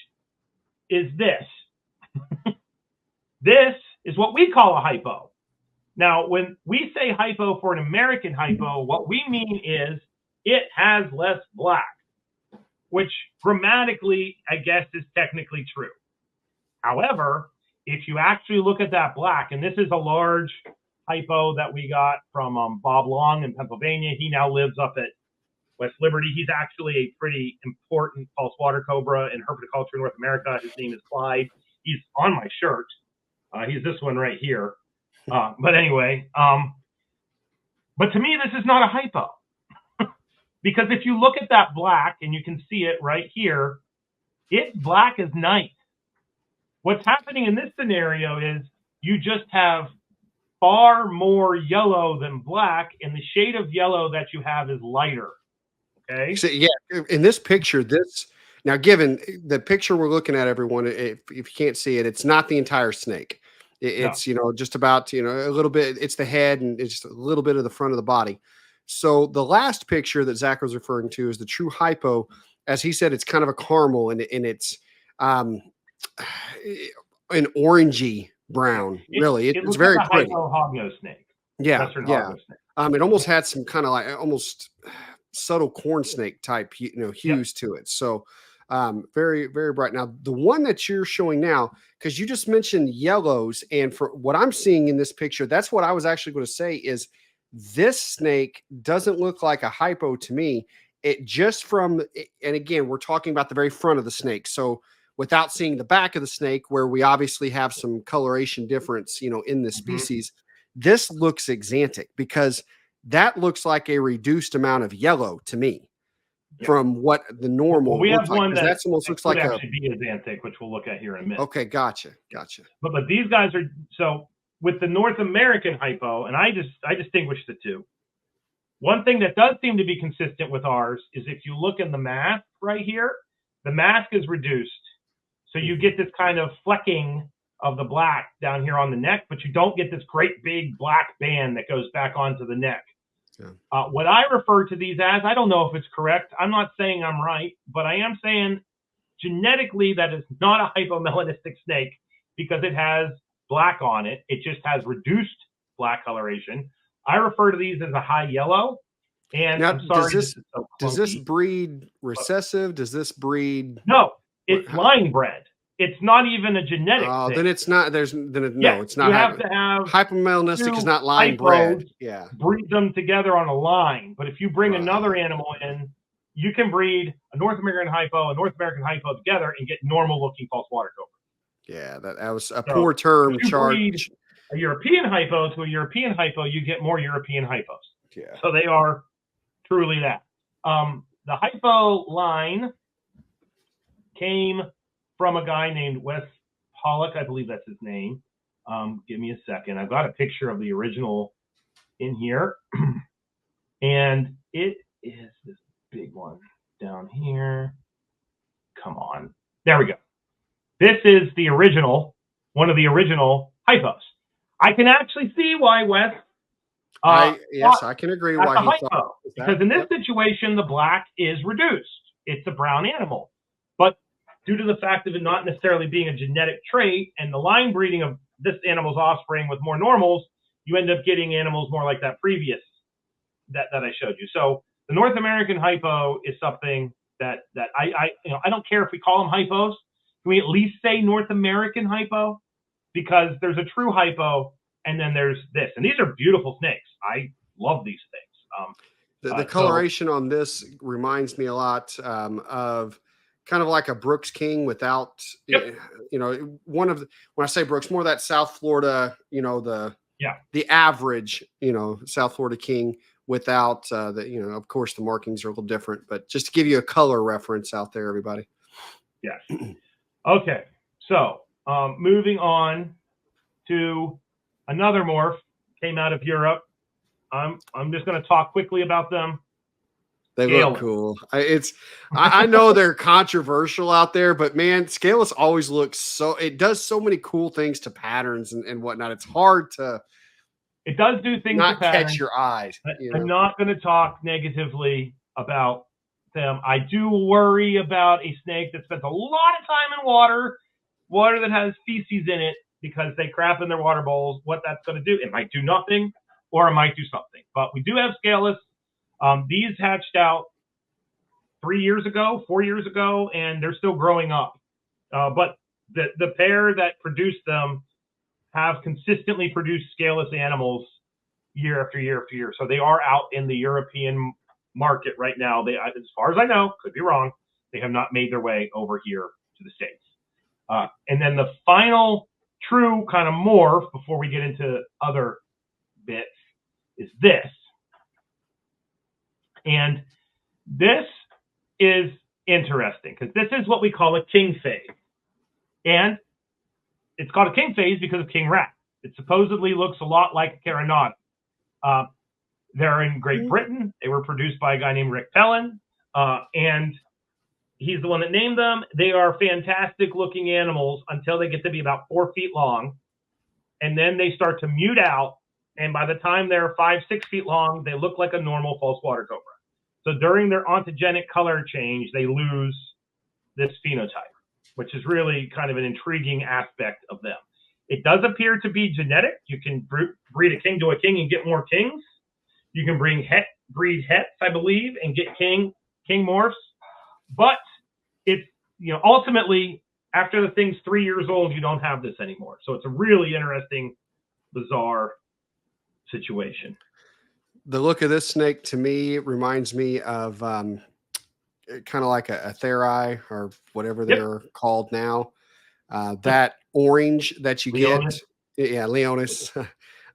is this. This is what we call a hypo. Now, when we say hypo for an American hypo, what we mean is it has less black, which grammatically, I guess, is technically true. However, if you actually look at that black, and this is a large hypo that we got from Bob Long in Pennsylvania. He now lives up at West Liberty. He's actually a pretty important false water cobra in herpetoculture in North America. His name is Clyde. He's on my shirt. He's this one right here. But anyway, but to me, this is not a hypo. Because if you look at that black, and you can see it right here, its black is nice. What's happening in this scenario is you just have far more yellow than black, and the shade of yellow that you have is lighter. Okay. So, yeah, in this picture, now given the picture we're looking at, everyone, if you can't see it, it's not the entire snake. It's just about a little bit. It's the head and it's just a little bit of the front of the body. So the last picture that Zac was referring to is the true hypo. As he said, it's kind of a caramel and it's an orangey brown. Really, it's very like pretty. Hognose snake. Yeah, Western hognose snake. It almost had some kind of like almost subtle corn snake type hues to it. So very, very bright. Now the one that you're showing now, because you just mentioned yellows, and for what I'm seeing in this picture, that's what I was actually going to say is this snake doesn't look like a hypo to me. It just from, and again, we're talking about the very front of the snake. So without seeing the back of the snake, where we obviously have some coloration difference, in the species, this looks xanthic because that looks like a reduced amount of yellow to me from what the normal. Well, we have one that almost looks like actually be xanthic, which we'll look at here in a minute. Okay, gotcha. But these guys are so with the North American hypo, and I distinguish the two. One thing that does seem to be consistent with ours is if you look in the mask right here, the mask is reduced. So you get this kind of flecking of the black down here on the neck, but you don't get this great big black band that goes back onto the neck. Yeah. What I refer to these as, I don't know if it's correct. I'm not saying I'm right, but I am saying genetically that is not a hypomelanistic snake because it has black on it. It just has reduced black coloration. I refer to these as a high yellow. And now, I'm sorry, does this breed recessive? Does this breed? No, it's line bred. It's not even a genetic thing. Then it's not. No, it's not. You have to have hypomelanistic is not line bred. Yeah, breed them together on a line. But if you bring another animal in, you can breed a North American hypo, together and get normal looking false water cobra. Yeah, that was a poor term. If you breed a European hypo to a European hypo, you get more European hypos. Yeah. So they are truly that. The hypo line came from a guy named Wes Pollock, I believe that's his name. Give me a second. I've got a picture of the original in here. And it is this big one down here. Come on. There we go. This is the original, one of the original hypos. I can actually see why Wes. I can agree why he thought that. Because in this situation, the black is reduced. It's a brown animal. But due to the fact of it not necessarily being a genetic trait and the line breeding of this animal's offspring with more normals, you end up getting animals more like that previous that I showed you. So the North American hypo is something that I don't care if we call them hypos. Can we at least say North American hypo? Because there's a true hypo and then there's this. And these are beautiful snakes. I love these things. The coloration on this reminds me a lot of kind of like a Brooks King without, when I say Brooks, more that South Florida, the average, South Florida King without of course the markings are a little different, but just to give you a color reference out there, everybody. Yes. Okay. So moving on to another morph came out of Europe. I'm just going to talk quickly about them. They look cool. I know they're controversial out there, but man, Scaleless always looks it does so many cool things to patterns and whatnot. It's hard to. It does do things not to patterns. Catch your eyes. I'm not going to talk negatively about them. I do worry about a snake that spends a lot of time in water that has feces in it because they crap in their water bowls. What that's going to do, it might do nothing or it might do something. But we do have Scaleless. These hatched out 4 years ago, and they're still growing up. But the pair that produced them have consistently produced scaleless animals year after year after year. So they are out in the European market right now. They, as far as I know, could be wrong, they have not made their way over here to the States. And then the final true kind of morph before we get into other bits is this. And this is interesting because this is what we call a king phase. And it's called a king phase because of king rat. It supposedly looks a lot like a Carinata. They're in Great Britain. They were produced by a guy named Rick Pellin. And he's the one that named them. They are fantastic looking animals until they get to be about 4 feet long. And then they start to mute out. And by the time they're 5-6 feet long, they look like a normal false water cobra. So during their ontogenic color change, they lose this phenotype, which is really kind of an intriguing aspect of them. It does appear to be genetic. You can breed a king to a king and get more kings. You can breed hets, I believe, and get king morphs. But it's, ultimately, after the thing's 3 years old, you don't have this anymore. So it's a really interesting, bizarre situation. The look of this snake to me reminds me of kind of like a theri or whatever they're called now. That orange that you Leonis. get, Leonis.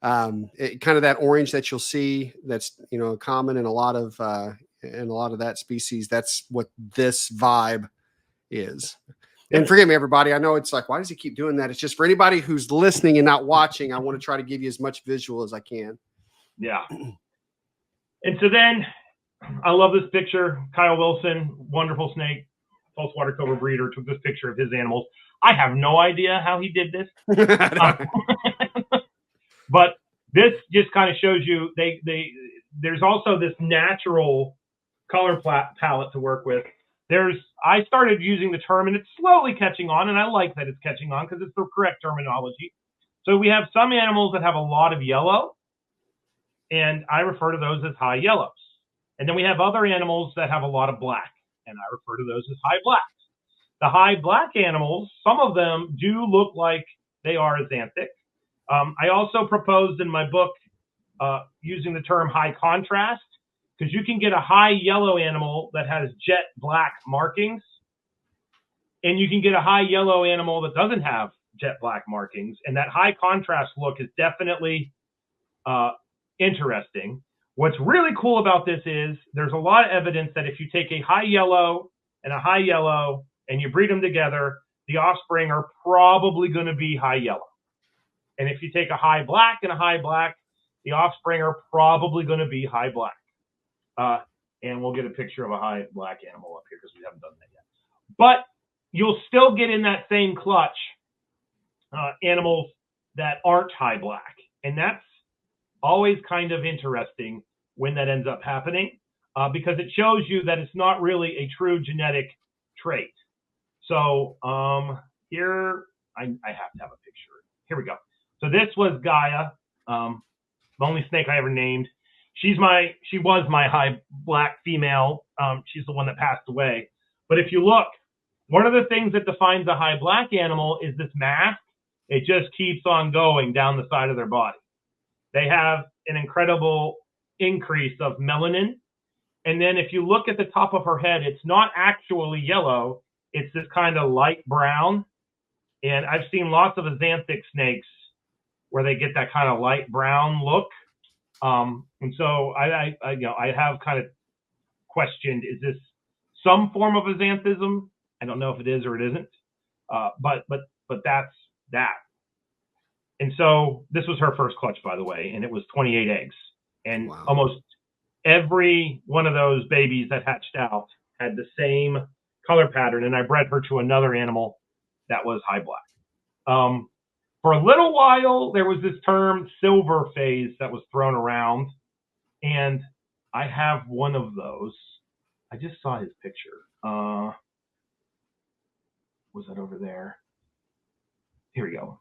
Kind of that orange that you'll see that's common in a lot of that species. That's what this vibe is. And forgive me, everybody. I know it's like, why does he keep doing that? It's just for anybody who's listening and not watching. I want to try to give you as much visual as I can. Yeah. And so then I love this picture. Kyle Wilson, wonderful snake, false water cobra breeder, took this picture of his animals. I have no idea how he did this. But this just kind of shows you there's also this natural color palette to work with. I started using the term, and it's slowly catching on, and I like that it's catching on because it's the correct terminology. So we have some animals that have a lot of yellow, and I refer to those as high yellows. And then we have other animals that have a lot of black, and I refer to those as high blacks. The high black animals, some of them do look like they are axanthic. I also proposed in my book using the term high contrast, because you can get a high yellow animal that has jet black markings, and you can get a high yellow animal that doesn't have jet black markings. And that high contrast look is definitely interesting. What's really cool about this is there's a lot of evidence that if you take a high yellow and a high yellow and you breed them together, the offspring are probably going to be high yellow. And if you take a high black and a high black, the offspring are probably going to be high black. And we'll get a picture of a high black animal up here because we haven't done that yet. But you'll still get in that same clutch animals that aren't high black. And that's always kind of interesting when that ends up happening, because it shows you that it's not really a true genetic trait. So here, I have to have a picture. Here we go. So this was Gaia, the only snake I ever named. She was my high black female. She's the one that passed away. But if you look, one of the things that defines a high black animal is this mask. It just keeps on going down the side of their body. They have an incredible increase of melanin. And then if you look at the top of her head, it's not actually yellow. It's this kind of light brown. And I've seen lots of axanthic snakes where they get that kind of light brown look. And so I have kind of questioned, is this some form of axanthism? I don't know if it is or it isn't. But that's that. And so this was her first clutch, by the way, and it was 28 eggs. And wow. Almost every one of those babies that hatched out had the same color pattern. And I bred her to another animal that was high black. For a little while, there was this term silver phase that was thrown around. And I have one of those. I just saw his picture. Was that over there? Here we go.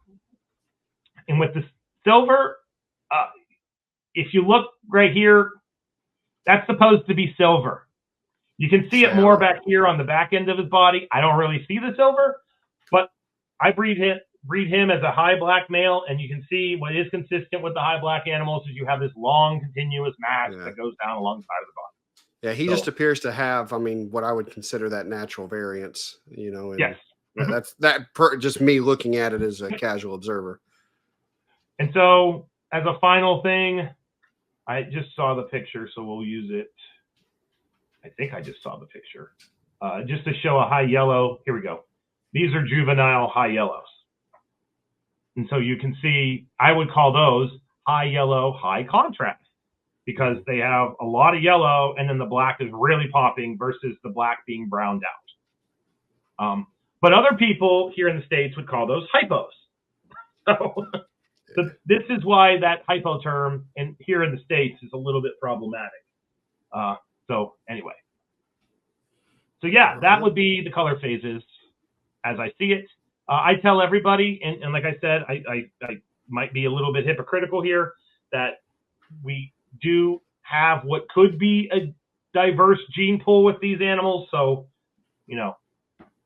And with the silver, if you look right here, that's supposed to be silver. You can see it more back here on the back end of his body. I don't really see the silver, but I breed him as a high black male, and you can see what is consistent with the high black animals is you have this long continuous mask that goes down along the side of the body. Yeah, he just appears to have, what I would consider that natural variance, And yes. That's just me looking at it as a casual observer. And so as a final thing, I just saw the picture, so we'll use it. I think I just saw the picture. Just to show a high yellow. Here we go. These are juvenile high yellows. And so you can see, I would call those high yellow, high contrast, because they have a lot of yellow and then the black is really popping versus the black being browned out. But other people here in the States would call those hypos. So this is why that hypo term here in the States is a little bit problematic. So anyway. So yeah, that would be the color phases as I see it. I tell everybody, and like I said, I might be a little bit hypocritical here, that we do have what could be a diverse gene pool with these animals. So,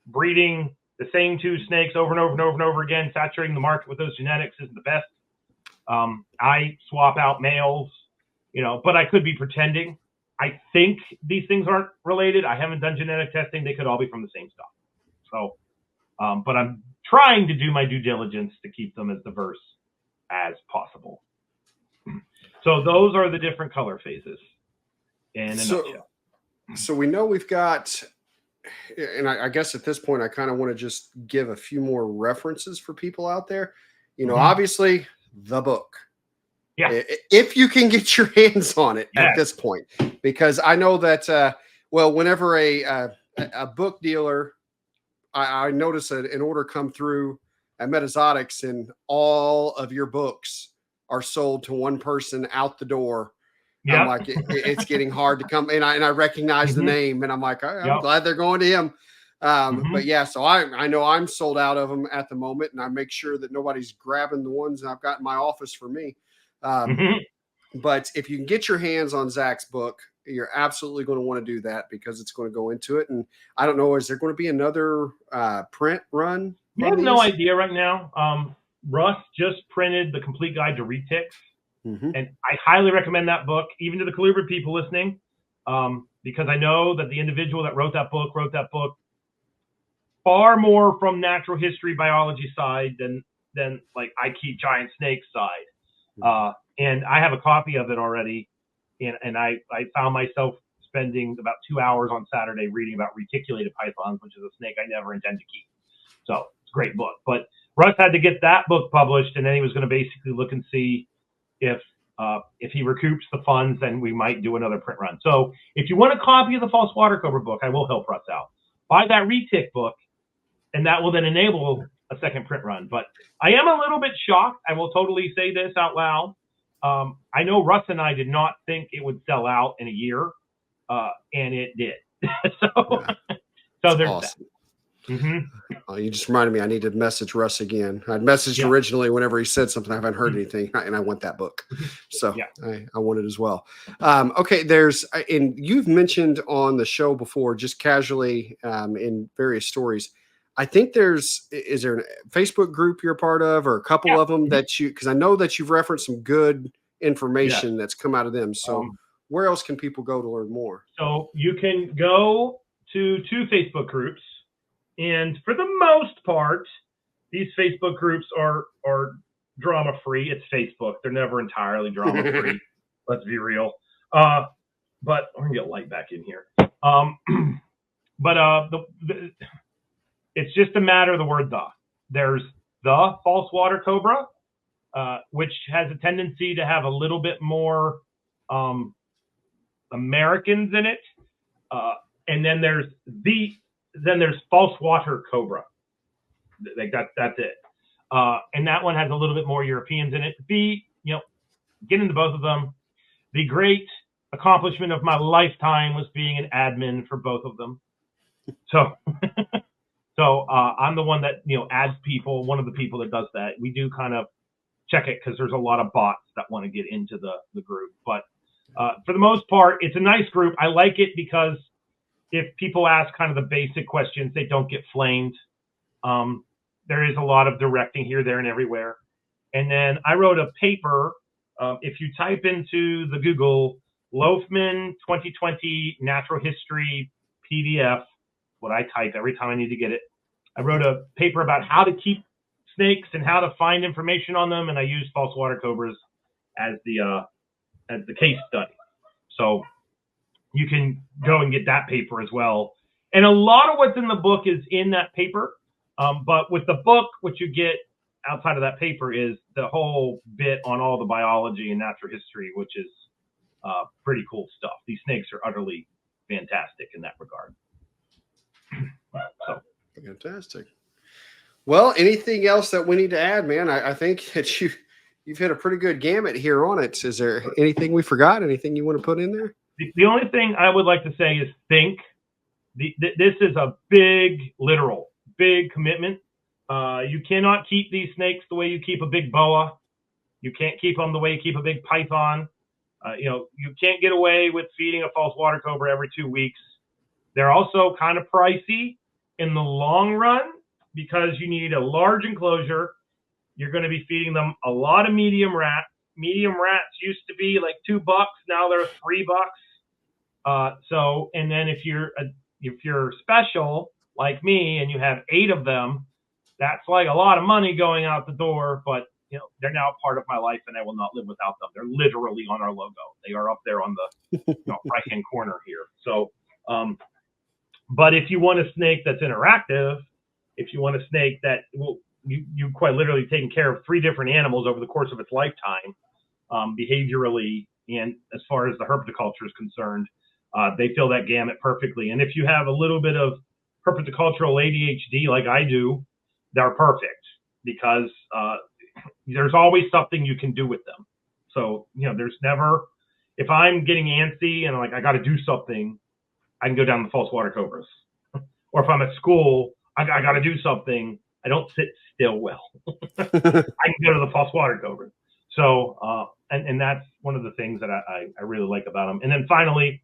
breeding the same two snakes over and over and over and over again, saturating the market with those genetics isn't the best. I swap out males, but I could be pretending. I think these things aren't related. I haven't done genetic testing. They could all be from the same stock. So, but I'm trying to do my due diligence to keep them as diverse as possible. So those are the different color phases in a nutshell. So we know we've got, and I guess at this point, I kind of want to just give a few more references for people out there. Obviously the book. Yeah. If you can get your hands on it at this point, because I know that, whenever a book dealer, I notice an order come through at Metazotics and all of your books are sold to one person out the door. Yep. I'm like, it's getting hard to come. And I recognize the name and I'm like, I'm glad they're going to him. But yeah, so I know I'm sold out of them at the moment, and I make sure that nobody's grabbing the ones I've got in my office for me. But if you can get your hands on Zac's book, you're absolutely going to want to do that because it's going to go into it. And I don't know, is there going to be another print run? We have no idea right now. Russ just printed The Complete Guide to Retics, and I highly recommend that book, even to the Colubrid people listening, because I know that the individual that wrote that book far more from natural history biology side than like I keep giant snakes side. And I have a copy of it already, and I found myself spending about 2 hours on Saturday reading about reticulated pythons, which is a snake I never intend to keep. So it's a great book. But Russ had to get that book published, and then he was going to basically look and see if he recoups the funds, then we might do another print run. So if you want a copy of the False Water Cobra book, I will help Russ out. Buy that retic book, and that will then enable a second print run. But I am a little bit shocked. I will totally say this out loud. I know Russ and I did not think it would sell out in a year, and it did. So there's awesome. that. Oh, you just reminded me I need to message Russ again. I'd messaged originally whenever he said something. I haven't heard anything, and I want that book. So I want it as well. Okay, and you've mentioned on the show before, just casually in various stories, I think is there a Facebook group you're a part of, or a couple of them that because I know that you've referenced some good information that's come out of them. So where else can people go to learn more? So you can go to 2 Facebook groups, and for the most part, these Facebook groups are drama free. It's Facebook; they're never entirely drama free. Let's be real. But I'm gonna get light back in here. It's just a matter of the word "the." There's the False Water Cobra, which has a tendency to have a little bit more Americans in it, and then there's False Water Cobra. Like that's it, and that one has a little bit more Europeans in it. Get into both of them. The great accomplishment of my lifetime was being an admin for both of them. So I'm the one that, adds people, one of the people that does that. We do kind of check it because there's a lot of bots that want to get into the group. But for the most part, it's a nice group. I like it because if people ask kind of the basic questions, they don't get flamed. There is a lot of directing here, there, and everywhere. And then I wrote a paper. If you type into the Google Loughman 2020 Natural History PDF, what I type every time I need to get it. I wrote a paper about how to keep snakes and how to find information on them, and I used false water cobras as the case study. So you can go and get that paper as well. And a lot of what's in the book is in that paper. But with the book, what you get outside of that paper is the whole bit on all the biology and natural history, which is pretty cool stuff. These snakes are utterly fantastic in that regard. So fantastic. Well, anything else that we need to add, man? I think that you've hit a pretty good gamut here on it. Is there anything we forgot? Anything you want to put in there? The only thing I would like to say is think. This is a big commitment. You cannot keep these snakes the way you keep a big boa. You can't keep them the way you keep a big python. You can't get away with feeding a false water cobra every 2 weeks. They're also kind of pricey in the long run because you need a large enclosure. You're going to be feeding them a lot of medium rat. Medium rats used to be like $2. Now they're $3. And then if you're special like me and you have 8 of them, that's like a lot of money going out the door. But they're now part of my life, and I will not live without them. They're literally on our logo. They are up there on the right-hand corner here. So. But if you want a snake that's interactive, if you want a snake that will, you quite literally taking care of 3 different animals over the course of its lifetime, behaviorally and as far as the herpetoculture is concerned, they fill that gamut perfectly. And if you have a little bit of herpetocultural ADHD like I do, they're perfect because there's always something you can do with them. So, there's never, if I'm getting antsy and like I got to do something, I can go down the false water cobras or if I'm at school, I got to do something. I don't sit still well. I can go to the false water cobra. So, and that's one of the things that I really like about them. And then finally,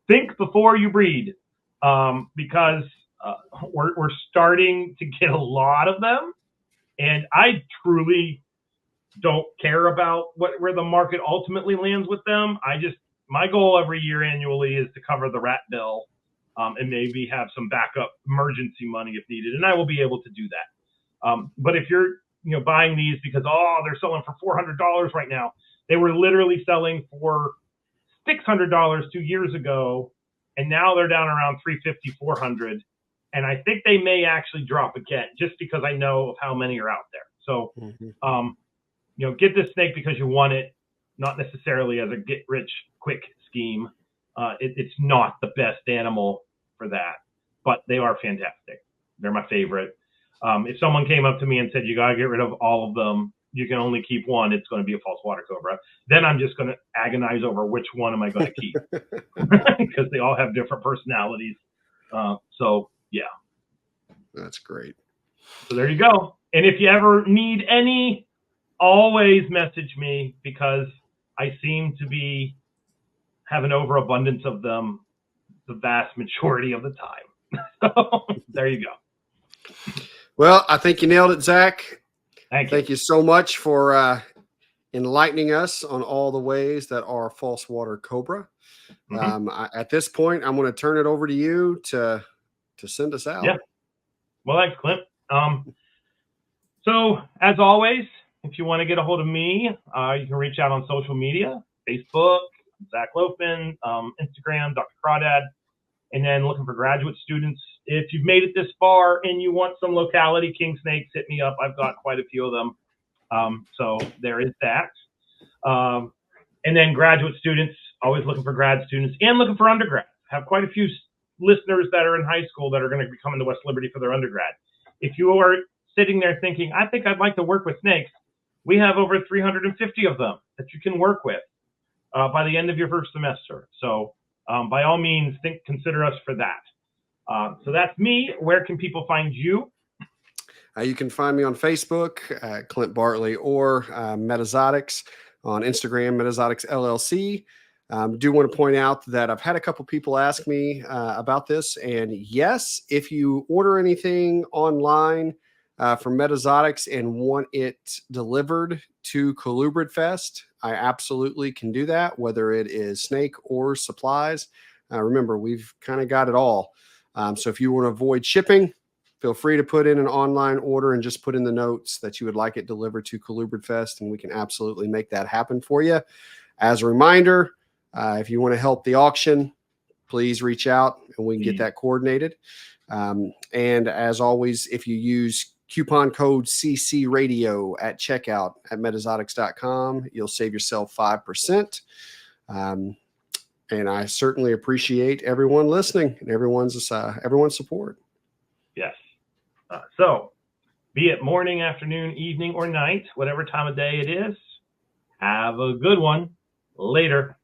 think before you breed, because we're starting to get a lot of them, and I truly don't care about where the market ultimately lands with them. My goal every year annually is to cover the rat bill, and maybe have some backup emergency money if needed, and I will be able to do that. But if you're buying these because they're selling for $400 right now, they were literally selling for $600 2 years ago, and now they're down around $350, $400, and I think they may actually drop again just because I know of how many are out there. So, get this snake because you want it, not necessarily as a get rich quick scheme. It's not the best animal for that, but they are fantastic. They're my favorite. If someone came up to me and said, you got to get rid of all of them, you can only keep one, it's going to be a false water cobra. Then I'm just going to agonize over which one am I going to keep, because they all have different personalities. So yeah. That's great. So there you go. And if you ever need any, always message me, because I seem to be have an overabundance of them the vast majority of the time. So there you go. Well, I think you nailed it, Zac. Thank you so much for enlightening us on all the ways that are false water cobra. At this point, I'm going to turn it over to you to send us out. Yeah. Well, thanks, Clint. So as always, if you want to get a hold of me, you can reach out on social media, Facebook, Zac Loughman, Instagram, Dr. Crawdad, and then looking for graduate students. If you've made it this far and you want some locality king snakes, hit me up. I've got quite a few of them. So there is that. And then graduate students, always looking for grad students and looking for undergrads. Have quite a few listeners that are in high school that are going to be coming to West Liberty for their undergrad. If you are sitting there thinking, I think I'd like to work with snakes, we have over 350 of them that you can work with by the end of your first semester. So by all means, consider us for that. So that's me. Where can people find you? You can find me on Facebook, Clint Bartley, or Metazotics on Instagram, MetazoticsLLC. Do want to point out that I've had a couple people ask me about this, and yes, if you order anything online from Metazotics and want it delivered to Colubrid Fest, I absolutely can do that, whether it is snake or supplies. Remember, we've kind of got it all. So if you want to avoid shipping, feel free to put in an online order and just put in the notes that you would like it delivered to Colubrid Fest, and we can absolutely make that happen for you. As a reminder, if you want to help the auction, please reach out and we can get that coordinated. And as always, if you use coupon code CC Radio at checkout at metazotics.com, you'll save yourself 5%. And I certainly appreciate everyone listening and everyone's support. Yes. So be it morning, afternoon, evening, or night, whatever time of day it is, have a good one. Later.